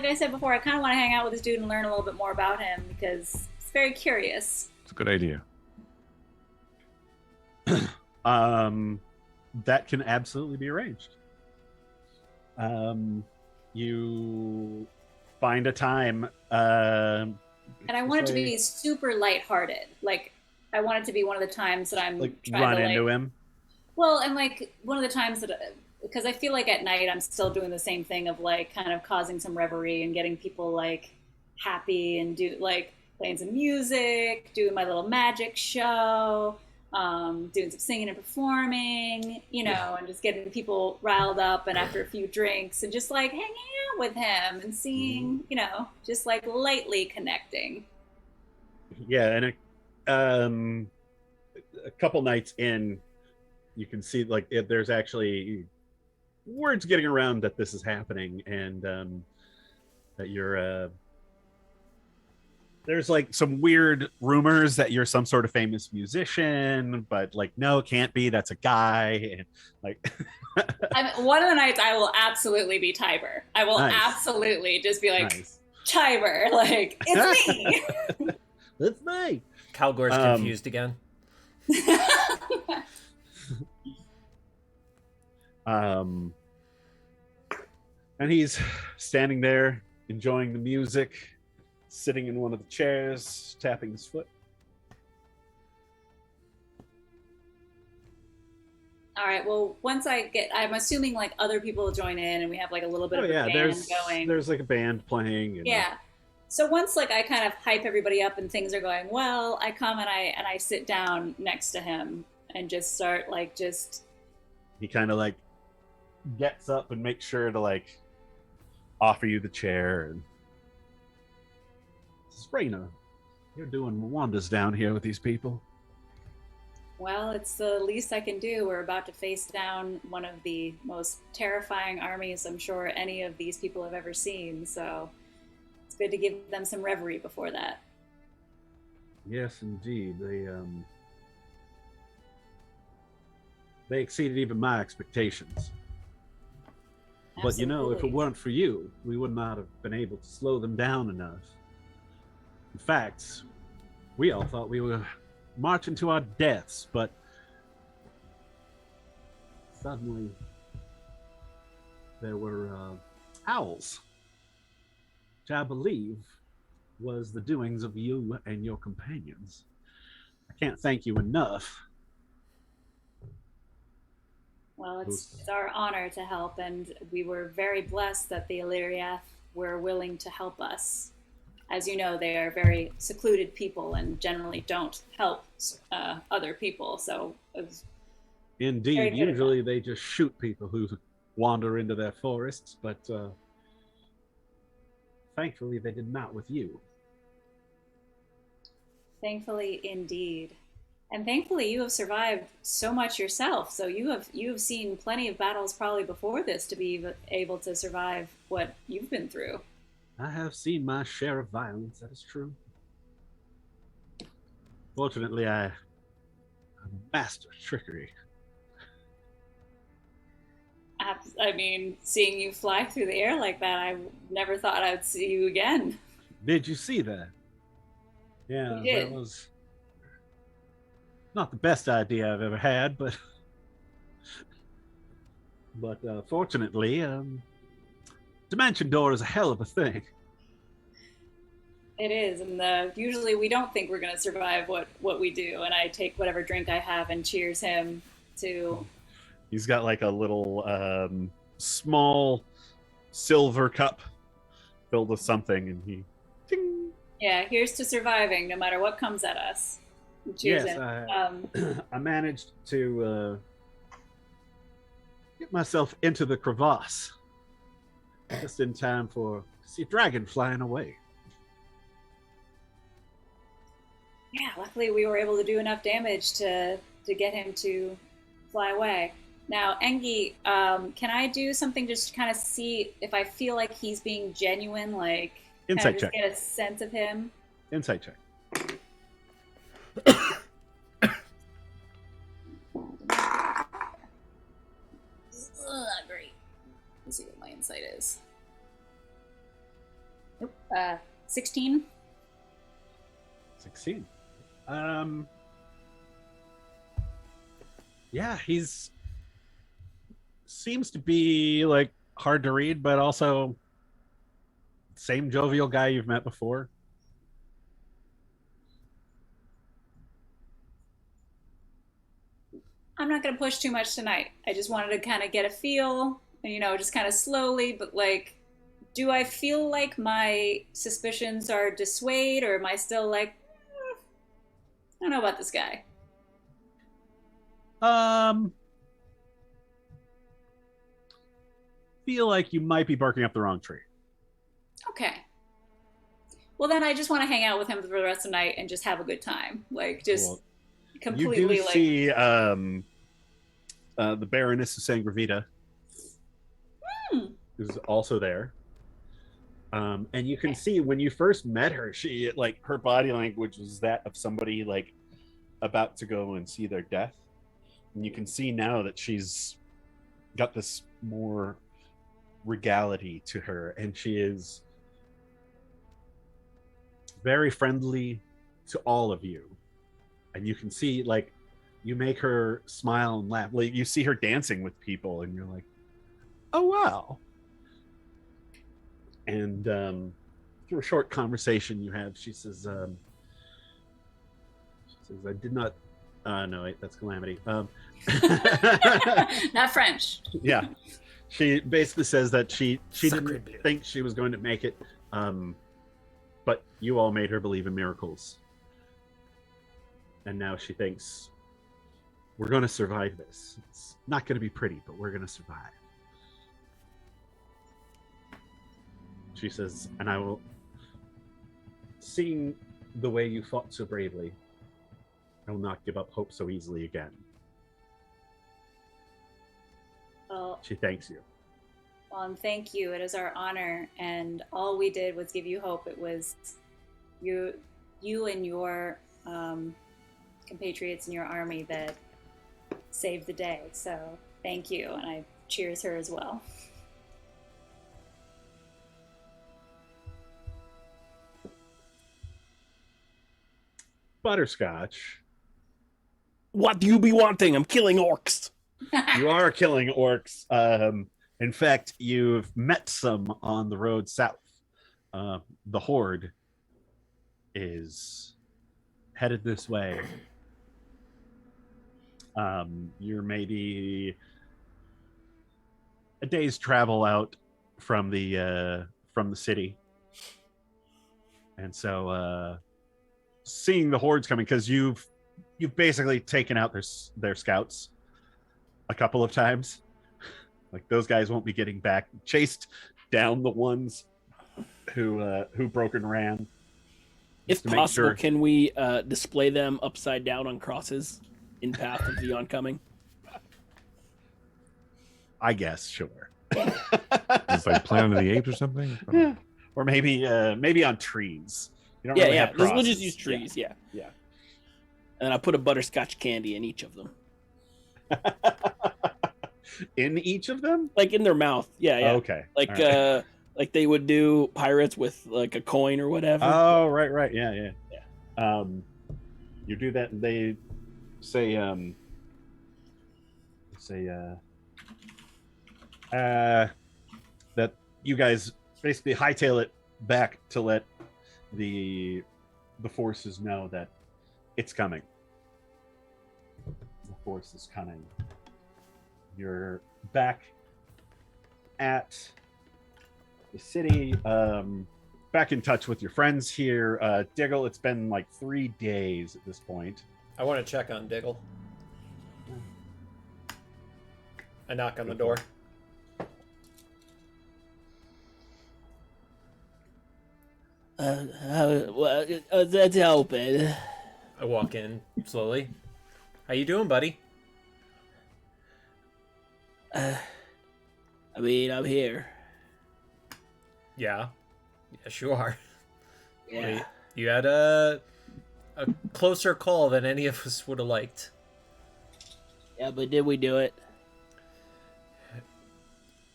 I said before, I kind of want to hang out with this dude and learn a little bit more about him because he's very curious. It's a good idea. That can absolutely be arranged. You find a time. And I want it to say, be super lighthearted. Like I want it to be one of the times that I'm like trying run to into him. Well, and like one of the times that, because I feel like at night I'm still doing the same thing of like kind of causing some reverie and getting people like happy and do like playing some music, doing my little magic show, doing some singing and performing, you know, and just getting people riled up and after a few drinks and just like hanging out with him and seeing, you know, just like lightly connecting. Yeah, and a couple nights in, you can see like there's actually words getting around that this is happening, and that you're there's like some weird rumors that you're some sort of famous musician, but like no, it can't be. That's a guy, and like I mean, one of the nights I will absolutely be Tiber. I will Nice. absolutely just be like, nice. Tiber, like, it's me. That's me. Calgore's confused again. And he's standing there enjoying the music, sitting in one of the chairs, tapping his foot. All right, well, once I'm assuming like other people will join in and we have like a little bit Oh of a yeah, band going. there's like a band playing. And, Yeah. So once like I kind of hype everybody up and things are going well, I come and I sit down next to him and just start like just he kind of like gets up and makes sure to like offer you the chair. And this is Raina. You're doing wonders down here with these people. well, it's the least I can do. We're about to face down one of the most terrifying armies I'm sure any of these people have ever seen. So it's good to give them some reverie before that. Yes, indeed. They exceeded even my expectations. But you know, if it Absolutely. weren't for you, we would not have been able to slow them down enough. In fact, we all thought we were marching to our deaths, but suddenly there were owls, which I believe was the doings of you and your companions. I can't thank you enough. Well, it's our honor to help, and we were very blessed that the Illyriath were willing to help us as you know, they are very secluded people and generally don't help other people. So it was very Indeed, good of them. usually they just shoot people who wander into their forests, but thankfully they did not with you. Thankfully, indeed. And thankfully, you have survived so much yourself. So you have seen plenty of battles probably before this to be able to survive what you've been through. I have seen my share of violence, that is true. Fortunately, I'm a master of trickery. I mean, seeing you fly through the air like that, I never thought I'd see you again. Did you see that? Yeah, We did. that was not the best idea I've ever had, but fortunately, Dimension Door is a hell of a thing. It is, and usually we don't think we're going to survive what we do. And I take whatever drink I have and cheers him to. He's got like a little small silver cup filled with something, and he. Ding. Yeah, here's to surviving, no matter what comes at us. And cheers Yes, him. I managed to get myself into the crevasse just in time to see a dragon flying away. Yeah, luckily we were able to do enough damage to get him to fly away. Now, Engi, can I do something just to kind of see if I feel like he's being genuine, like Insight just check. get a sense of him? Insight check. Great. Let's see what my insight is. Nope. 16. 16. Yeah, he's seems to be like hard to read, but also same jovial guy you've met before. I'm not going to push too much tonight. I just wanted to kind of get a feel, just kind of slowly, but like, do I feel like my suspicions are dissuade, or am I still like, I don't know about this guy? Feel like you might be barking up the wrong tree. Okay. Well, then I just want to hang out with him for the rest of the night and just have a good time. Like, just Well, completely you do like. see the Baroness of Sangravita is also there. And you can see when you first met her, she like her body language was that of somebody like about to go and see their death. And you can see now that she's got this more regality to her, and she is very friendly to all of you. And you can see like you make her smile and laugh. Like you see her dancing with people, and you're like, oh wow. And through a short conversation you have, she says, I did not no wait, that's Calamity. Not French. Yeah, she basically says that she didn't think she was going to make it, but you all made her believe in miracles, and now she thinks we're going to survive this. It's not going to be pretty, but we're going to survive. She says, and I will, seeing the way you fought so bravely, I will not give up hope so easily again. Well, She thanks you. and thank you. It is our honor, and all we did was give you hope. It was you and your compatriots in your army that saved the day. So thank you, and I cheers her as well. Butterscotch, What do you be wanting? I'm killing orcs. you are killing orcs. In fact, you've met some on the road south. The horde is headed this way. You're maybe a day's travel out from the city, And so seeing the hordes coming, because you've basically taken out their scouts a couple of times. Like those guys won't be getting back. Chased down the ones who broke and ran. If to make possible, sure- can we display them upside down on crosses in path of the oncoming? I guess, sure. It's like Planet of the Apes or something. Yeah. Or maybe on trees. You don't Yeah, really yeah. have We'll crosses. just use trees. Yeah. Yeah. And then I put a butterscotch candy in each of them, In each of them? like in their mouth. Yeah, yeah. Okay. Like All right. like they would do pirates with like a coin or whatever. Oh, right. Yeah. You do that, and they say, that you guys basically hightail it back to let the forces know that it's coming. The force is coming. You're back at the city, back in touch with your friends here. Diggle, it's been like 3 days at this point. I want to check on Diggle. I knock on the door. That's open. I walk in slowly. How you doing, buddy? I mean, I'm here. Yeah. Yes, you are. Yeah. You had a closer call than any of us would have liked. Yeah, but did we do it?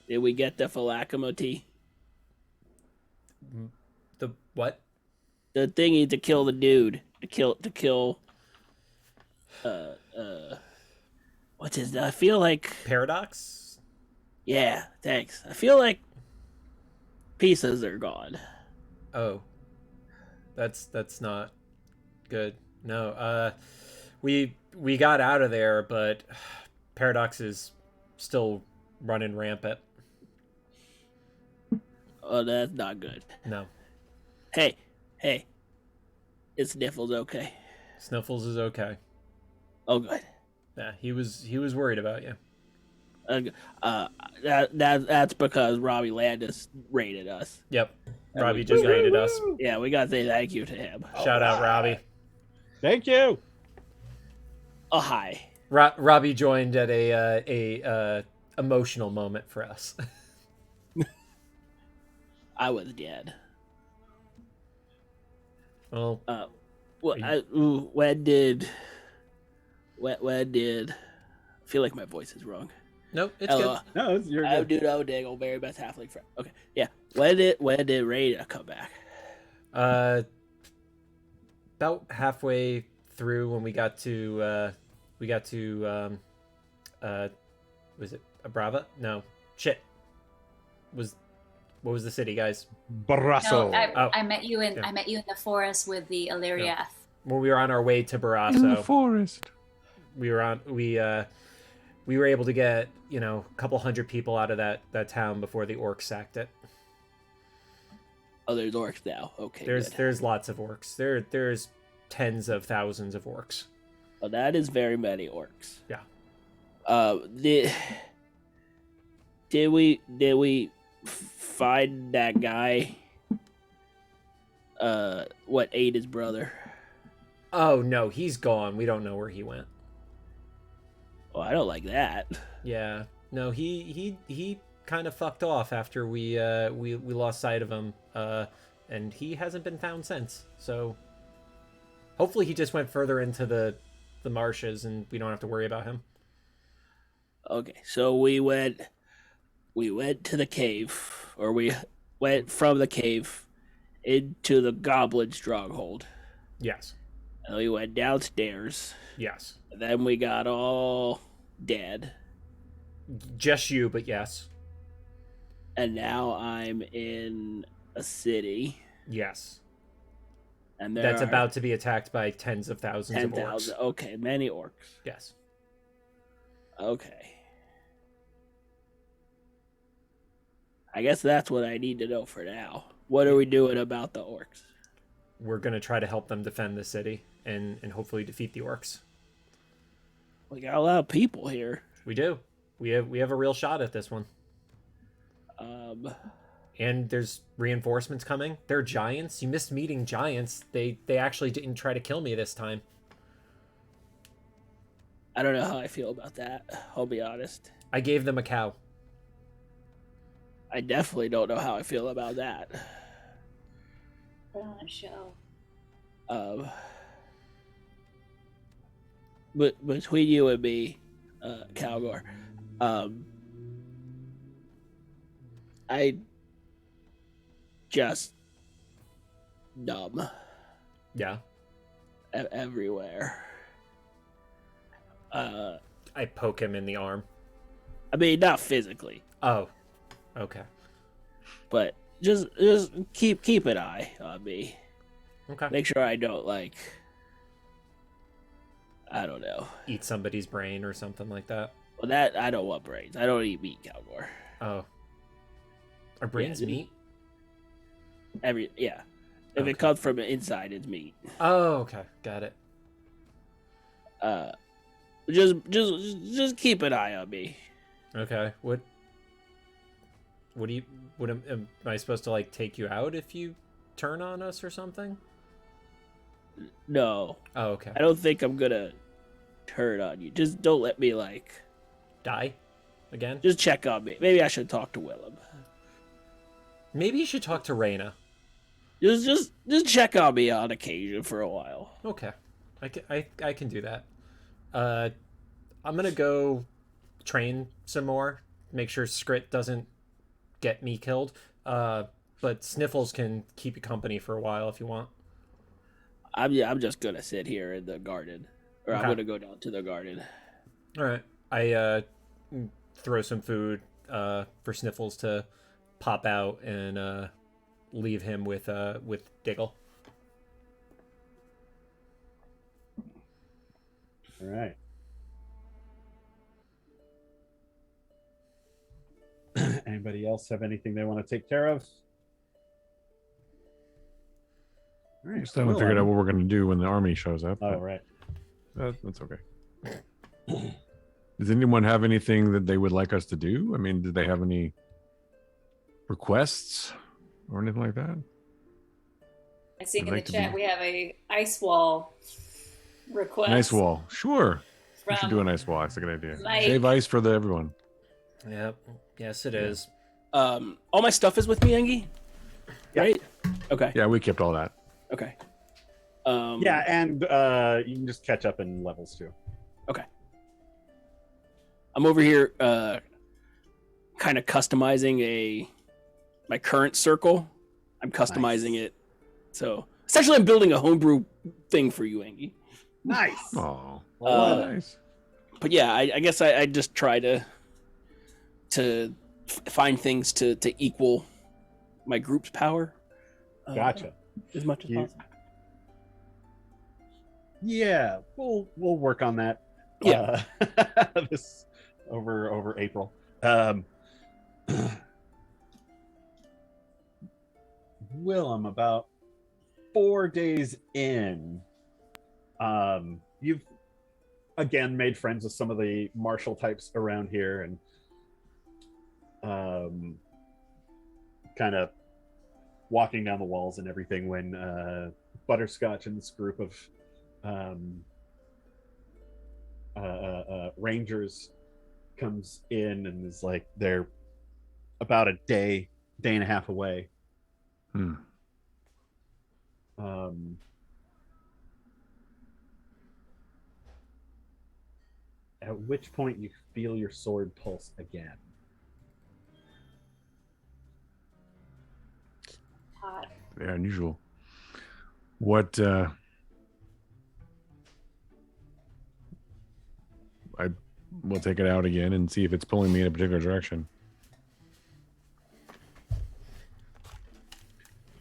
Did we get the Philacamo tea? The what? The thingy to kill the dude. To kill what's his I feel like Paradox? yeah, thanks. I feel like pieces are gone. Oh. That's not good. No. We got out of there, but Paradox is still running rampant. Oh, that's not good. No. Hey. Is Sniffles okay? Sniffles is okay. Oh, good. Yeah, he was worried about you. That's because Robbie Landis raided us. Yep. Robbie just raided us. Yeah, we gotta say thank you to him. Shout out Robbie. Thank you. Oh, hi. Robbie joined at a emotional moment for us. I was dead. Well, when did? I feel like my voice is wrong. nope, it's Hello. good. No, you're I'm good. Dude O'Daggle, very best halfling friend. Okay, yeah. When did Raida come back? About halfway through when we got to was it Abrava? No, shit. What was the city, guys? Barrasso. No, I met you in Yeah. the forest with the Illyriath. When we were on our way to In the Barrasso, forest. we were able to get a couple hundred people out of that town before the orcs sacked it. Oh, there's orcs now. Okay, There's good. there's lots of orcs. There's tens of thousands of orcs. Oh, that is very many orcs. Yeah. Did we find that guy? What ate his brother? Oh no, he's gone. We don't know where he went. Oh, I don't like that. Yeah. No, he kind of fucked off after we lost sight of him. And he hasn't been found since. So hopefully he just went further into the marshes and we don't have to worry about him. Okay, so we went to the cave, or we went from the cave into the goblin stronghold. Yes. And we went downstairs. Yes. And then we got all dead. Just you, but yes. And now I'm in a city. Yes. And there That's are about to be attacked by tens of thousands of orcs. 10,000. Okay, many orcs. Yes. Okay. I guess that's what I need to know for now. What are we doing about the orcs? we're gonna try to help them defend the city and hopefully defeat the orcs. We got a lot of people here. We do. We have a real shot at this one. And there's reinforcements coming. They're giants. You missed meeting giants. They actually didn't try to kill me this time. I don't know how I feel about that. I'll be honest. I gave them a cow. I definitely don't know how I feel about that. Put on a show. But between you and me, Calgore, I just numb Yeah. everywhere. I poke him in the arm. I mean, not physically, Oh. Okay. but just keep an eye on me. Okay. Make sure I don't I don't know. Eat somebody's brain or something like that. Well, that I don't want brains. I don't eat meat, Calgore. Oh. Are brains Yeah, meat? If Okay. it comes from inside, it's meat. Oh, okay. Got it. Just keep an eye on me. Okay. What am I supposed to like take you out if you turn on us or something? No, Oh, okay. I don't think I'm gonna turn on you. Just don't let me Die again? just check on me. Maybe I should talk to Willem. Maybe you should talk to Reyna. Just check on me on occasion for a while. Okay. I can do that. I'm gonna go train some more. Make sure Skrit doesn't get me killed. But Sniffles can keep you company for a while if you want. I'm just gonna sit here in the garden, or I'm Okay. gonna go down to the garden. All right. I throw some food for Sniffles to pop out and leave him with Diggle. All right. Anybody else have anything they want to take care of? All right. Still haven't figured out what we're going to do when the army shows up. Oh, but right. that's okay. Does anyone have anything that they would like us to do? I mean, did they have any requests or anything like that? I see I'd in the like to chat be- we have a ice wall request. An ice wall. Sure. We should from do an ice wall. That's a good idea. Mike. Save ice for everyone. Yep. Yes, it is. All my stuff is with me, Engie. Yeah. Right? Okay. Yeah, we kept all that. Okay. Yeah, and you can just catch up in levels too. Okay. I'm over here kind of customizing my current circle. I'm customizing it. So essentially I'm building a homebrew thing for you, Engie. Nice. Oh, Nice. But yeah, I guess I just try to find things to equal my group's power. Gotcha. As much as You- possible. Yeah, we'll work on that. Yeah. This over April. Willem, about 4 days in, you've again made friends with some of the martial types around here, and kind of walking down the walls and everything when Butterscotch and this group of rangers comes in and is like, they're about a day and a half away. At which point you feel your sword pulse again. hot. Yeah, unusual. What I will take it out again and see if it's pulling me in a particular direction.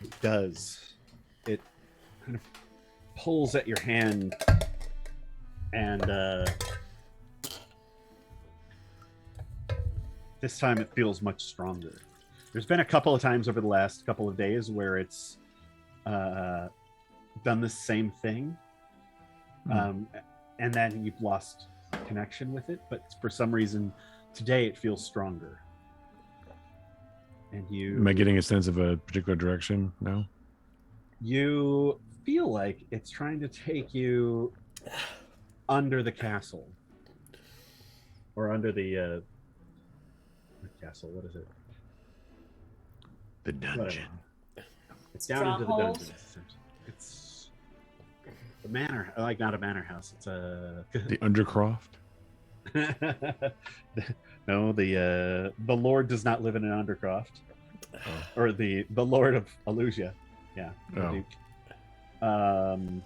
It does. It kind of pulls at your hand, and this time it feels much stronger. There's been a couple of times over the last couple of days where it's done the same thing, and then you've lost connection with it. But for some reason, today it feels stronger. And Am I getting a sense of a particular direction now? You feel like it's trying to take you under the castle, or under the castle. What is it? The dungeon. It's down into the Stronghold? dungeon. It's the manor, like not a manor house. It's a The Undercroft. no. The Lord does not live in an Undercroft, or the Lord of Alusia. Yeah. The Oh. Duke.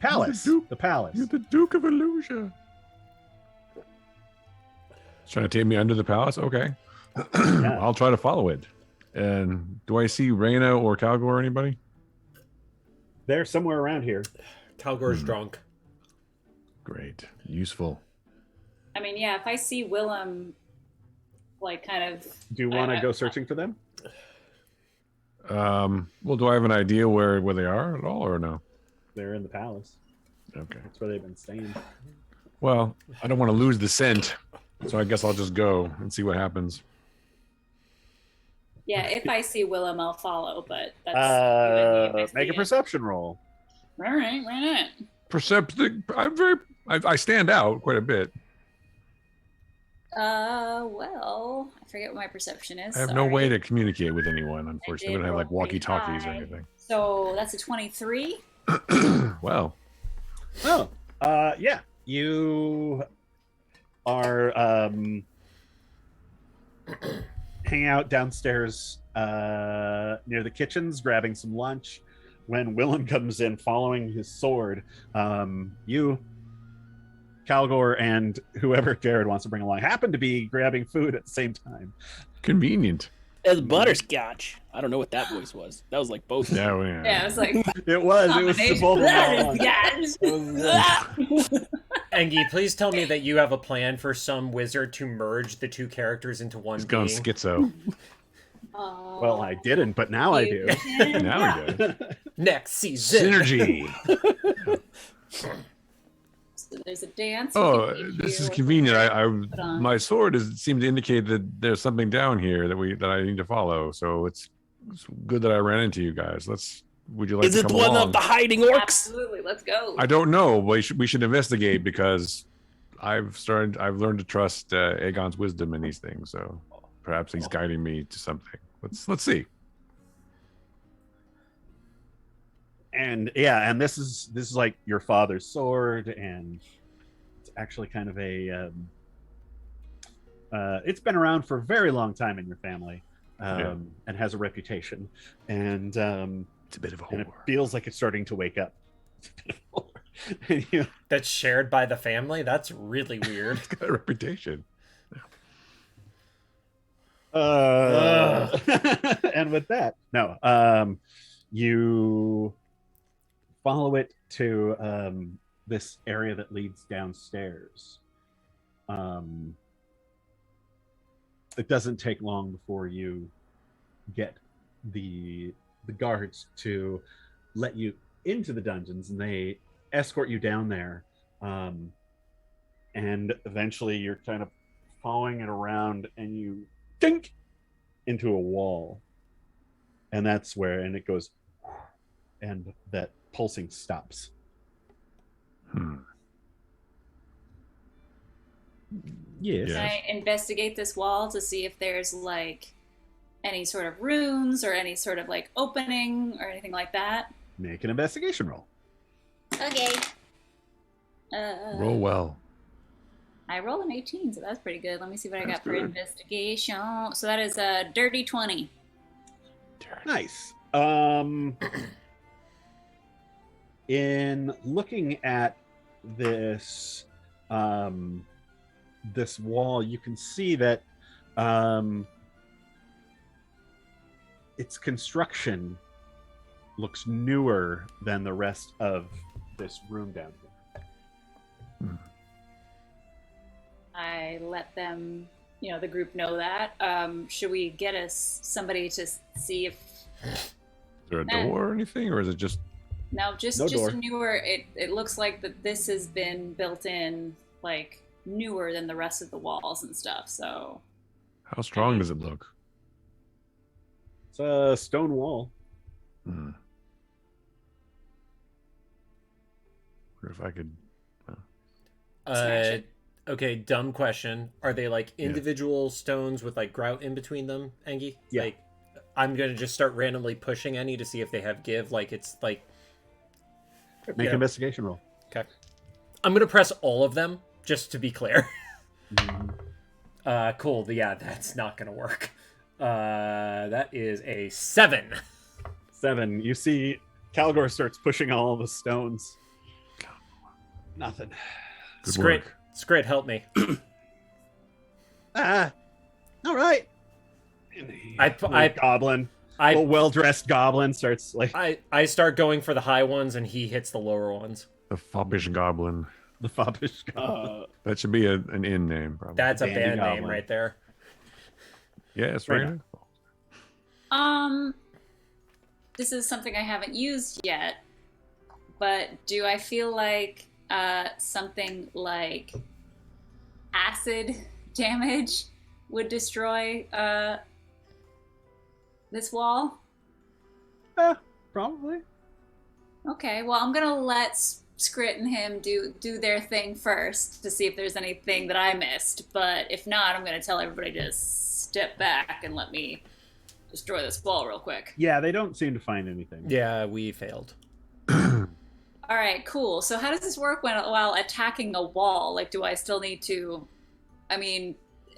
Palace. Duke. The palace. You're the Duke of Illusia. Trying to take me under the palace? Okay. Yeah. I'll try to follow it. And do I see Reyna or Calgore or anybody? They're somewhere around here. Calgore's drunk. Great. Useful. I mean, yeah, if I see Willem, like, kind of... Do you want to go searching for them? Well, do I have an idea where they are at all or no? They're in the palace. Okay. That's where they've been staying. Well, I don't want to lose the scent, so I guess I'll just go and see what happens. Yeah, if I see Willem, I'll follow, but that's... Make a perception roll. All right, why not? I stand out quite a bit. Well, I forget what my perception is. I have no way to communicate with anyone, unfortunately. We don't have like roll pretty walkie-talkies or high. anything. So that's a 23. Well, Oh, yeah. You are hanging out downstairs near the kitchens, grabbing some lunch. When Willem comes in, following his sword, you, Calgore, and whoever Jared wants to bring along happen to be grabbing food at the same time. convenient. As butterscotch. I don't know what that voice was. That was like both. Yeah, Yeah, I was like, It was the both of them. Butterscotch. Engie, please tell me that you have a plan for some wizard to merge the two characters into one He's gone being. schizo. Well, I didn't, but now I do. Now he does. Next season. Synergy. So there's a dance. Oh, we can this do is here. convenient. Put on. My sword seemed to indicate that there's something down here that I need to follow. So it's good that I ran into you guys. Would you like Is to it come one along? of the hiding orcs? Absolutely, let's go. I don't know. We should investigate because I've learned to trust Aegon's wisdom in these things. So perhaps he's guiding me to something. Let's see. And yeah, and this is like your father's sword, and it's actually kind of a it's been around for a very long time in your family, and has a reputation, and It's a bit of a and it whore. feels like it's starting to wake up. And you- That's shared by the family? That's really weird. It's got a reputation. and with that, no, you follow it to this area that leads downstairs. It doesn't take long before you get the guards to let you into the dungeons, and they escort you down there. And eventually you're kind of following it around, and you dink into a wall, and that's where, and it goes, and that pulsing stops. Yes. Can I investigate this wall to see if there's like any sort of runes or any sort of like opening or anything like that? Make an investigation roll. Okay. Roll well. I rolled an 18, so that's pretty good. Let me see what I That's got for good. investigation. So that is a dirty 20. Nice. In looking at this this wall, you can see that its construction looks newer than the rest of this room down here. I let them, the group know that. Should we get us somebody to see if... Is there a door or anything, or is it just No, just No door. a newer. It looks like that this has been built in like newer than the rest of the walls and stuff. So How strong does it look? It's a stone wall. Hmm. What if I could? Smash it. Okay, dumb question. Are they like individual stones with like grout in between them, Engie? Yeah. Like, I'm gonna just start randomly pushing any to see if they have give. Like it's like. Make an investigation roll. Okay. I'm gonna press all of them just to be clear. Cool. Yeah, that's not gonna work. That is a 7. 7. You see, Calgore starts pushing all the stones. Nothing. Good Skrit, work. Skrit, help me. All right. Goblin. A well-dressed goblin starts like I start going for the high ones, and he hits the lower ones. The foppish goblin. the foppish goblin. That should be an inn name, probably. That's a Dandy band name goblin. right there. Yeah, it's Right right. This is something I haven't used yet, but do I feel like something like acid damage would destroy this wall? Probably. Okay, well, I'm gonna let Skrit and him do their thing first to see if there's anything that I missed. But if not, I'm gonna tell everybody to step back and let me destroy this wall real quick. Yeah, they don't seem to find anything. Yeah, we failed. All right, cool. So how does this work while attacking a wall? Like, do I still need to? I mean,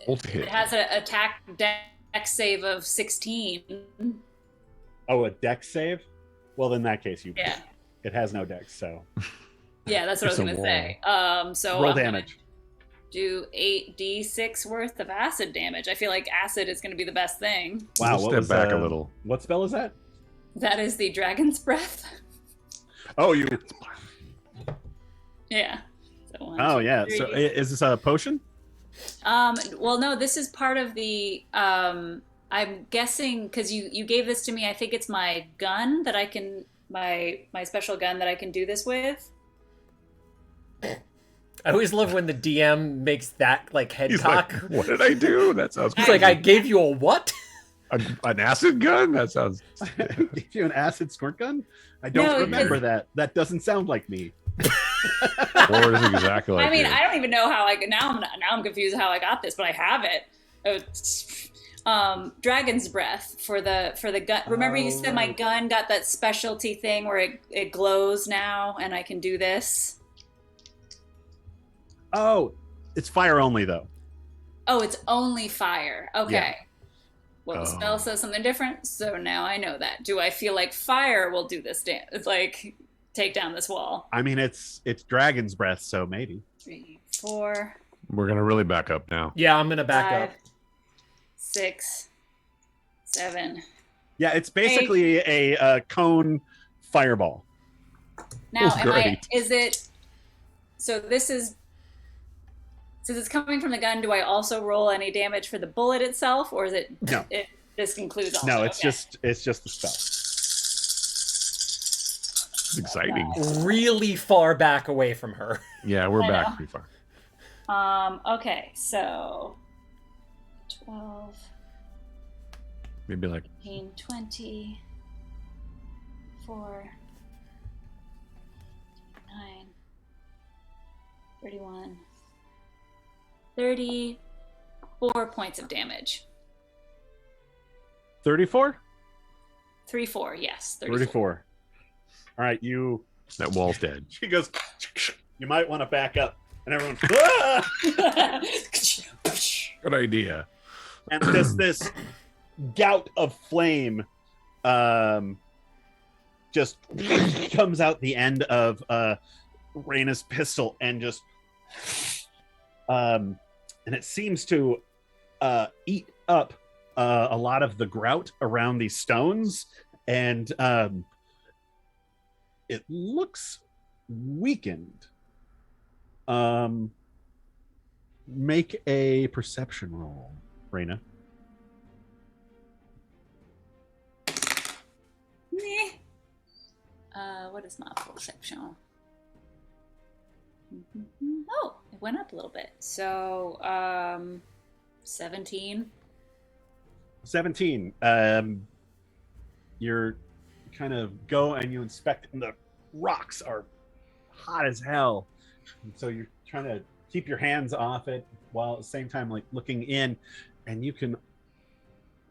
it has an attack dex save of 16. Oh, a dex save? Well, in that case, Yeah. It has no dex, so Yeah, that's what I was It's a gonna wall. say. So roll I'm gonna damage. do 8d6 worth of acid damage. I feel like acid is gonna be the best thing. Wow, We'll what step was, back a little. What spell is that? That is the dragon's breath. Oh, you. Yeah. So one, Oh, two, yeah. three. So is this a potion? Well, no, this is part of the. I'm guessing because you gave this to me. I think it's my gun that I can my special gun that I can do this with. I always love when the DM makes that like head He's cock. like, what did I do? That sounds He's crazy. like, I gave you a what? An acid gun? That sounds... Give you an acid squirt gun? I don't No, remember 'cause- that. That doesn't sound like me. Or is exactly like I mean, you. I don't even know how now I'm confused how I got this, but I have it. It's, dragon's breath for the gun. Remember you said my right. gun got that specialty thing where it glows now and I can do this. Oh, it's fire only, though. Oh, it's only fire. Okay. Yeah. Well, the Oh. spell says something different, so now I know that. Do I feel like fire will do this dance? Like take down this wall? I mean, it's dragon's breath, so maybe. 3, 4, We're going to really back up now. Yeah, I'm gonna back 5, up. 6, 7. Yeah, it's basically a cone fireball. Now, Oh, great. is it? So this is. Since it's coming from the gun, do I also roll any damage for the bullet itself, or is it? No. This includes all. No, it's Okay. just the spell. It's exciting. Really far back away from her. Yeah, we're I back know. pretty far. Okay, so 12, Maybe like 15, 20, 4, 9, 31, 34 points of damage. 34? 34, yes. 34. All right, you. that wall's dead. She goes. You might want to back up, and everyone. "Ah!" Good idea. And this gout of flame, just comes out the end of Raina's pistol, and just, and it seems to eat up a lot of the grout around these stones, and it looks weakened. Make a perception roll, Raina. Meh. what is my perception? Oh, it went up a little bit. So, 17. 17. You're kind of go and you inspect, and the rocks are hot as hell. And so you're trying to keep your hands off it while at the same time like looking in, and you can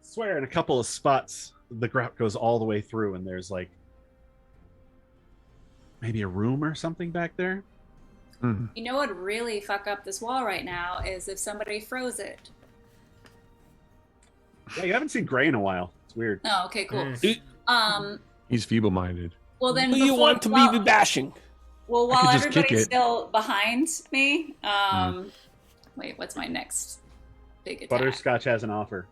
swear in a couple of spots the grout goes all the way through, and there's like maybe a room or something back there. You know what would really fuck up this wall right now is if somebody froze it. Yeah, you haven't seen Gray in a while. It's weird. Oh, okay, cool. He's feeble-minded. Well, then Do you want to be bashing? Well, I while could just kick everybody's it. still behind me, wait, what's my next big attack? Butterscotch has an offer.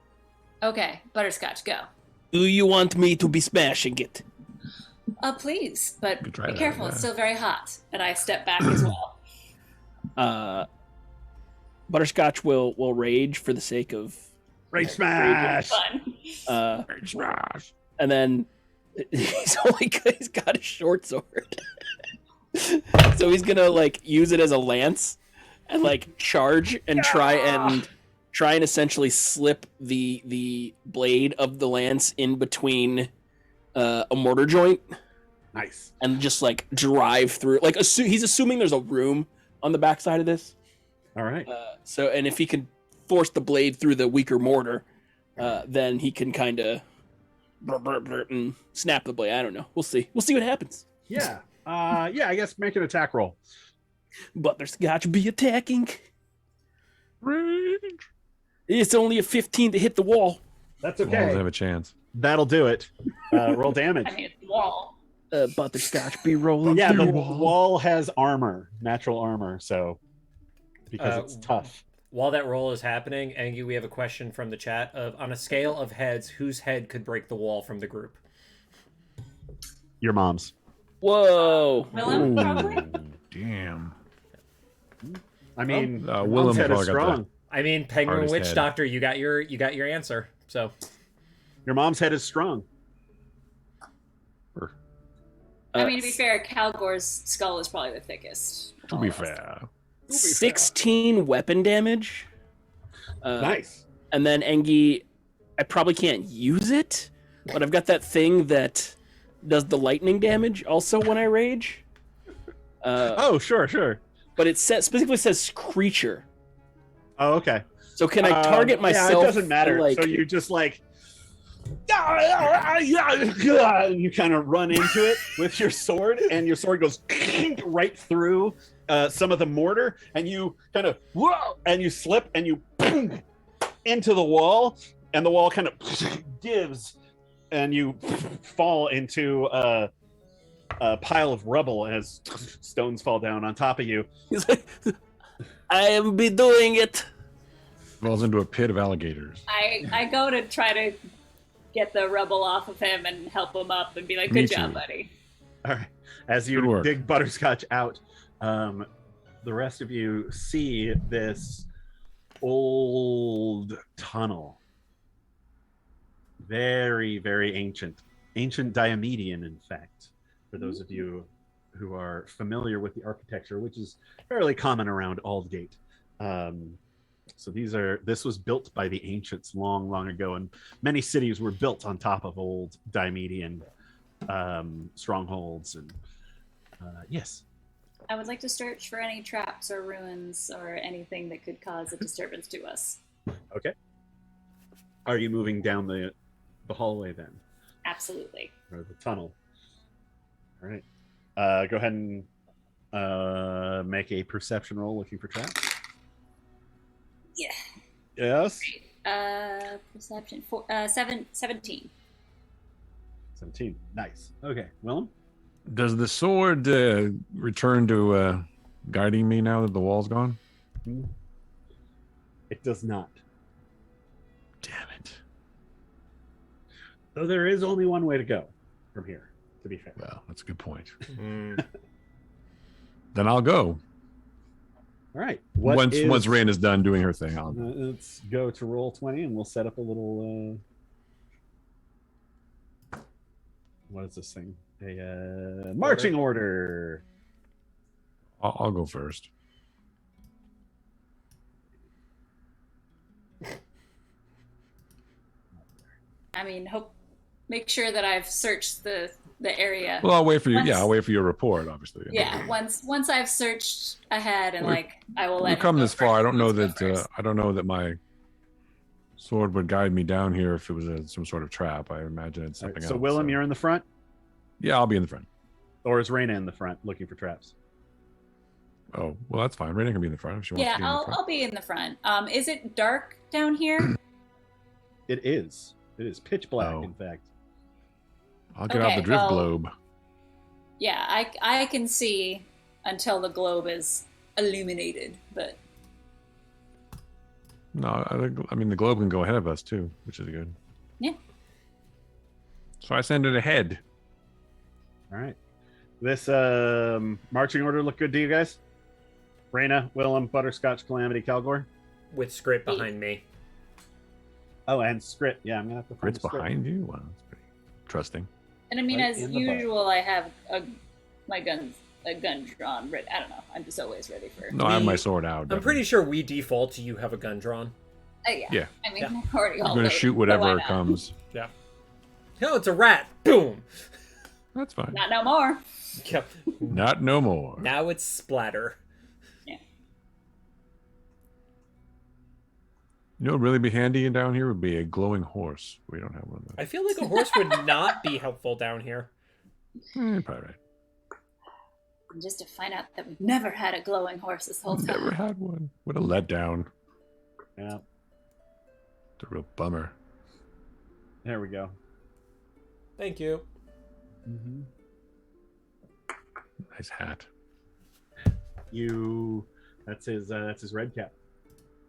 Okay, Butterscotch, go. Do you want me to be smashing it? Please, but Could try be that, careful, yeah. it's still very hot. And I step back as well. Butterscotch will rage for the sake of Rage smash! Fun. Rage smash. and then he's got a short sword. So he's gonna like use it as a lance and like charge and try and essentially slip the blade of the lance in between a mortar joint Nice. and just like drive through. Like he's assuming there's a room on the backside of this. All right. So and if he can force the blade through the weaker mortar, then he can kind of and snap the blade. I don't know. We'll see. We'll see what happens. Yeah. Yeah, I guess make an attack roll. Butterscotch be attacking. Rage. It's only a 15 to hit the wall. That's Walls okay. have a chance. That'll do it. Roll damage. I mean, it's the wall. Butterscotch be rolling Yeah, through the wall. wall has armor, natural armor, so because it's tough. While that roll is happening, Angie, we have a question from the chat of, on a scale of heads, whose head could break the wall from the group? Your mom's. Whoa. Willem, probably? Damn. I mean, your Willem mom's head is probably got strong. I mean, Penguin Hardest Witch head. Doctor, you got your answer. So Your mom's head is strong. I mean, to be fair, Calgore's skull is probably the thickest. To be fair. 16 weapon damage. Nice. And then Engi, I probably can't use it, but I've got that thing that does the lightning damage also when I rage. Oh, sure. But it specifically says creature. Oh, okay. So can I target myself? Yeah, it doesn't matter. and, like, So you just like, and you kind of run into it with your sword, and your sword goes right through some of the mortar, and you kind of and you slip, and you into the wall, and the wall kind of gives, and you fall into a pile of rubble as stones fall down on top of you. he's like, I am be doing it. Falls into a pit of alligators. I go to try to get the rubble off of him and help him up and be like, Me good job, too. buddy. All right. As Good you work. dig Butterscotch out, the rest of you see this old tunnel. Very, very ancient. Ancient Diomedian, in fact, for those of you who are familiar with the architecture, which is fairly common around Aldgate. So this was built by the ancients long, long ago, and many cities were built on top of old Diomedian strongholds. And yes, I would like to search for any traps or ruins or anything that could cause a disturbance to us. okay. Are you moving down the hallway then, Absolutely. or the tunnel? All right. Go ahead and make a perception roll looking for traps. Yeah. Yes. Perception. 17. 17. Nice. Okay. Willem? Does the sword return to guiding me now that the wall's gone? It does not. Damn it. Though there is only one way to go from here, to be fair. Well, that's a good point. Mm. Then I'll go. All right. Once Rain is done doing her thing, I'll Let's go to roll 20 and we'll set up a little what is this thing? A marching order. I'll go first. I mean, make sure that I've searched the area. Well, I'll wait for you. Yeah, I'll wait for your report, obviously. Yeah, once I've searched ahead and I will let We've come him go this far. first. I don't know Let's go that. first. I don't know that my sword would guide me down here if it was some sort of trap. I imagine it's something So else. Willem, you're in the front, Yeah, I'll be in the front. or is Raina in the front looking for traps? Oh, well, that's fine. Raina can be in the front if she wants Yeah, to be in the front. I'll be in the front. Is it dark down here? It is. It is pitch black, Oh. in fact. I'll get out Okay, the drift well- globe. Yeah, I can see until the globe is illuminated, but No, I mean the globe can go ahead of us too, which is good. Yeah. So I send it ahead. All right. This marching order look good to you guys? Raina, Willem, Butterscotch, Calamity, Calgore. With Skrit behind me. Oh, and Skrit. Yeah, I'm gonna have to find It's a Skrit. behind you. Wow, that's pretty trusting. and I mean Right as in the butt. usual, I have a gun drawn. Ready. I don't know. I'm just always ready for. No, I have my Me- sword out. I'm definitely. pretty sure we default to you have a gun drawn. Yeah. Yeah. I mean, Yeah. already I'm all going to day, shoot so whatever why not? comes. No, it's a rat. Boom. That's fine. Not no more. Yep. Not no more. Now it's splatter. You know what would really be handy down here would be a glowing horse. We don't have one of those. I feel like a horse would not be helpful down here. Probably right. And just to find out that we've never had a glowing horse this whole time. Never had one. What a letdown. Yeah, It's a real bummer. there we go. Thank you. Mm-hmm. Nice hat. That's his red cap.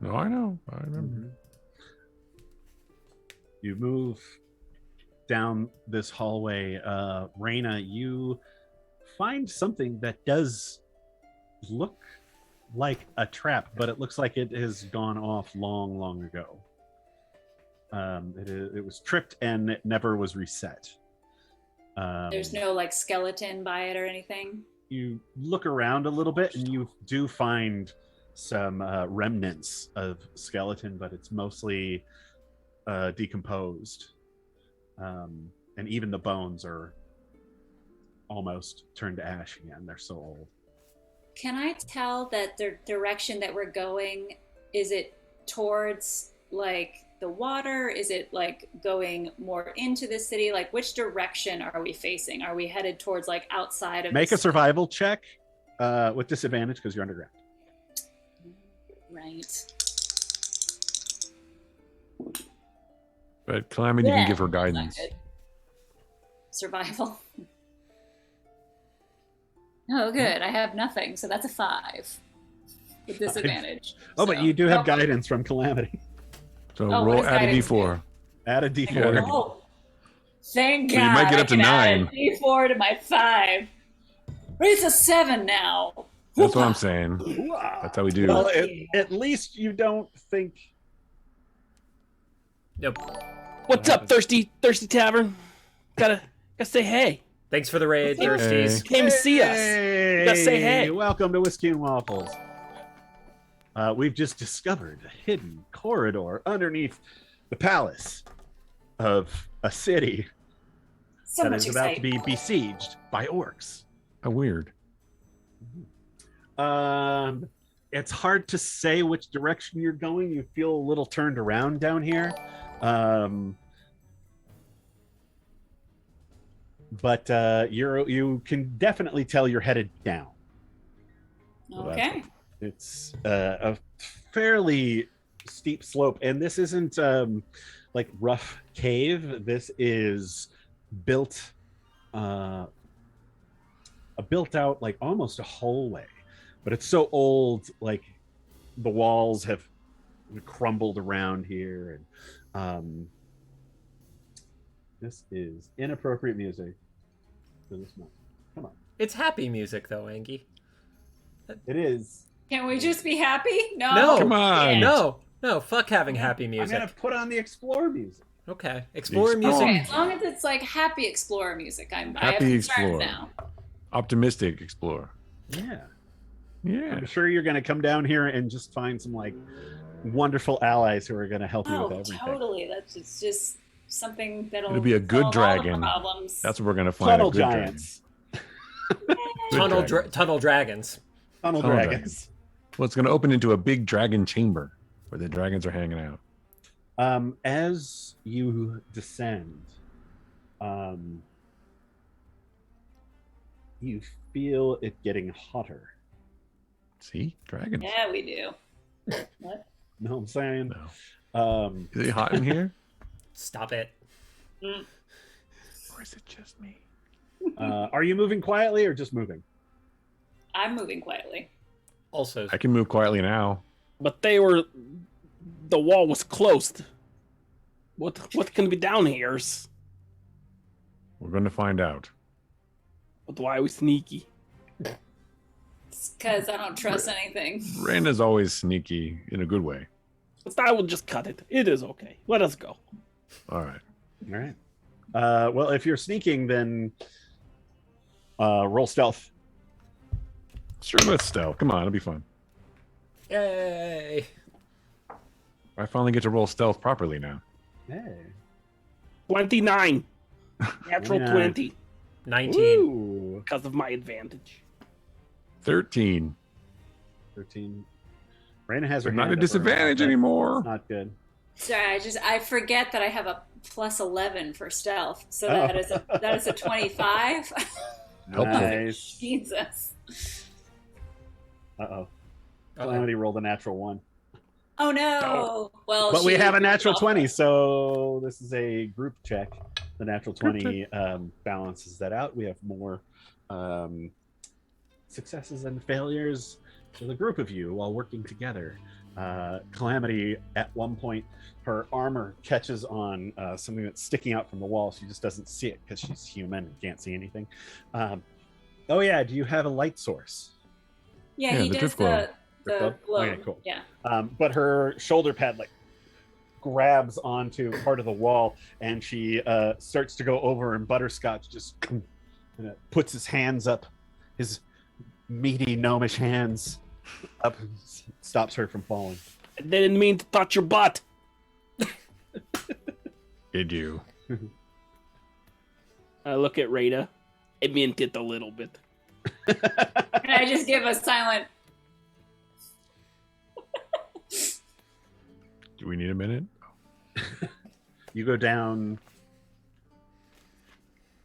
No, I know. I remember. You move down this hallway. Raina, you find something that does look like a trap, but it looks like it has gone off long ago. It was tripped and it never was reset. There's no like skeleton by it or anything. You look around a little bit and you do find some remnants of skeleton, but it's mostly decomposed, and even the bones are almost turned to ash again. They're so old. Can I tell that the direction that we're going, is it towards like the water? Is it like going more into the city? Like which direction are we facing? Are we headed towards like outside of Make the a survival check with disadvantage because you're underground. Right. But Calamity Yeah, can give her Not guidance. good. Survival. Oh, good. I have nothing, so that's a 5 with disadvantage. Oh, but So- you do have Oh, guidance from Calamity. So Oh, what roll does add a guidance d4. Add a d4. Yeah. Oh, thank So you God! might get I up to can add 9. a D4 to my 5. It's a 7 now. That's what I'm saying. Wow. That's how we do. Well, at least you don't think. Nope. What's up, thirsty tavern? Gotta say hey. Thanks for the raid, Hey. Thirsties. Came to see us. Hey, Gotta say hey. Welcome to Whiskey and Waffles. We've just discovered a hidden corridor underneath the palace of a city So that much is about to excitement. be besieged by orcs. How weird. It's hard to say which direction you're going. You feel a little turned around down here. But you can definitely tell you're headed down. Okay. It's a fairly steep slope, and this isn't like rough cave. This is built out like almost a hallway, but it's so old, like the walls have crumbled around here, and this is inappropriate music for this month. Come on, It's happy music, though, Angie. it is. Can we just be happy? No. No. Come on. Yeah. No, fuck having happy I'm music. gonna put on the explore music. Okay. Explorer music. Okay, as long as it's like happy explorer music, I have Happy concerns explorer. now. Optimistic explorer. Yeah. Yeah. I'm sure you're going to come down here and just find some like wonderful allies who are going to help you Oh, with everything. totally. That's just something that'll It'll be a good solve all the dragon. problems. That's what we're gonna find. Tunnel a good giants. Good Tunnel dragon. tunnel dragons. Tunnel Tunnel dragons. Well, it's gonna open into a big dragon chamber where the dragons are hanging out. As you descend, you feel it getting hotter. See, dragons. Yeah, we do. What? Know what I'm saying? No. Is it hot in here? Stop it. Or is it just me? Are you moving quietly or just moving? I'm moving quietly. Also, I can move quietly now. But the wall was closed. What can be down here? We're gonna find out. But why are we sneaky? It's because I don't trust anything. Raina's always sneaky in a good way. But I will just cut it. It is okay. Let us go. All right. All right. Well, if you're sneaking, then roll stealth. Sure, let's stealth. Come on, it'll be fun. yay! I finally get to roll stealth properly now. Hey. 29. Natural 29. 20. 19. Ooh. Because of my advantage. 13. 13. Raina has her But not hand a up disadvantage her mouth. anymore. That's not good. Sorry, I forget that I have a plus 11 for stealth, so that is a 25. Helpful. Nice. Jesus. Uh-oh. Calamity rolled a natural 1. Oh no. Well, But we she- have a natural 20, so this is a group check. The natural 20 balances that out. We have more successes and failures for the group of you while working together. Calamity, at one point, her armor catches on something that's sticking out from the wall. She just doesn't see it because she's human and can't see anything. Oh yeah, do you have a light source? Yeah, Yeah, he the does drift globe. the Drift globe? globe. Okay, cool. Yeah. But her shoulder pad like grabs onto part of the wall, and she starts to go over, and Butterscotch just puts his hands up, his meaty gnomish hands up, and stops her from falling. I didn't mean to touch your butt. Did you? I look at Rada. I meant it a little bit. And I just give a silent. Do we need a minute? You go down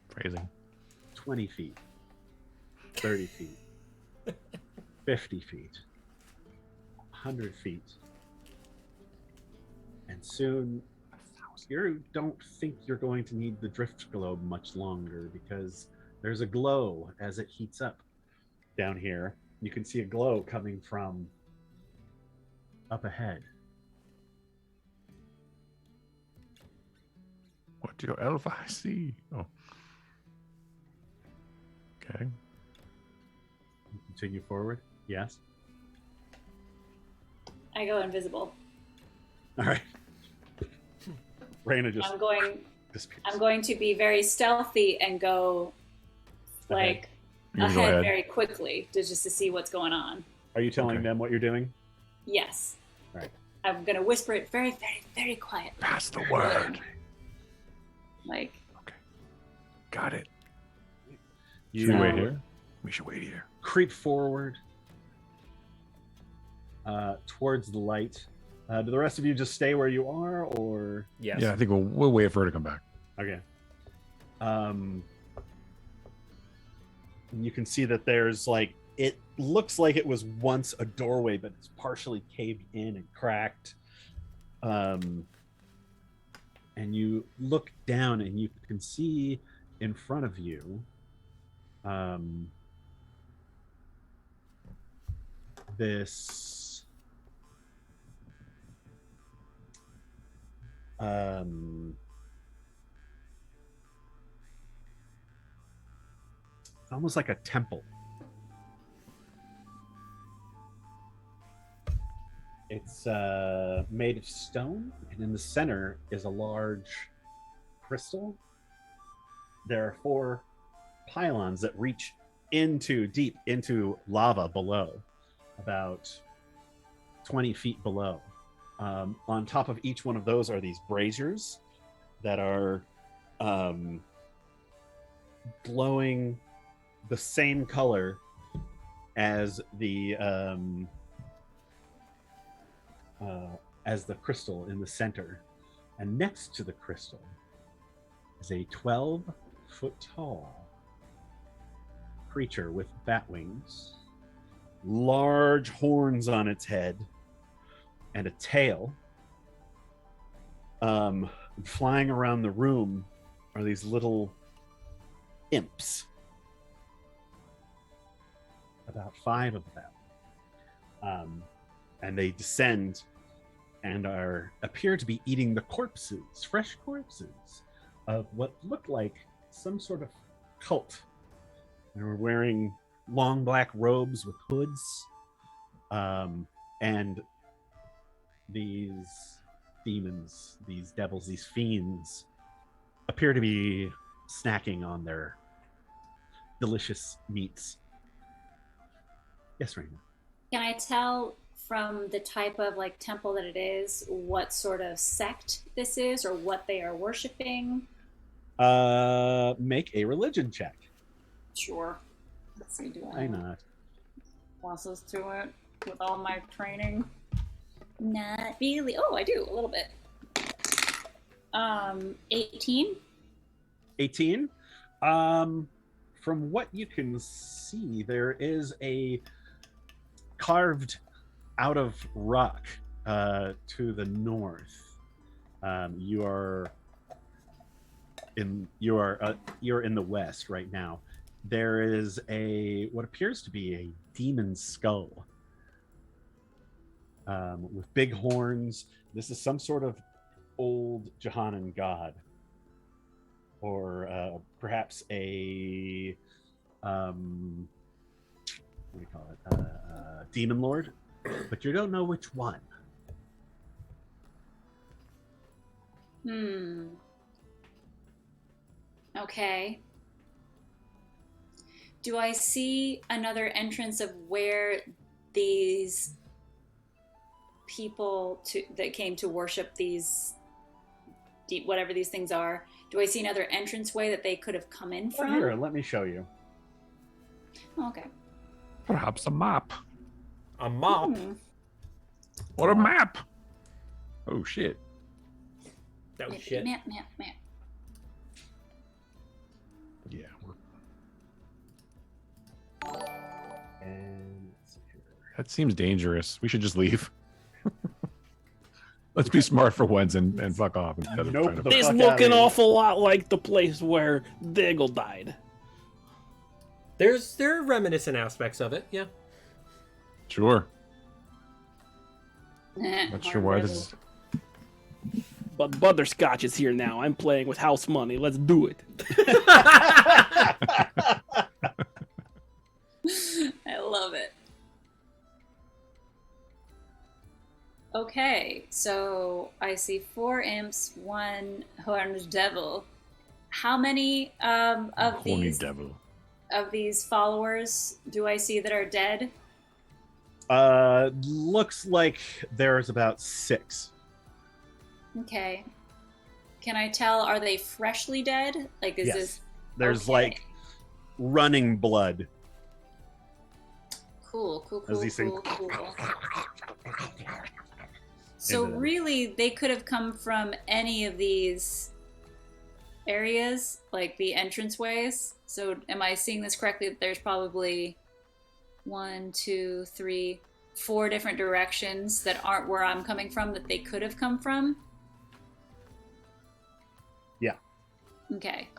Phrasing. 20 feet, 30 feet, 50 feet, 100 feet, and soon you don't think you're going to need the drift globe much longer, because there's a glow as it heats up down here. You can see a glow coming from up ahead. What do your elf eyes see? Oh. Okay. Continue forward. Yes. I go invisible. All right. Raina just disappears. I'm going to be very stealthy and go like You can go ahead ahead. very quickly just to see what's going on. Are you telling Okay. them what you're doing? Yes. Right. I'm gonna whisper it very, very, very quietly. Pass the word. Like, Got it. You Should we wait here? We should wait here. creep forward towards the light. Do the rest of you just stay where you are, or Yes. Yeah, I think we'll wait for her to come back. okay? You can see that there's like, it looks like it was once a doorway, but it's partially caved in and cracked. And you look down and you can see in front of you this it's almost like a temple. It's made of stone, and in the center is a large crystal. There are 4 pylons that reach deep into lava below, about 20 feet below. On top of each one of those are these braziers that are glowing the same color as the crystal in the center. And next to the crystal is a 12-foot tall creature with bat wings, large horns on its head, and a tail. Flying around the room are these little imps, about 5 of them, and they descend and appear to be eating the fresh corpses of what look like some sort of cult. They were wearing long black robes with hoods, and these demons, these devils, these fiends appear to be snacking on their delicious meats. Yes, Raina. Can I tell from the type of like temple that it is what sort of sect this is or what they are worshiping? Make a religion check. Sure. Let's see, do Why I not? want us to it with all my training? Not really. Oh, I do a little bit. 18. 18. From what you can see, there is a carved out of rock to the north. You're in the west right now. There is what appears to be a demon skull with big horns. This is some sort of old Johannan god, or perhaps a what do you call it? Demon lord, but you don't know which one. Okay. Do I see another entrance of where these people that came to worship these whatever these things are? Do I see another entranceway that they could have come in from? Here, let me show you. Okay. Perhaps a map. A mop. What a map! Oh shit! That was shit. Map. Yeah. And let's see here. That seems dangerous. We should just leave. Let's be smart for once and fuck off instead of Nope. trying to. The This fuck look outta an here. awful lot like the place where Diggle died. There are reminiscent aspects of it, yeah. Sure. Not Not sure why this is. But Butterscotch is here now. I'm playing with house money. Let's do it. I love it. Okay, so I see 4 imps, 1 horned devil. How many of Horny these devil. of these followers do I see that are dead? Looks like there's about 6. Okay. Can I tell, are they freshly dead? Like, is Yes. this... There's okay. like running blood. Cool. As these things- So into them. really, they could have come from any of these areas, like the entranceways. So am I seeing this correctly? That there's probably 1, 2, 3, 4 different directions that aren't where I'm coming from that they could have come from? Yeah. Okay.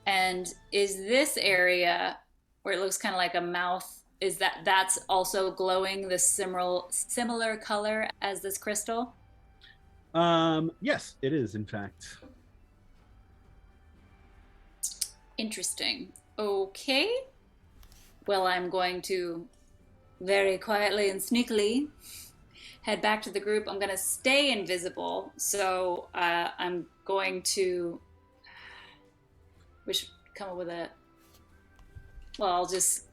And is this area where it looks kind of like a mouth, is that's also glowing the similar color as this crystal? Yes, it is, in fact. Interesting. Okay. Well, I'm going to very quietly and sneakily head back to the group. I'm going to stay invisible. So I'm going to... We should come up with a... Well, I'll just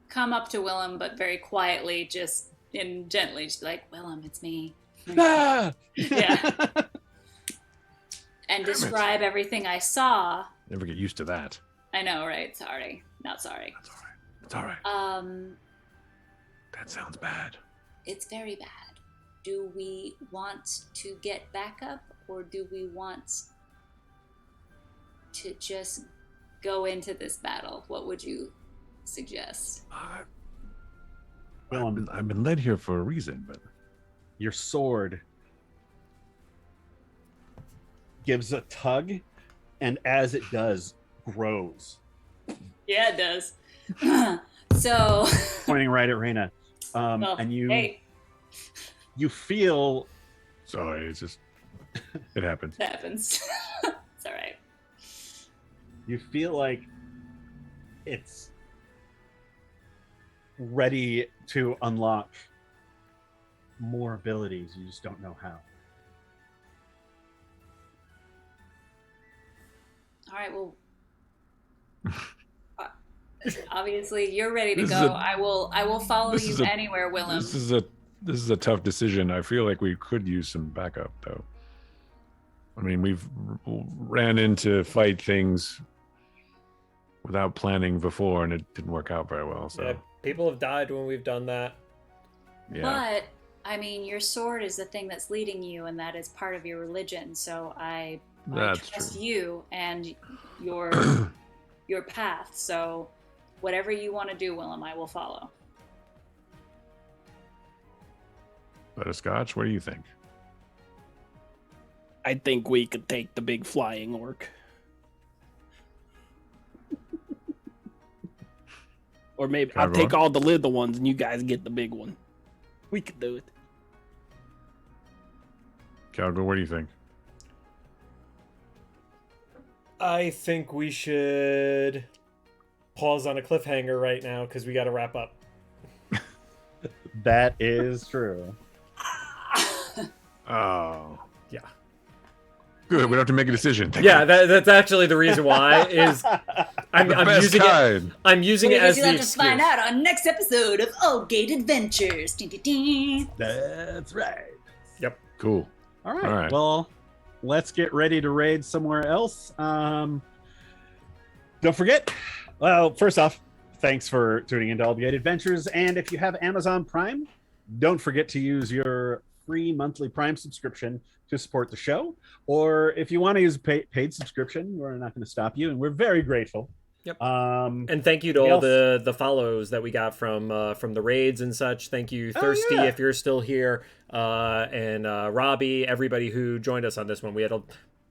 come up to Willem, but very quietly, gently, just be like, Willem, it's me. Ah! Yeah. And describe everything I saw. Never get used to that. I know, right? Sorry. Not sorry. That's all right. It's all right. That sounds bad. It's very bad. Do we want to get backup, or do we want to just go into this battle? What would you suggest? Willem, I've been led here for a reason, but your sword gives a tug, and as it does, grows. Yeah, it does. So Pointing right at Reyna. well, And hey, you feel sorry, it's just it happens. it happens. It's all right. you feel like it's ready to unlock more abilities. You just don't know how. All right, well, obviously you're ready to This go. is a- I will follow this you is a- anywhere, Willem. This is a tough decision. I feel like we could use some backup, though. I mean, we've ran into fight things without planning before, and it didn't work out very well. So Yeah, people have died when we've done that. yeah, But I mean, your sword is the thing that's leading you, and that is part of your religion. So I that's trust true. you and your your path. So whatever you want to do, Willem, I will follow. Butterscotch, what do you think? I think we could take the big flying orc. Or maybe I'll Calgore? take all the little ones and you guys get the big one. We could do it. Calgore, what do you think? I think we should pause on a cliffhanger right now because we got to wrap up. That is true. Oh, Yeah. good. We don't have to make a decision. Thank Yeah, you. that's actually the reason why is I'm The best using it. kind. I'm using it as You'll the have to excuse. find out on next episode of Aldgate Adventures. Ding, ding, ding. That's right. Cool. All right. All right. Well, let's get ready to raid somewhere else. Don't forget. Well, first off, thanks for tuning into Aldgate Adventures. And if you have Amazon Prime, don't forget to use your free monthly Prime subscription to support the show. Or if you want to use a paid subscription, we're not going to stop you, and we're very grateful. Yep. Um, And thank you to all the follows that we got from the raids and such. Thank you, Thirsty, yeah. if you're still here, and Robbie, everybody who joined us on this one. We had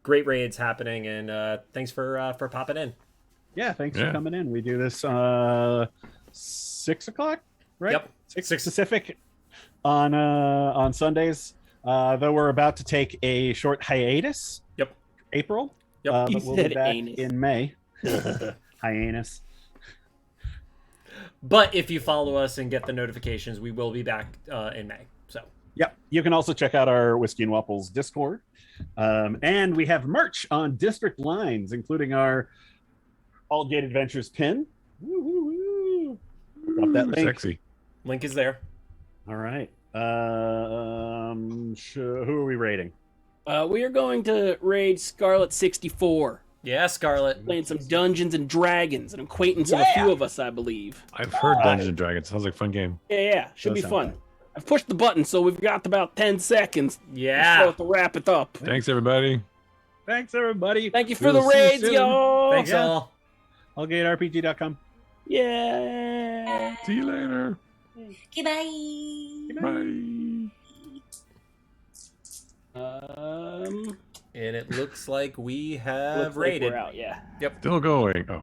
great raids happening, and thanks for popping in. yeah, thanks Yeah. for coming in. We do this 6 o'clock, right? Yep. 6 Pacific on Sundays. Though we're about to take a short hiatus. Yep. April. Yep. But You we'll be said back anus. in May. Hiatus. But if you follow us and get the notifications, we will be back in May. So Yep. You can also check out our Whiskey and Waffles Discord. And we have merch on District Lines, including our Aldgate Adventures pin. Woo, woo, woo. Drop that link. Sexy. link is there. All right. Who are we rating? We are going to raid Scarlet 64. Yeah, Scarlet. Playing some Dungeons and Dragons, an acquaintance of a few of us, I believe. I've heard Dungeons and Dragons. Sounds like a fun game. Yeah, should Does be sound fun. fun. I've pushed the button, so we've got about 10 seconds Yeah. to wrap it up. Thanks, everybody. Thanks, everybody. Thank you for We'll the see you raids, soon. y'all. Thanks Yeah. all. AldgateRPG.com. Yeah. See you later. Okay, bye. Bye. And it looks like we have Looks like raided. we're out, yeah. Still going. Oh.